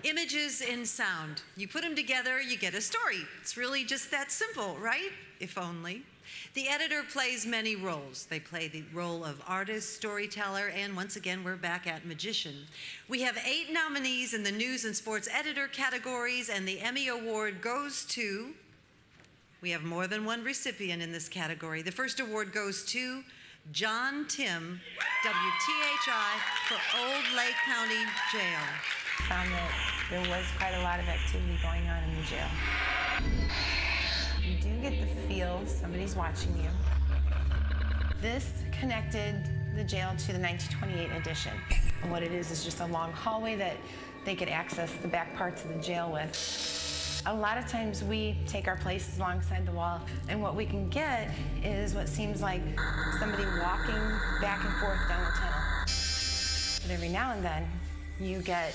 Images and sound. You put them together, you get a story. It's really just that simple, right? If only. The editor plays many roles. They play the role of artist, storyteller, and once again, we're back at magician. We have 8 nominees in the news and sports editor categories, and the Emmy Award goes to, we have more than one recipient in this category. The first award goes to John Tim, WTHI, for Old Lake County Jail. Found that there was quite a lot of activity going on in the jail. You do get the feel somebody's watching you. This connected the jail to the 1928 edition. And what it is just a long hallway that they could access the back parts of the jail with. A lot of times we take our places alongside the wall, and what we can get is what seems like somebody walking back and forth down the tunnel. But every now and then, you get...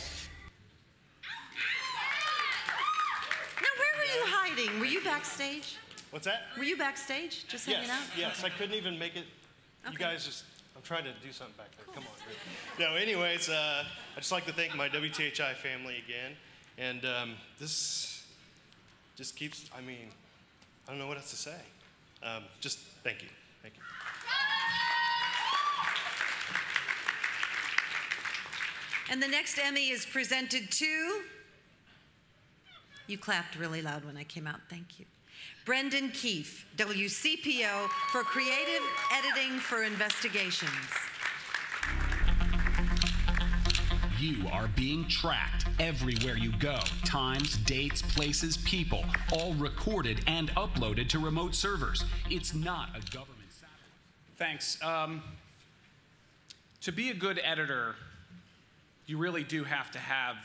Hiding. Were you backstage? What's that? Were you backstage, just hanging out? Yes, I couldn't even make it. Okay. You guys just, I'm trying to do something back there. Cool. Come on. No, anyways, I'd just like to thank my WTHI family again. And this just keeps, I mean, I don't know what else to say. Just thank you. Thank you. And the next Emmy is presented to... You clapped really loud when I came out. Thank you. Brendan Keefe, WCPO, for creative editing for investigations. You are being tracked everywhere you go. Times, dates, places, people, all recorded and uploaded to remote servers. It's not a government satellite. Thanks. To be a good editor, you really do have to have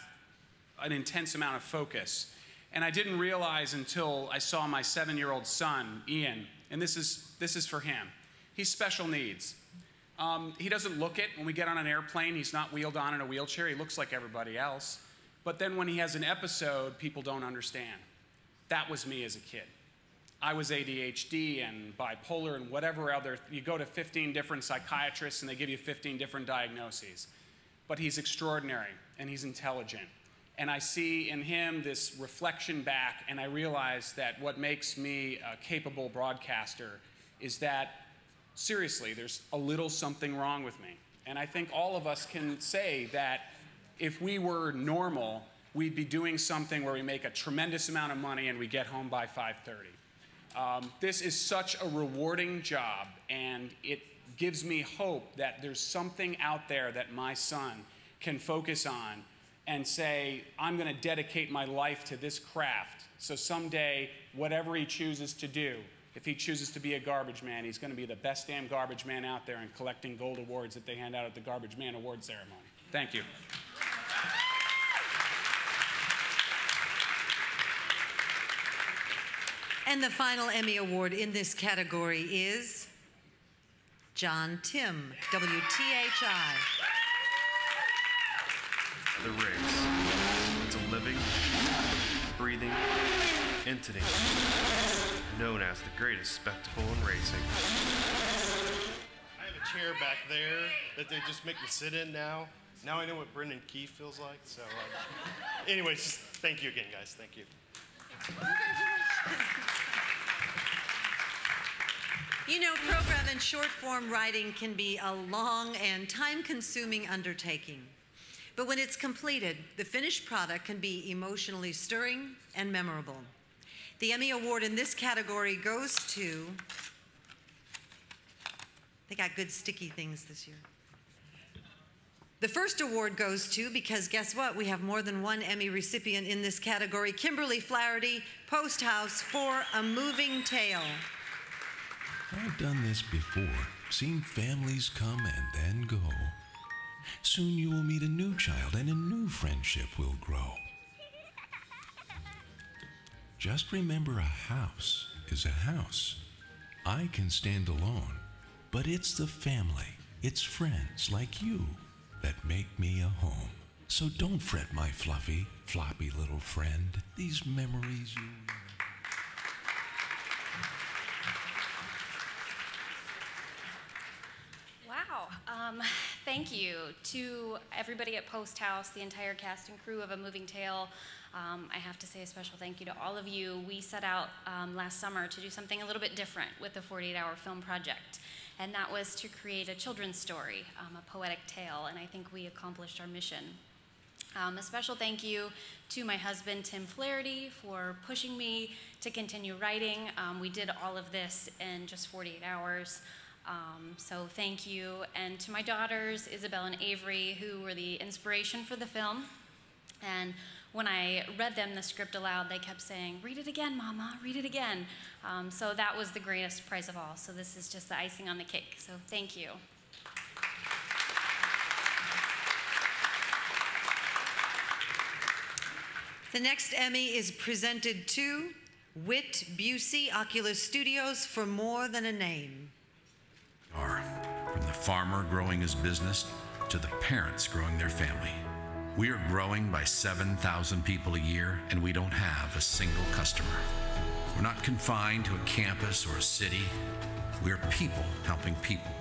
an intense amount of focus. And I didn't realize until I saw my 7-year-old son, Ian, and this is for him. He's special needs. He doesn't look it. When we get on an airplane, he's not wheeled on in a wheelchair. He looks like everybody else. But then when he has an episode, people don't understand. That was me as a kid. I was ADHD and bipolar and whatever other. You go to 15 different psychiatrists and they give you 15 different diagnoses. But he's extraordinary and he's intelligent. And I see in him this reflection back, and I realize that what makes me a capable broadcaster is that, seriously, there's a little something wrong with me. And I think all of us can say that if we were normal, we'd be doing something where we make a tremendous amount of money and we get home by 5:30. This is such a rewarding job, and it gives me hope that there's something out there that my son can focus on and say, I'm going to dedicate my life to this craft. So someday, whatever he chooses to do, if he chooses to be a garbage man, he's going to be the best damn garbage man out there and collecting gold awards that they hand out at the Garbage Man Award ceremony. Thank you. And the final Emmy Award in this category is John Tim, WTHI. The race. It's a living, breathing entity known as the greatest spectacle in racing. I have a chair back there that they just make me sit in now. Now I know what Brendan Keefe feels like. So, anyways, just thank you again, guys. Thank you. You know, program and short form writing can be a long and time-consuming undertaking. But when it's completed, the finished product can be emotionally stirring and memorable. The Emmy Award in this category goes to, they got good sticky things this year. The first award goes to, because guess what? We have more than one Emmy recipient in this category, Kimberly Flaherty, Post House for A Moving Tale. I've done this before, seen families come and then go. Soon you will meet a new child and a new friendship will grow. Just remember, a house is a house. I can stand alone, but it's the family, it's friends like you that make me a home. So don't fret, my fluffy, floppy little friend. These memories you... Wow. Thank you to everybody at Post House, the entire cast and crew of A Moving Tale. I have to say a special thank you to all of you. We set out last summer to do something a little bit different with the 48-hour film project, and that was to create a children's story, a poetic tale, and I think we accomplished our mission. A special thank you to my husband, Tim Flaherty, for pushing me to continue writing. We did all of this in just 48 hours. So thank you. And to my daughters, Isabel and Avery, who were the inspiration for the film. And when I read them the script aloud, they kept saying, "Read it again, Mama, read it again." So that was the greatest prize of all. So this is just the icing on the cake. So thank you. The next Emmy is presented to Whit Busey, Oculus Studios, for More Than a Name. From the farmer growing his business to the parents growing their family. We are growing by 7,000 people a year, and we don't have a single customer. We're not confined to a campus or a city. We're people helping people.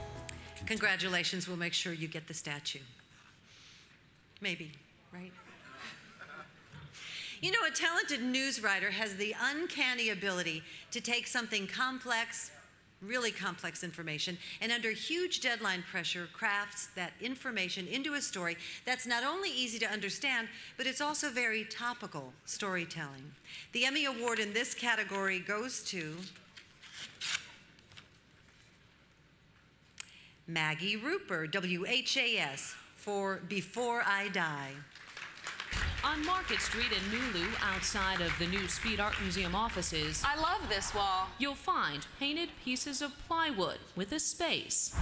Congratulations. We'll make sure you get the statue. Maybe, right? You know, a talented news writer has the uncanny ability to take something complex, really complex information, and under huge deadline pressure, crafts that information into a story that's not only easy to understand, but it's also very topical storytelling. The Emmy Award in this category goes to Maggie Rupert, WHAS, for Before I Die. On Market Street in Nulu, outside of the new Speed Art Museum offices, I love this wall. You'll find painted pieces of plywood with a space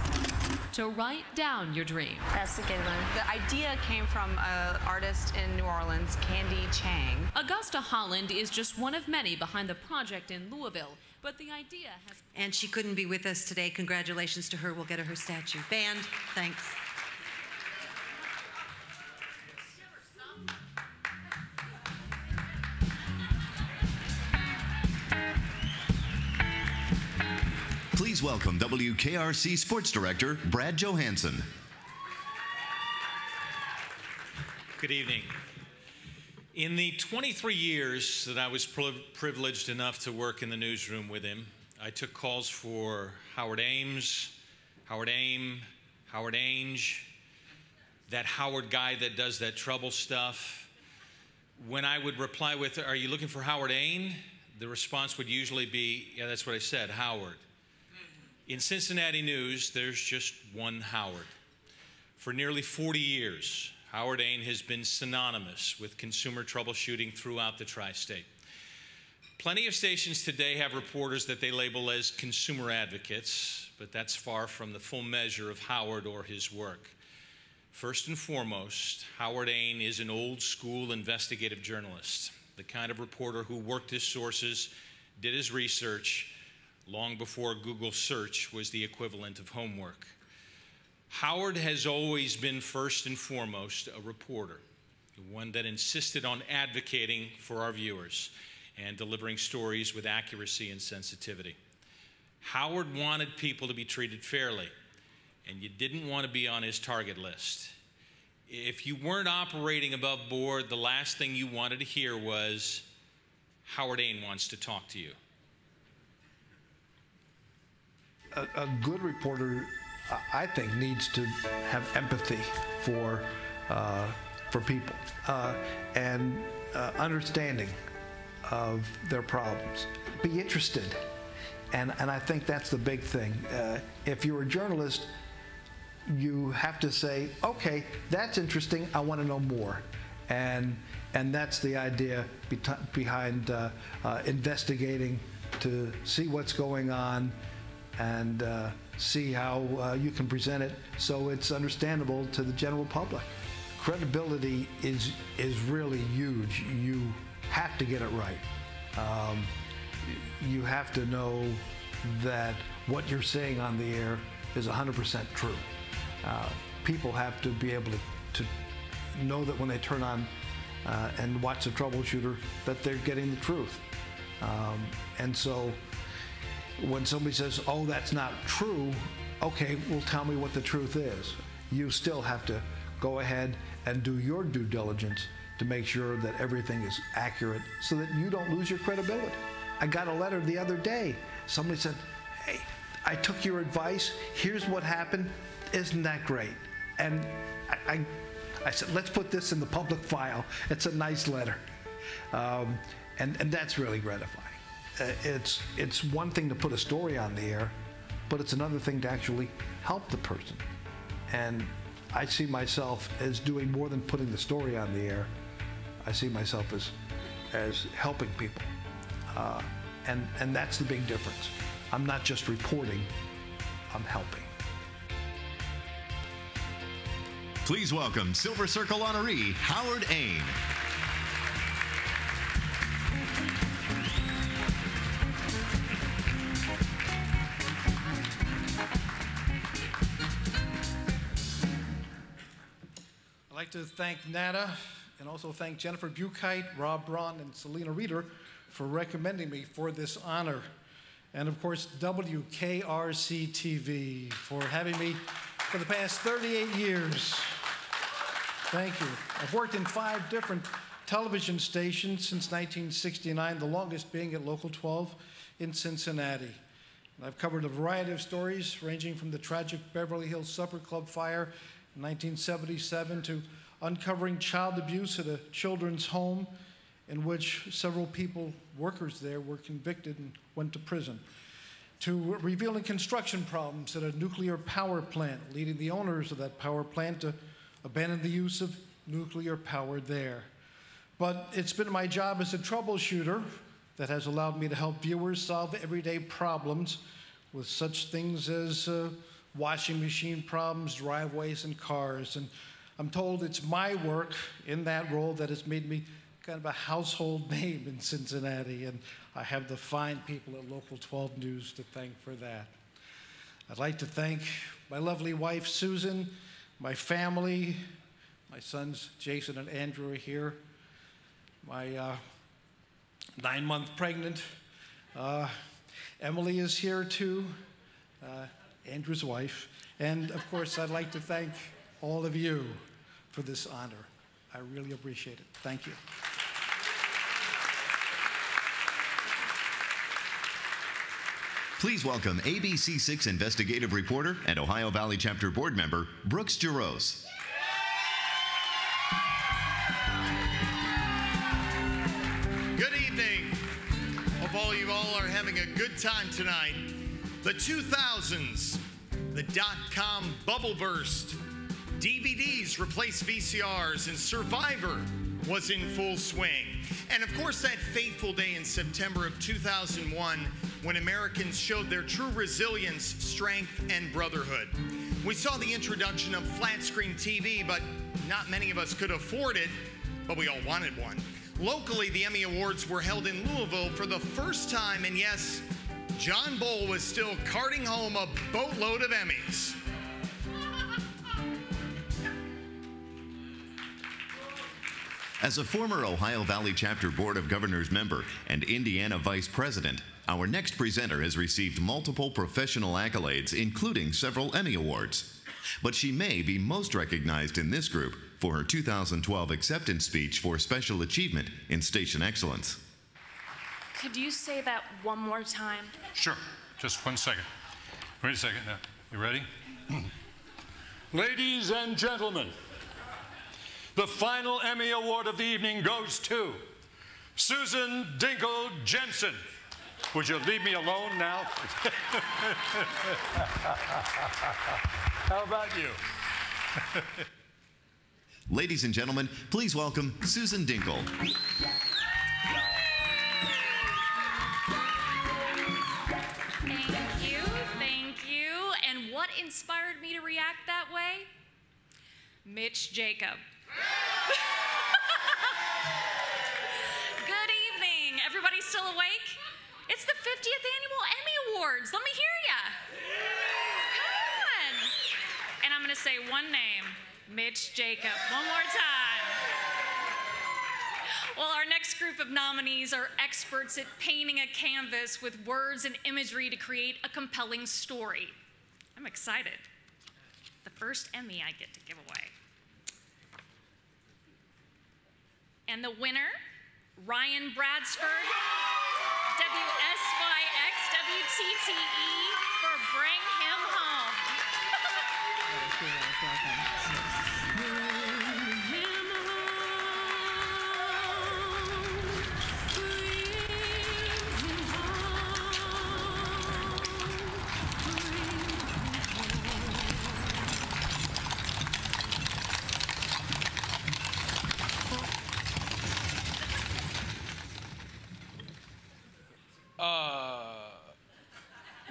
to write down your dream. That's a good one. The idea came from an artist in New Orleans, Candy Chang. Augusta Holland is just one of many behind the project in Louisville, but the idea has... And she couldn't be with us today. Congratulations to her. We'll get her statue. Band, thanks. Please welcome WKRC Sports Director Brad Johansson. Good evening. In the 23 years that I was privileged enough to work in the newsroom with him, I took calls for Howard Ames, Howard Aim, Howard Ainge, that Howard guy that does that trouble stuff. When I would reply with, "Are you looking for Howard Ain?" the response would usually be, "Yeah, that's what I said, Howard." In Cincinnati news, there's just one Howard. For nearly 40 years, Howard Ain has been synonymous with consumer troubleshooting throughout the tri-state. Plenty of stations today have reporters that they label as consumer advocates, but that's far from the full measure of Howard or his work. First and foremost, Howard Ain is an old-school investigative journalist, the kind of reporter who worked his sources did his research long before Google search was the equivalent of homework. Howard has always been first and foremost a reporter, one that insisted on advocating for our viewers and delivering stories with accuracy and sensitivity. Howard wanted people to be treated fairly, and you didn't want to be on his target list. If you weren't operating above board, the last thing you wanted to hear was, Howard Ain wants to talk to you. A good reporter, I think, needs to have empathy for people and understanding of their problems. Be interested, and I think that's the big thing. If you're a journalist, you have to say, okay, that's interesting, I want to know more. And that's the idea behind investigating, to see what's going on and see how you can present it so it's understandable to the general public. Credibility is really huge. You have to get it right. You have to know that what you're saying on the air is 100% true. People have to be able to know that when they turn on and watch the troubleshooter, that they're getting the truth. And so when somebody says, oh, that's not true, okay, well, tell me what the truth is. You still have to go ahead and do your due diligence to make sure that everything is accurate so that you don't lose your credibility. I got a letter the other day. Somebody said, hey, I took your advice. Here's what happened. Isn't that great? And I said, let's put this in the public file. It's a nice letter. And that's really gratifying. It's one thing to put a story on the air, but it's another thing to actually help the person. And I see myself as doing more than putting the story on the air. I see myself as helping people. And that's the big difference. I'm not just reporting, I'm helping. Please welcome Silver Circle honoree, Howard Ain. I'd like to thank NATA and also thank Jennifer Buchheit, Rob Braun, and Selena Reeder for recommending me for this honor. And of course, WKRC-TV for having me for the past 38 years. Thank you. I've worked in 5 different television stations since 1969, the longest being at Local 12 in Cincinnati. And I've covered a variety of stories ranging from the tragic Beverly Hills Supper Club fire in 1977 to uncovering child abuse at a children's home in which several people, workers there, were convicted and went to prison, to revealing construction problems at a nuclear power plant, leading the owners of that power plant to abandon the use of nuclear power there. But it's been my job as a troubleshooter that has allowed me to help viewers solve everyday problems with such things as washing machine problems, driveways, and cars. And I'm told it's my work in that role that has made me kind of a household name in Cincinnati, and I have the fine people at Local 12 News to thank for that. I'd like to thank my lovely wife, Susan, my family, my sons, Jason and Andrew, are here, my 9-month pregnant, Emily is here too, Andrew's wife, and of course I'd like to thank all of you for this honor. I really appreciate it. Thank you. Please welcome ABC6 investigative reporter and Ohio Valley Chapter board member, Brooks Jaros. Good evening. Hope all you all are having a good time tonight. The 2000s, the dot-com bubble burst, DVDs replaced VCRs, and Survivor was in full swing. And of course, that fateful day in September of 2001 when Americans showed their true resilience, strength, and brotherhood. We saw the introduction of flat-screen TV, but not many of us could afford it, but we all wanted one. Locally, the Emmy Awards were held in Louisville for the first time, and yes, John Bull was still carting home a boatload of Emmys. As a former Ohio Valley Chapter Board of Governors member and Indiana Vice President, our next presenter has received multiple professional accolades, including several Emmy Awards. But she may be most recognized in this group for her 2012 acceptance speech for special achievement in station excellence. Could you say that one more time? Sure. Just 1 second. Wait a second now. You ready? Ladies and gentlemen, the final Emmy Award of the evening goes to Susan Dinkle Jensen. Would you leave me alone now? How about you? Ladies and gentlemen, please welcome Susan Dinkle. Thank you. And what inspired me to react that way? Mitch Jacob. Good evening. Everybody still awake? It's the 50th Annual Emmy Awards. Let me hear ya. Come on. And I'm going to say one name, Mitch Jacob, one more time. Well, our next group of nominees are experts at painting a canvas with words and imagery to create a compelling story. I'm excited. The first Emmy I get to give away. And the winner, Ryan Bradsford, WSYX WTTE, for Bring Him Home.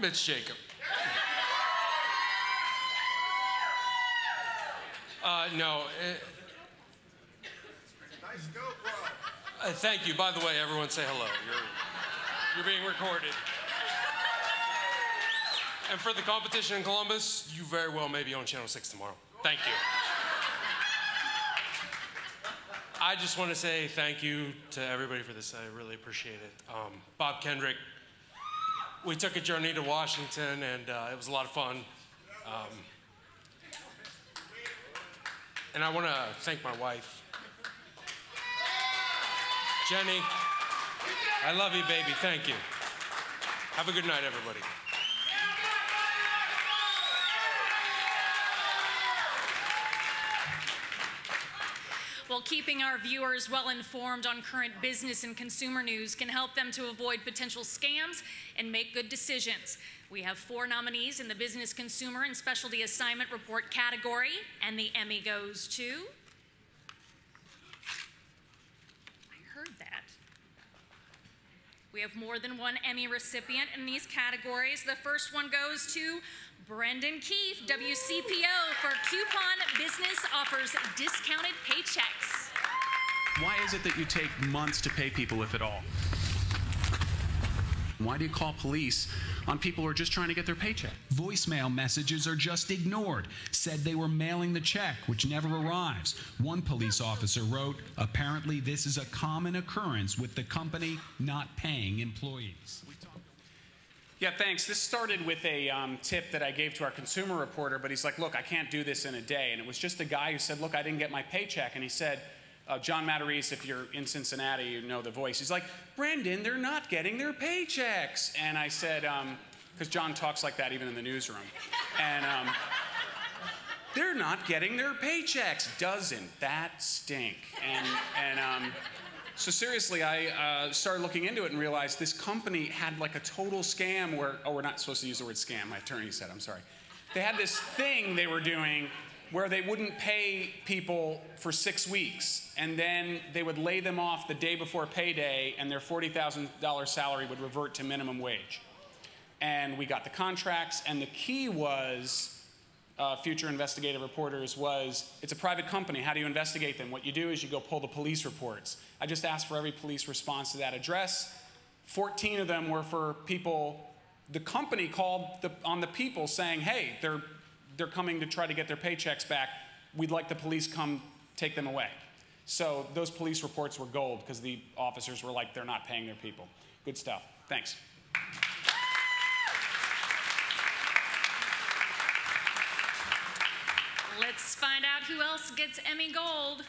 Mitch Jacob. No. Nice go, bro. Thank you. By the way, everyone say hello. You're being recorded. And for the competition in Columbus, you very well may be on Channel 6 tomorrow. Thank you. I just want to say thank you to everybody for this. I really appreciate it. Bob Kendrick, we took a journey to Washington, and it was a lot of fun. And I want to thank my wife, Jenny. I love you, baby. Thank you. Have a good night, everybody. Well, keeping our viewers well informed on current business and consumer news can help them to avoid potential scams and make good decisions. We have 4 nominees in the Business, Consumer, and Specialty Assignment Report category, and the Emmy goes to... I heard that. We have more than one Emmy recipient in these categories. The first one goes to Brendan Keefe, WCPO, for Coupon Business Offers Discounted Paychecks. Why is it that you take months to pay people, if at all? Why do you call police on people who are just trying to get their paycheck? Voicemail messages are just ignored. Said they were mailing the check, which never arrives. One police officer wrote, apparently this is a common occurrence with the company not paying employees. Yeah, thanks. This started with a tip that I gave to our consumer reporter, but he's like, look, I can't do this in a day. And it was just a guy who said, look, I didn't get my paycheck. And he said, John Matarese, if you're in Cincinnati, you know the voice. He's like, Brendan, they're not getting their paychecks. And I said, because John talks like that even in the newsroom. And they're not getting their paychecks. Doesn't that stink? So seriously, I started looking into it and realized this company had like a total scam where, oh, we're not supposed to use the word scam, my attorney said, I'm sorry. They had this thing they were doing where they wouldn't pay people for 6 weeks, and then they would lay them off the day before payday, and their $40,000 salary would revert to minimum wage. And we got the contracts, and the key was future investigative reporters was, it's a private company. How do you investigate them? What you do is you go pull the police reports. I just asked for every police response to that address. 14 of them were for people. The company called on the people saying, hey, they're coming to try to get their paychecks back. We'd like the police come take them away. So those police reports were gold because the officers were like, they're not paying their people. Good stuff. Thanks. Let's find out who else gets Emmy Gold.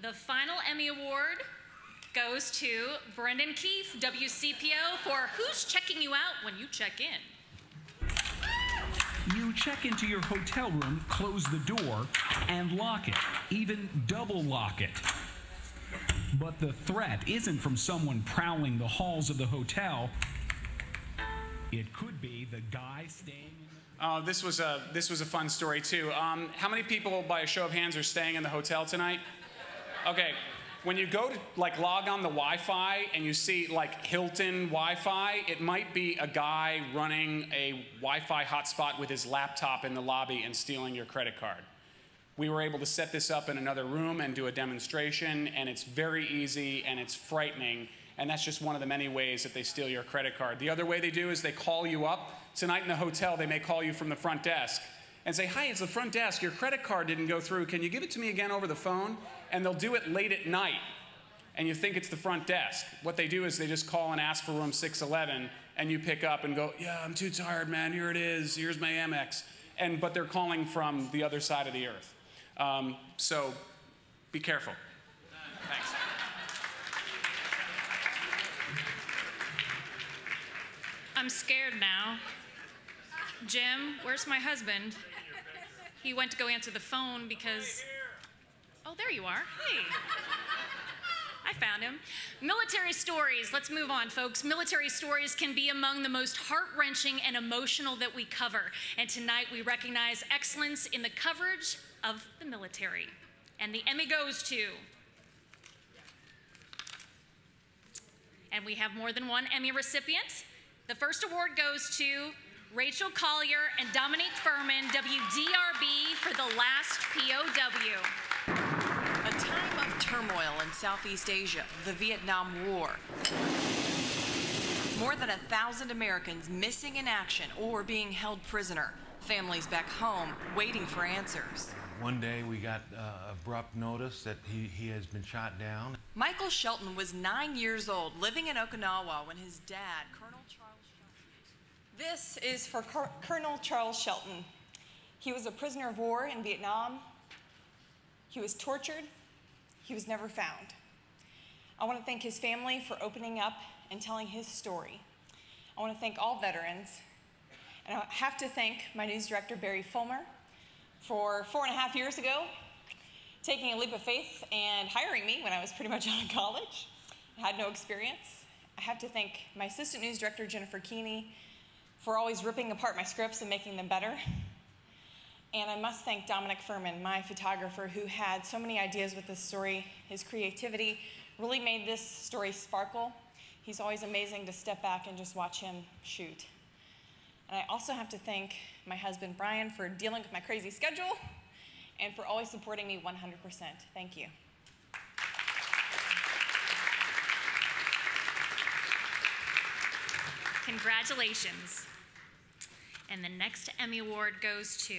The final Emmy Award goes to Brendan Keefe, WCPO, for Who's Checking You Out When You Check In. You check into your hotel room, close the door, and lock it, even double lock it. But the threat isn't from someone prowling the halls of the hotel. It could be the guy staying in the... This was a fun story, too. How many people, by a show of hands, are staying in the hotel tonight? Okay. When you go to log on the Wi-Fi and you see Hilton Wi-Fi, it might be a guy running a Wi-Fi hotspot with his laptop in the lobby and stealing your credit card. We were able to set this up in another room and do a demonstration, and it's very easy and it's frightening, and that's just one of the many ways that they steal your credit card. The other way they do is they call you up. Tonight in the hotel, they may call you from the front desk and say, hi, it's the front desk. Your credit card didn't go through. Can you give it to me again over the phone? And they'll do it late at night, and you think it's the front desk. What they do is they just call and ask for room 611, and you pick up and go, yeah, I'm too tired, man. Here it is. Here's my Amex. But they're calling from the other side of the earth. So be careful. Thanks. I'm scared now. Jim, where's my husband? He went to go answer the phone because... Oh, there you are. Hey. I found him. Military stories. Let's move on, folks. Military stories can be among the most heart-wrenching and emotional that we cover. And tonight we recognize excellence in the coverage of the military. And the Emmy goes to... And we have more than one Emmy recipient. The first award goes to Rachel Collier and Dominique Furman, WDRB, for The Last POW. A time of turmoil in Southeast Asia, the Vietnam War. More than 1,000 Americans missing in action or being held prisoner. Families back home waiting for answers. One day we got abrupt notice that he has been shot down. Michael Shelton was 9 years old, living in Okinawa when his dad, Colonel Charles Shelton... This is for Colonel Charles Shelton. He was a prisoner of war in Vietnam. He was tortured. He was never found. I want to thank his family for opening up and telling his story. I want to thank all veterans. And I have to thank my news director, Barry Fulmer, for 4.5 years ago, taking a leap of faith and hiring me when I was pretty much out of college. I had no experience. I have to thank my assistant news director, Jennifer Keeney, for always ripping apart my scripts and making them better. And I must thank Dominic Furman, my photographer, who had so many ideas with this story. His creativity really made this story sparkle. He's always amazing to step back and just watch him shoot. And I also have to thank my husband, Brian, for dealing with my crazy schedule and for always supporting me 100%. Thank you. Congratulations. And the next Emmy Award goes to...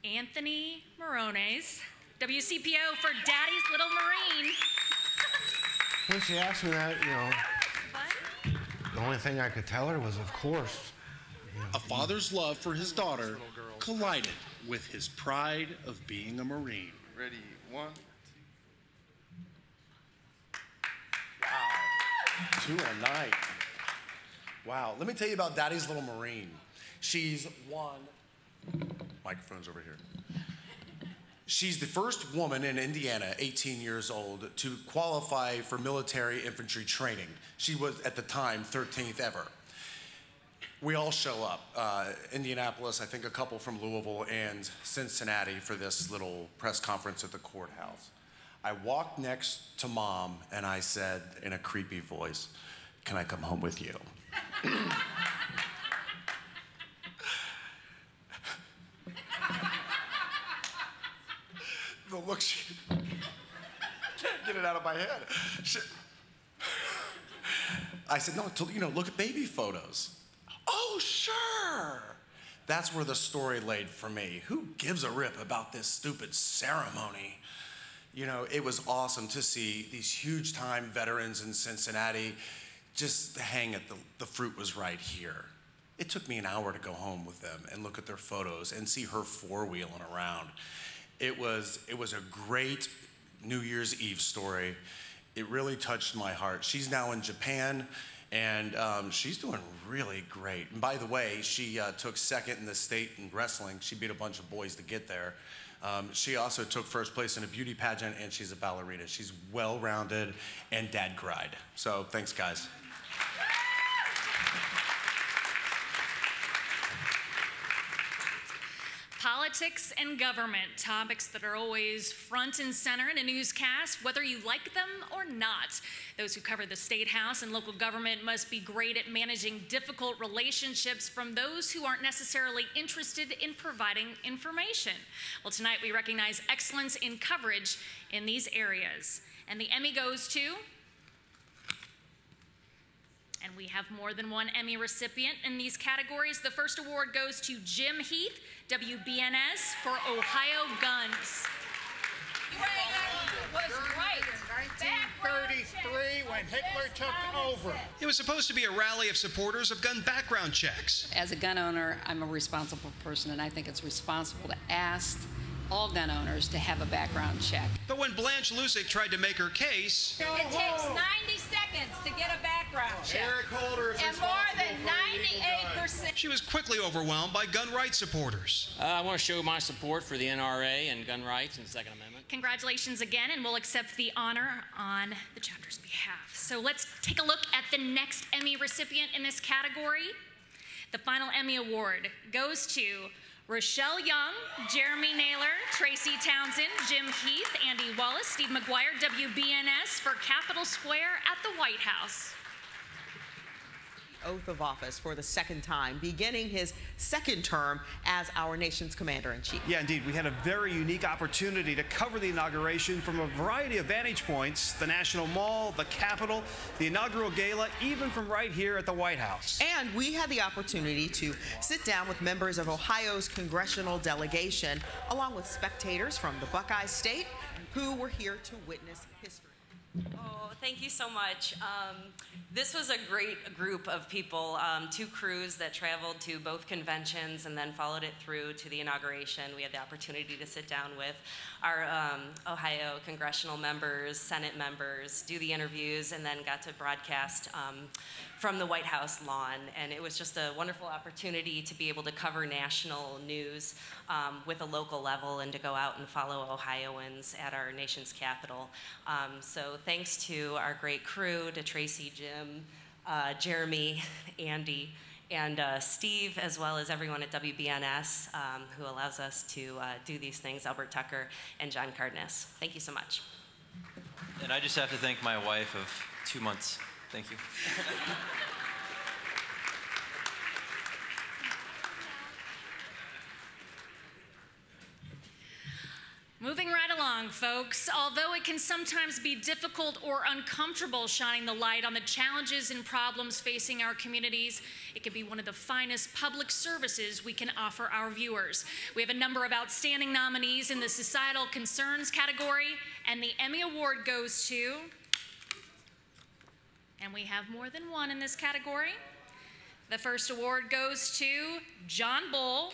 Anthony Morones, WCPO, for Daddy's Little Marine. When she asked me that, the only thing I could tell her was, of course. A father's love for his daughter collided with his pride of being a Marine. Ready, 1, 2. Wow. 2 a night. Wow. Let me tell you about Daddy's Little Marine. She's one. Microphone's over here. She's the first woman in Indiana, 18 years old, to qualify for military infantry training. She was, at the time, 13th ever. We all show up. Indianapolis, I think a couple from Louisville, and Cincinnati for this little press conference at the courthouse. I walked next to Mom and I said in a creepy voice, "Can I come home with you?" The look she can't get it out of my head. I said, "No, look at baby photos." "Oh, sure." That's where the story laid for me. Who gives a rip about this stupid ceremony? It was awesome to see these huge time veterans in Cincinnati just hang at the fruit was right here. It took me an hour to go home with them and look at their photos and see her four-wheeling around. It was a great New Year's Eve story. It really touched my heart. She's now in Japan, and she's doing really great. And by the way, she took second in the state in wrestling. She beat a bunch of boys to get there. She also took first place in a beauty pageant, and she's a ballerina. She's well-rounded, and Dad cried. So thanks, guys. Politics and government, topics that are always front and center in a newscast, whether you like them or not. Those who cover the State House and local government must be great at managing difficult relationships from those who aren't necessarily interested in providing information. Well, tonight we recognize excellence in coverage in these areas. And the Emmy goes to... And we have more than one Emmy recipient in these categories. The first award goes to Jim Heath, WBNS, for Ohio Guns. Was right. 1933, when Hitler took over. It was supposed to be a rally of supporters of gun background checks. As a gun owner, I'm a responsible person, and I think it's responsible to ask all gun owners to have a background check. But when Blanche Lusick tried to make her case... It takes 90 seconds to get a background check. Eric Holder is and more than 98%. She was quickly overwhelmed by gun rights supporters. I want to show my support for the NRA and gun rights and the Second Amendment. Congratulations again, and we'll accept the honor on the chapter's behalf. So let's take a look at the next Emmy recipient in this category. The final Emmy Award goes to Rochelle Young, Jeremy Naylor, Tracy Townsend, Jim Heath, Andy Wallace, Steve McGuire, WBNS for Capitol Square at the White House. Oath of office for the second time, beginning his second term as our nation's commander-in-chief. Yeah, indeed. We had a very unique opportunity to cover the inauguration from a variety of vantage points: the National Mall, the Capitol, the inaugural gala, even from right here at the White House. And we had the opportunity to sit down with members of Ohio's congressional delegation, along with spectators from the Buckeye State, who were here to witness history. Oh, thank you so much. This was a great group of people, two crews that traveled to both conventions and then followed it through to the inauguration. We had the opportunity to sit down with our Ohio congressional members, Senate members, do the interviews, and then got to broadcast from the White House lawn. And it was just a wonderful opportunity to be able to cover national news with a local level and to go out and follow Ohioans at our nation's capital. So thanks to our great crew, to Tracy, Jim, Jeremy, Andy, and Steve, as well as everyone at WBNS who allows us to do these things, Albert Tucker and John Cardenas. Thank you so much. And I just have to thank my wife of 2 months. Thank you. Moving right along, folks. Although it can sometimes be difficult or uncomfortable shining the light on the challenges and problems facing our communities, it can be one of the finest public services we can offer our viewers. We have a number of outstanding nominees in the Societal Concerns category, and the Emmy Award goes to, and we have more than one in this category. The first award goes to John Bull,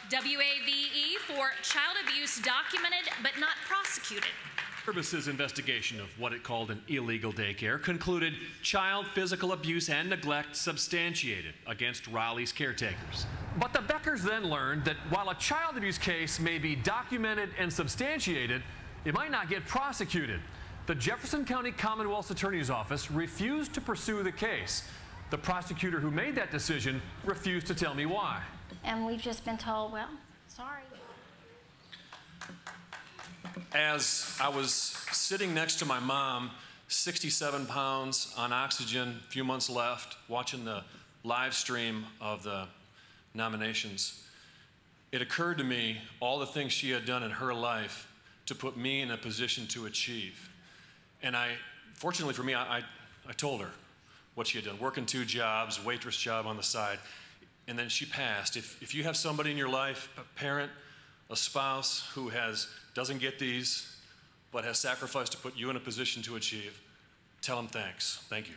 WAVE, for child abuse documented but not prosecuted. Services investigation of what it called an illegal daycare concluded child physical abuse and neglect substantiated against Raleigh's caretakers. But the Beckers then learned that while a child abuse case may be documented and substantiated, it might not get prosecuted. The Jefferson County Commonwealth's Attorney's Office refused to pursue the case. The prosecutor who made that decision refused to tell me why. And we've just been told, well, sorry. As I was sitting next to my mom, 67 pounds on oxygen, a few months left, watching the live stream of the nominations, it occurred to me all the things she had done in her life to put me in a position to achieve. And fortunately for me, I told her what she had done, working 2 jobs, waitress job on the side, and then she passed. If you have somebody in your life, a parent, a spouse who doesn't get these, but has sacrificed to put you in a position to achieve, tell them thanks. Thank you.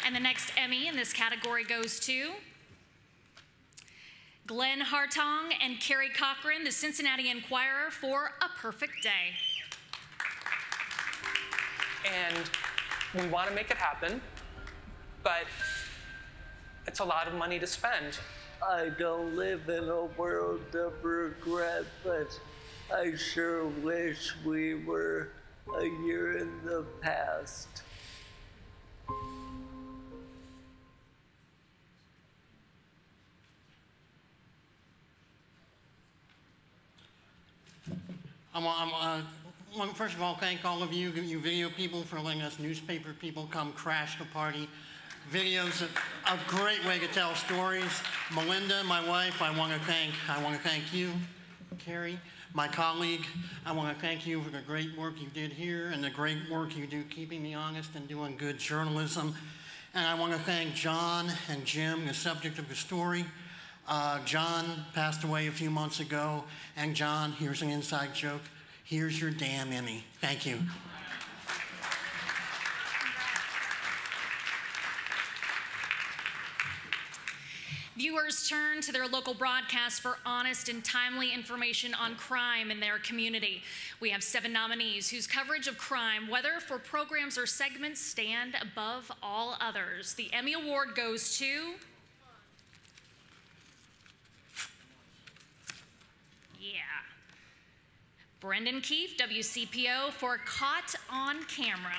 And the next Emmy in this category goes to Glenn Hartong and Carrie Cochran, the Cincinnati Enquirer, for A Perfect Day. And we want to make it happen, but it's a lot of money to spend. I don't live in a world of regret, but I sure wish we were a year in the past. I want first of all thank all of you video people for letting us newspaper people come crash the party. Videos a great way to tell stories. Melinda, my wife, I want to thank you. Carrie, my colleague, I want to thank you for the great work you did here and the great work you do keeping me honest and doing good journalism. And I want to thank John and Jim, the subject of the story. John passed away a few months ago, and John, here's an inside joke. Here's your damn Emmy. Thank you. Viewers turn to their local broadcast for honest and timely information on crime in their community. We have 7 nominees whose coverage of crime, whether for programs or segments, stand above all others. The Emmy Award goes to... Brendan Keefe, WCPO, for Caught on Camera.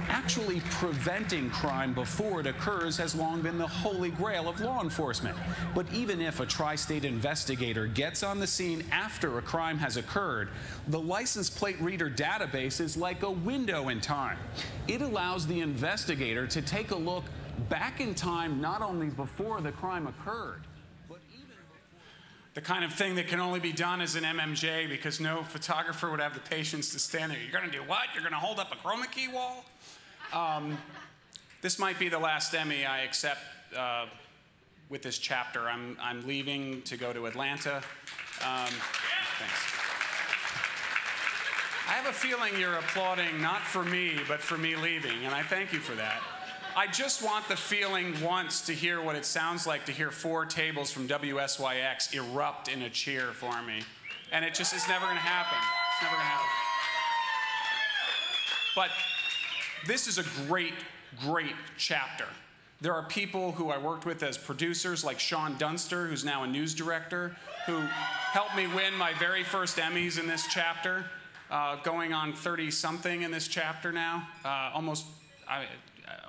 Actually preventing crime before it occurs has long been the holy grail of law enforcement. But even if a tri-state investigator gets on the scene after a crime has occurred, the license plate reader database is like a window in time. It allows the investigator to take a look back in time, not only before the crime occurred, the kind of thing that can only be done as an MMJ because no photographer would have the patience to stand there. You're going to do what? You're going to hold up a chroma key wall? This might be the last Emmy I accept with this chapter. I'm leaving to go to Atlanta. Thanks. I have a feeling you're applauding not for me, but for me leaving, and I thank you for that. I just want the feeling once to hear what it sounds like to hear 4 tables from WSYX erupt in a cheer for me. And it just is never going to happen. It's never going to happen. But this is a great, great chapter. There are people who I worked with as producers, like Sean Dunster, who's now a news director, who helped me win my very first Emmys in this chapter, going on 30-something in this chapter now.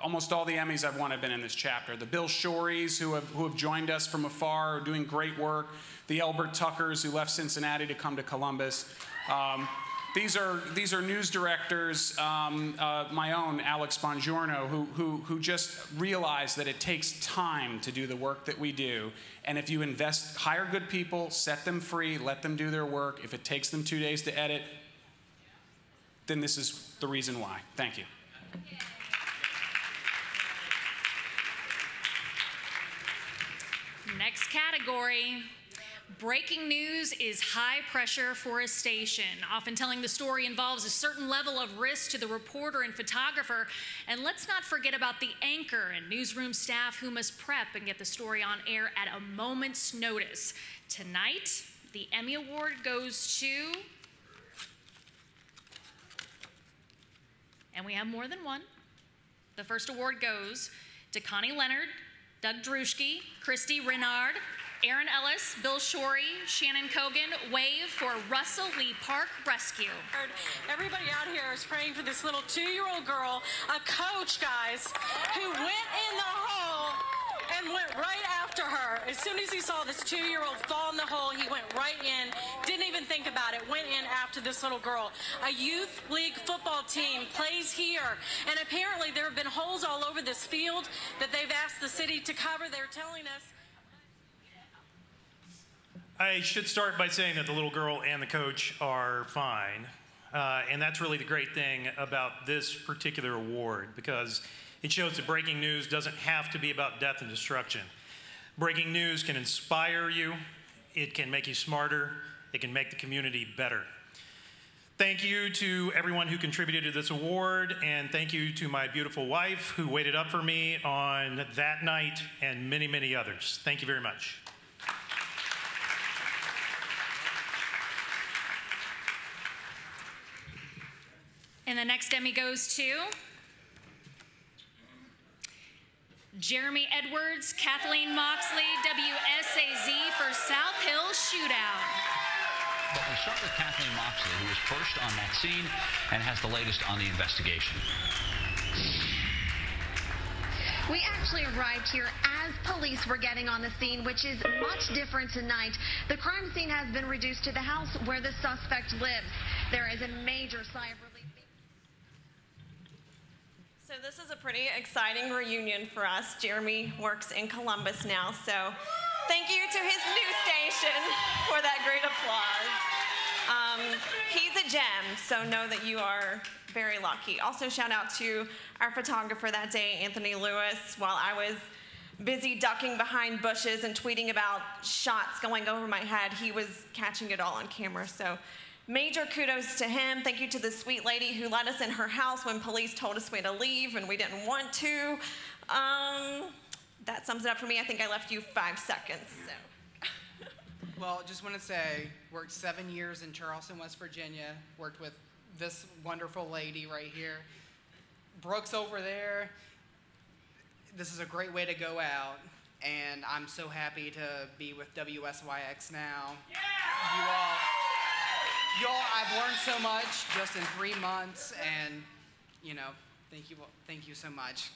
Almost all the Emmys I've won have been in this chapter. The Bill Shoreys, who have joined us from afar, are doing great work. The Elbert Tuckers, who left Cincinnati to come to Columbus. These are news directors, my own, Alex Bongiorno, who just realize that it takes time to do the work that we do. And if you hire good people, set them free, let them do their work. If it takes them 2 days to edit, then this is the reason why. Thank you. Next category. Breaking news is high pressure for a station. Often telling the story involves a certain level of risk to the reporter and photographer. And let's not forget about the anchor and newsroom staff who must prep and get the story on air at a moment's notice. Tonight, the Emmy Award goes to... And we have more than one. The first award goes to Connie Leonard, Doug Druschke, Christy Renard, Aaron Ellis, Bill Shorey, Shannon Kogan, wave for Russell Lee Park Rescue. Everybody out here is praying for this little 2-year-old girl, a coach, guys, who went in the hole and went right after her. As soon as he saw this 2-year-old fall in the hole, he went right in, didn't even think about it, went in after this little girl. A youth league football team plays here, and apparently there have been holes all over this field that they've asked the city to cover. They're telling us. I should start by saying that the little girl and the coach are fine. And that's really the great thing about this particular award, because it shows that breaking news doesn't have to be about death and destruction. Breaking news can inspire you, it can make you smarter, it can make the community better. Thank you to everyone who contributed to this award, and thank you to my beautiful wife who waited up for me on that night and many, many others. Thank you very much. And the next Emmy goes to Jeremy Edwards, Kathleen Moxley, WSAZ for South Hill Shootout. But we'll start with Kathleen Moxley, who was first on that scene and has the latest on the investigation. We actually arrived here as police were getting on the scene, which is much different tonight. The crime scene has been reduced to the house where the suspect lives. There is a major sigh of relief. So this is a pretty exciting reunion for us. Jeremy works in Columbus now, so thank you to his new station for that great applause. He's a gem, so know that you are very lucky. Also shout out to our photographer that day, Anthony Lewis. While I was busy ducking behind bushes and tweeting about shots going over my head, he was catching it all on camera. So major kudos to him. Thank you to the sweet lady who let us in her house when police told us we had to leave and we didn't want to. That sums it up for me. I think I left you 5 seconds. So. Well, just want to say, worked 7 years in Charleston, West Virginia. Worked with this wonderful lady right here. Brooke's over there. This is a great way to go out. And I'm so happy to be with WSYX now. Yeah! Y'all, I've learned so much just in 3 months, and, you know, thank you so much.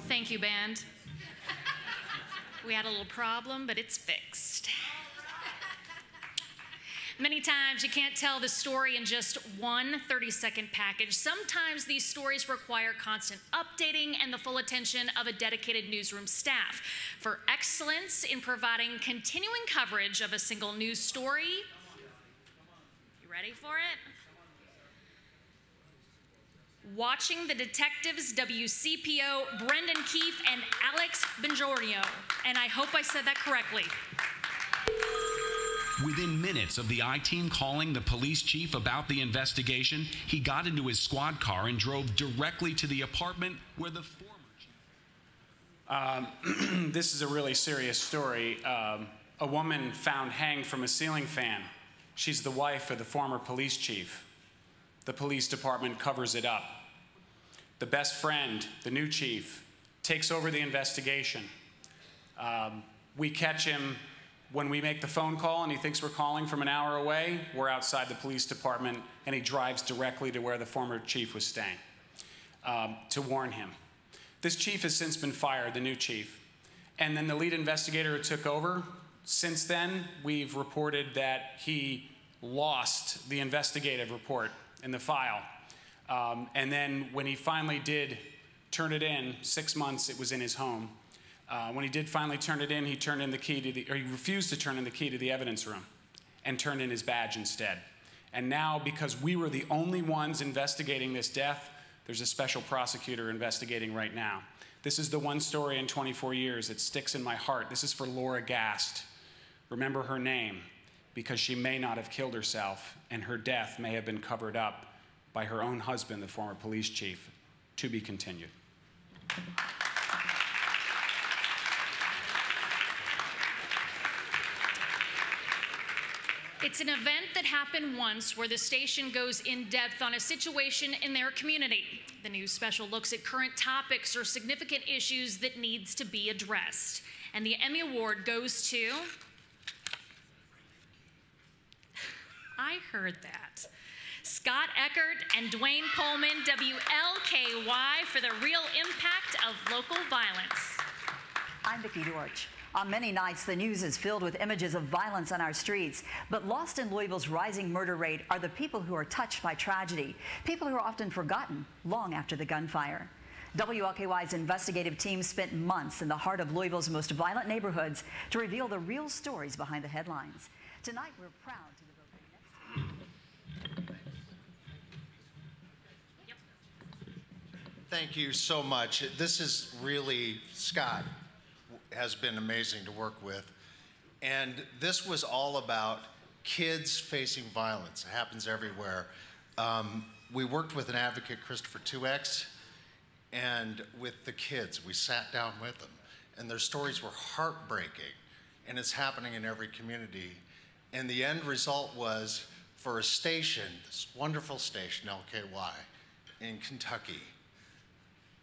Thank you, band. We had a little problem, but it's fixed. Many times you can't tell the story in just one 30-second package. Sometimes these stories require constant updating and the full attention of a dedicated newsroom staff. For excellence in providing continuing coverage of a single news story, you ready for it? Watching the detectives WCPO Brendan Keefe and Alex Benjornio. And I hope I said that correctly. Within minutes of the I-Team calling the police chief about the investigation, he got into his squad car and drove directly to the apartment where the former chief... This is a really serious story. A woman found hanged from a ceiling fan. She's the wife of the former police chief. The police department covers it up. The best friend, the new chief, takes over the investigation. We catch him when we make the phone call and he thinks we're calling from an hour away. We're outside the police department and he drives directly to where the former chief was staying to warn him. This chief has since been fired, the new chief. And then the lead investigator who took over, since then, we've reported that he lost the investigative report in the file. And then when he finally did turn it in, 6 months it was in his home. When he did finally turn it in, he turned in the key to he refused to turn in the key to the evidence room and turned in his badge instead. And now, because we were the only ones investigating this death, there's a special prosecutor investigating right now. This is the one story in 24 years that sticks in my heart. This is for Laura Gast. Remember her name, because she may not have killed herself, and her death may have been covered up by her own husband, the former police chief. To be continued. It's an event that happened once where the station goes in depth on a situation in their community. The news special looks at current topics or significant issues that needs to be addressed. And the Emmy Award goes to... I heard that. Scott Eckert and Dwayne Pullman, WLKY, for the real impact of local violence. I'm Vicki Dorch. On many nights, the news is filled with images of violence on our streets. But lost in Louisville's rising murder rate are the people who are touched by tragedy, people who are often forgotten long after the gunfire. WLKY's investigative team spent months in the heart of Louisville's most violent neighborhoods to reveal the real stories behind the headlines. Tonight, we're proud to devote the next... Thank you so much. This is really, Scott has been amazing to work with. And this was all about kids facing violence. It happens everywhere. We worked with an advocate, Christopher 2X, and with the kids, we sat down with them. And their stories were heartbreaking. And it's happening in every community. And the end result was for a station, this wonderful station, LKY, in Kentucky.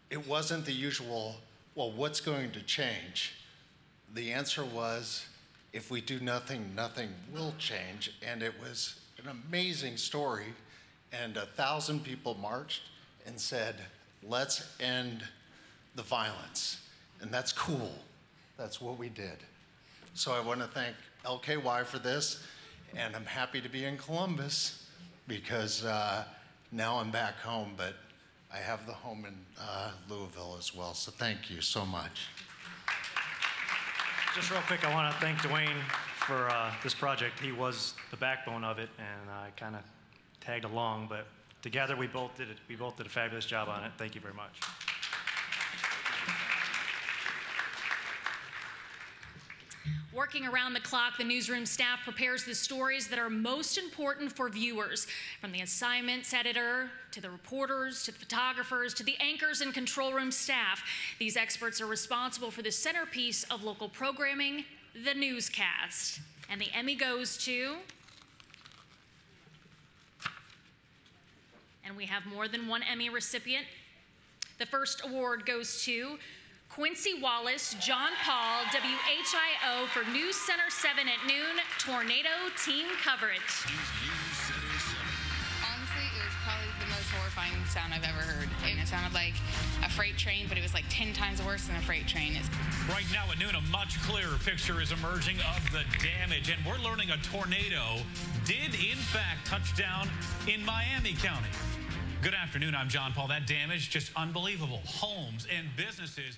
It wasn't the usual, well, what's going to change? The answer was, if we do nothing, nothing will change. And it was an amazing story. And 1,000 people marched and said, let's end the violence. And that's cool. That's what we did. So I want to thank LKY for this. And I'm happy to be in Columbus because now I'm back home. But I have the home in Louisville as well, so thank you so much. Just real quick, I want to thank Dwayne for this project. He was the backbone of it, and I kind of tagged along, but together we both did it. We both did a fabulous job on it. Thank you very much. Working around the clock, the newsroom staff prepares the stories that are most important for viewers, from the assignments editor, to the reporters, to the photographers, to the anchors and control room staff. These experts are responsible for the centerpiece of local programming, the newscast. And the Emmy goes to... And we have more than one Emmy recipient. The first award goes to Quincy Wallace, John Paul, WHIO for News Center 7 at noon, tornado team coverage. Honestly, it was probably the most horrifying sound I've ever heard. And it sounded like a freight train, but it was like 10 times worse than a freight train. Right now at noon, a much clearer picture is emerging of the damage. And we're learning a tornado did, in fact, touch down in Miami County. Good afternoon, I'm John Paul. That damage, just unbelievable. Homes and businesses.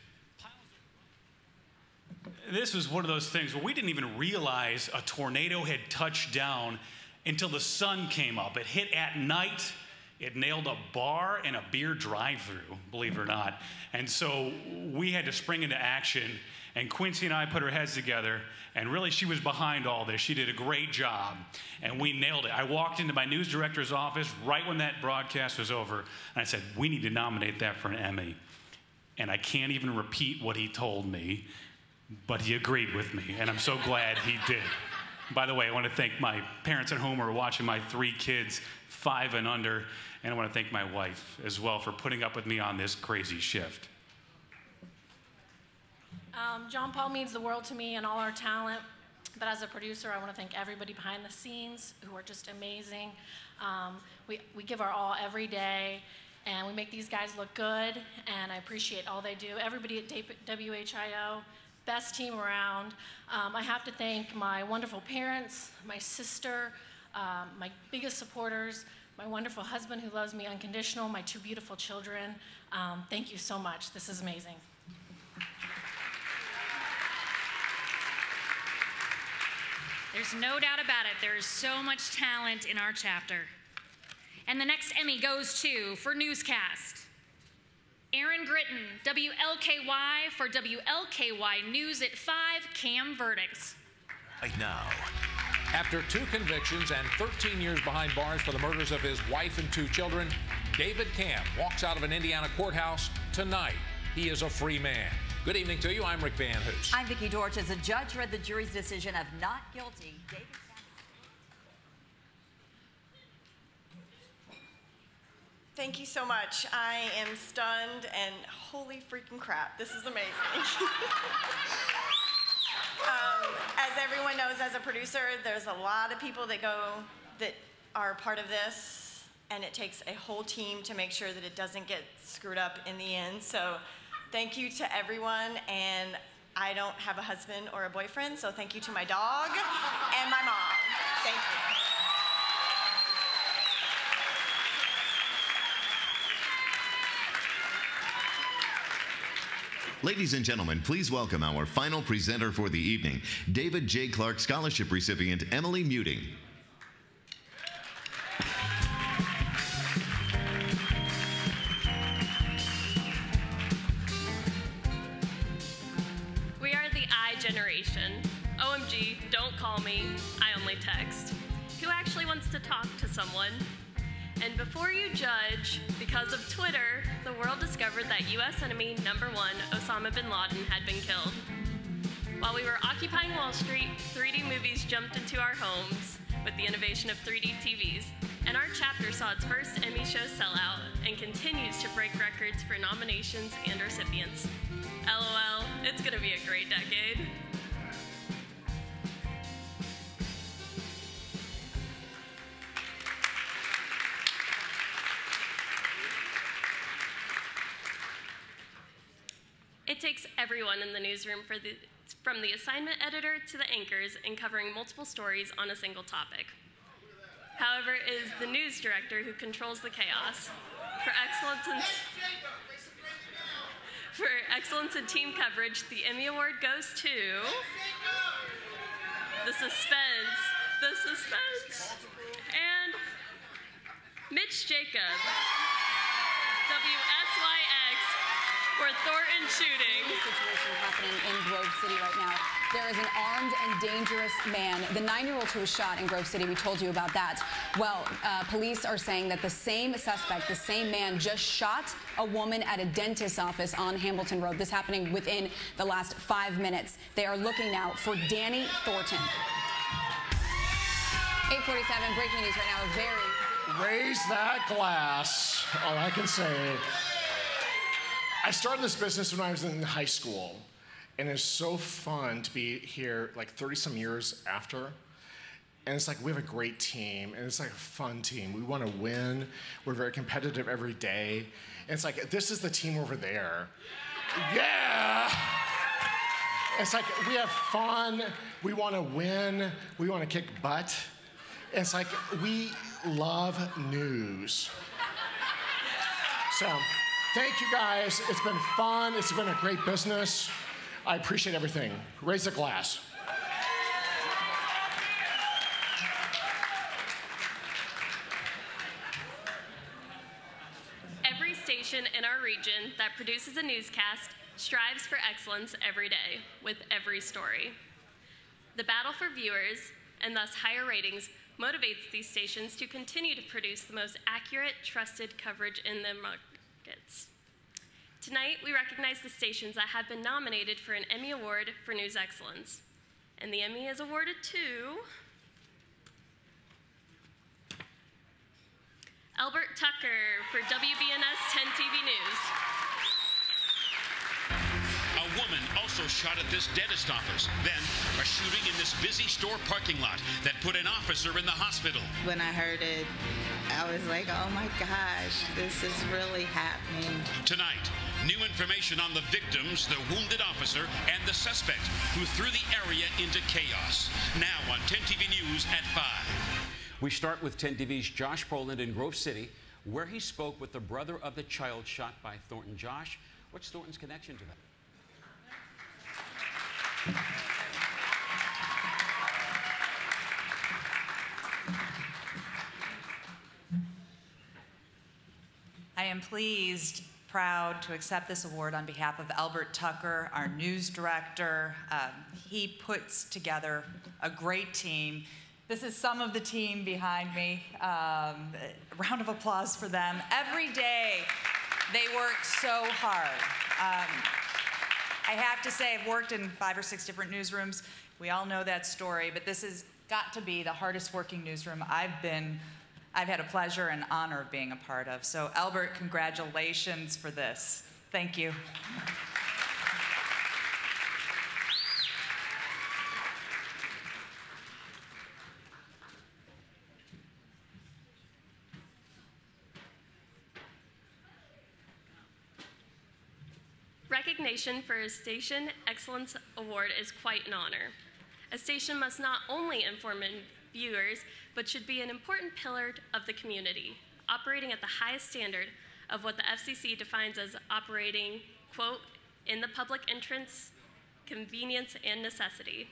This was one of those things where we didn't even realize a tornado had touched down until the sun came up. It hit at night. It nailed a bar and a beer drive-through, believe it or not. And so we had to spring into action. And Quincy and I put our heads together. And really, she was behind all this. She did a great job. And we nailed it. I walked into my news director's office right when that broadcast was over. And I said, we need to nominate that for an Emmy. And I can't even repeat what he told me. But he agreed with me, and I'm so glad he did. By the way, I want to thank my parents at home who are watching my 3 kids, 5 and under, and I want to thank my wife as well for putting up with me on this crazy shift. John Paul means the world to me and all our talent, but as a producer, I want to thank everybody behind the scenes who are just amazing. We give our all every day, and we make these guys look good, and I appreciate all they do. Everybody at WHIO, best team around. I have to thank my wonderful parents, my sister, my biggest supporters, my wonderful husband who loves me unconditional, my 2 beautiful children. Thank you so much. This is amazing. There's no doubt about it. There is so much talent in our chapter. And the next Emmy goes to, for newscast, Aaron Gritton, WLKY for WLKY News at 5, Cam Verdicts. Right now, After 2 convictions and 13 years behind bars for the murders of his wife and 2 children, David Camp walks out of an Indiana courthouse tonight. He is a free man. Good evening to you. I'm Rick Van Hoos. I'm Vicki Dorch. As the judge read the jury's decision of not guilty, David Camp. Thank you so much. I am stunned and holy freaking crap. This is amazing. As everyone knows, as a producer, there's a lot of people that are part of this, and it takes a whole team to make sure that it doesn't get screwed up in the end. So thank you to everyone, and I don't have a husband or a boyfriend, so thank you to my dog and my mom. Thank you. Ladies and gentlemen, please welcome our final presenter for the evening, David J. Clark Scholarship recipient Emily Muting. We are the I generation. OMG, don't call me, I only text. Who actually wants to talk to someone? And before you judge, because of Twitter, the world discovered that U.S. enemy #1, Osama bin Laden, had been killed. While we were occupying Wall Street, 3D movies jumped into our homes with the innovation of 3D TVs, and our chapter saw its first Emmy show sellout and continues to break records for nominations and recipients. LOL, it's gonna be a great decade. It takes everyone in the newsroom, from the assignment editor to the anchors, in covering multiple stories on a single topic. However, it is the news director who controls the chaos. For excellence in team coverage, the Emmy Award goes to the suspense, and Mitch Jacob, WSYX, for Thornton shooting. Situation happening in Grove City right now. There is an armed and dangerous man, the 9-year-old who was shot in Grove City. We told you about that. Well, police are saying that the same suspect, the same man, just shot a woman at a dentist's office on Hamilton Road. This happening within the last 5 minutes. They are looking now for Danny Thornton. 8:47, breaking news right now. Raise that glass, all I can say. I started this business when I was in high school, and it's so fun to be here like 30-some years after. And it's like we have a great team, and it's like a fun team. We want to win. We're very competitive every day. And it's like, this is the team over there. Yeah! It's like we have fun. We want to win. We want to kick butt. And it's like we love news. So, thank you guys. It's been fun. It's been a great business. I appreciate everything. Raise a glass. Every station in our region that produces a newscast strives for excellence every day with every story. The battle for viewers, and thus higher ratings, motivates these stations to continue to produce the most accurate, trusted coverage in the markets. Tonight, we recognize the stations that have been nominated for an Emmy Award for News Excellence. And the Emmy is awarded to Albert Tucker for WBNS 10 TV News. A woman also shot at this dentist office. Then, a shooting in this busy store parking lot that put an officer in the hospital. When I heard it, I was like, oh my gosh, this is really happening. Tonight, new information on the victims, the wounded officer, and the suspect who threw the area into chaos. Now on 10 TV News at 5. We start with 10 TV's Josh Proland in Grove City, where he spoke with the brother of the child shot by Thornton. Josh, what's Thornton's connection to that? I am pleased, proud to accept this award on behalf of Albert Tucker, our news director. He puts together a great team. This is some of the team behind me. A round of applause for them. Every day, they work so hard. I have to say, I've worked in 5 or 6 different newsrooms. We all know that story, but this has got to be the hardest working newsroom I've had a pleasure and honor of being a part of. So Albert, congratulations for this. Thank you. Recognition for a Station Excellence Award is quite an honor. A station must not only inform viewers, but should be an important pillar of the community, operating at the highest standard of what the FCC defines as operating, quote, in the public interest, convenience, and necessity.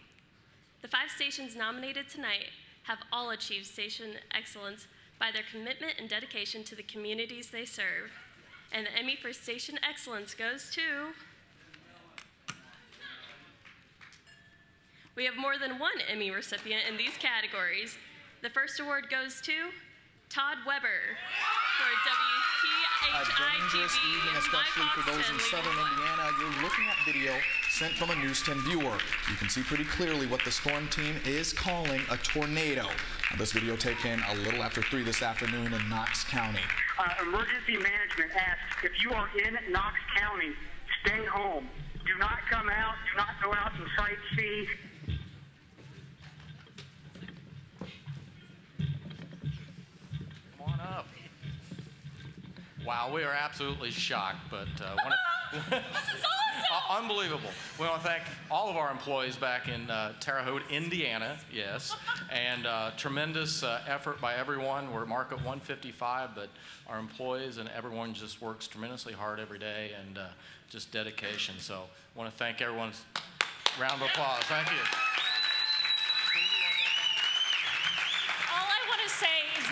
The 5 stations nominated tonight have all achieved station excellence by their commitment and dedication to the communities they serve. And the Emmy for Station Excellence goes to... We have more than 1 Emmy recipient in these categories. The first award goes to Todd Weber for dangerous evening, especially for those in southern Indiana. You're looking at video sent from a News 10 viewer. You can see pretty clearly what the storm team is calling a tornado. Now, this video taken a little after 3 this afternoon in Knox County. Emergency management asks, if you are in Knox County, stay home. Do not come out. Do not go out and sightsee. Come on up. Wow, we are absolutely shocked, but this is awesome! Unbelievable. We want to thank all of our employees back in Terre Haute, Indiana, yes, and tremendous effort by everyone. We're at market 155, but our employees and everyone just works tremendously hard every day, and just dedication. So I want to thank everyone. Round of applause. Thank you.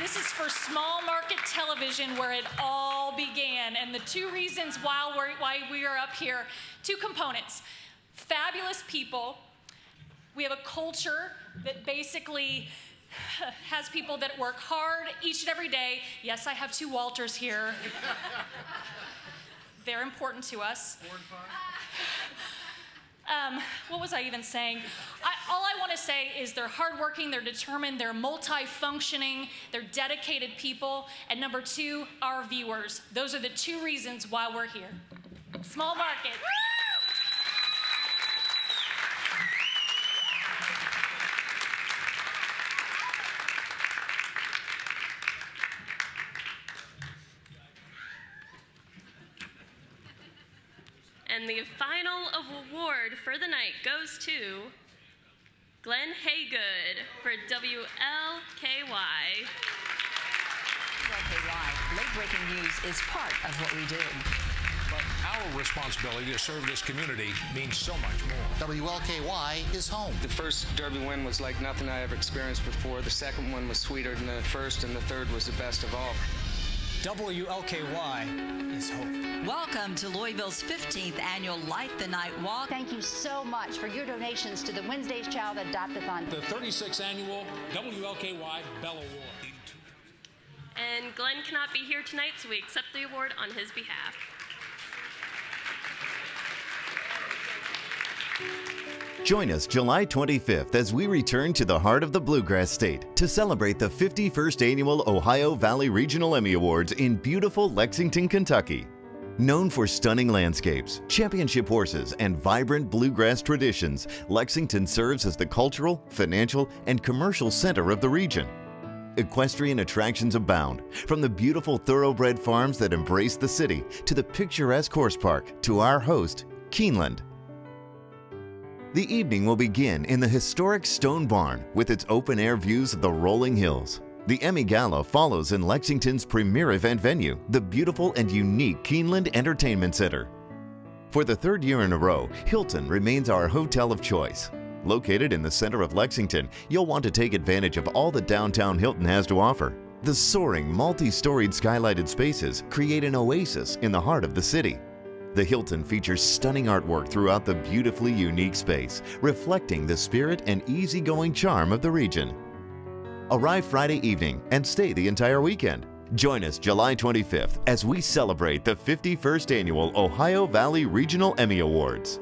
This is for small market television, where it all began. And the 2 reasons why we are up here, 2 components. Fabulous people. We have a culture that basically has people that work hard each and every day. Yes, I have 2 Walters here. They're important to us. What was I even saying? All I want to say is they're hardworking, they're determined, they're multifunctioning, they're dedicated people. And number 2, our viewers. Those are the 2 reasons why we're here. Small market. And the final award for the night goes to Glenn Haygood for WLKY. WLKY, late-breaking news is part of what we do. But our responsibility to serve this community means so much more. WLKY is home. The first Derby win was like nothing I ever experienced before. The second one was sweeter than the first, and the third was the best of all. WLKY is home. Welcome to Louisville's 15th annual Light the Night Walk. Thank you so much for your donations to the Wednesday's Child Adopt-a-thon. The 36th annual WLKY Bell Award. And Glenn cannot be here tonight, so we accept the award on his behalf. Join us July 25th as we return to the heart of the Bluegrass State to celebrate the 51st Annual Ohio Valley Regional Emmy Awards in beautiful Lexington, Kentucky. Known for stunning landscapes, championship horses, and vibrant bluegrass traditions, Lexington serves as the cultural, financial, and commercial center of the region. Equestrian attractions abound, from the beautiful thoroughbred farms that embrace the city to the picturesque horse park to our host, Keeneland. The evening will begin in the historic Stone Barn with its open-air views of the rolling hills. The Emmy Gala follows in Lexington's premier event venue, the beautiful and unique Keeneland Entertainment Center. For the 3rd year in a row, Hilton remains our hotel of choice. Located in the center of Lexington, you'll want to take advantage of all that downtown Hilton has to offer. The soaring, multi-storied skylighted spaces create an oasis in the heart of the city. The Hilton features stunning artwork throughout the beautifully unique space, reflecting the spirit and easygoing charm of the region. Arrive Friday evening and stay the entire weekend. Join us July 25th as we celebrate the 51st Annual Ohio Valley Regional Emmy Awards.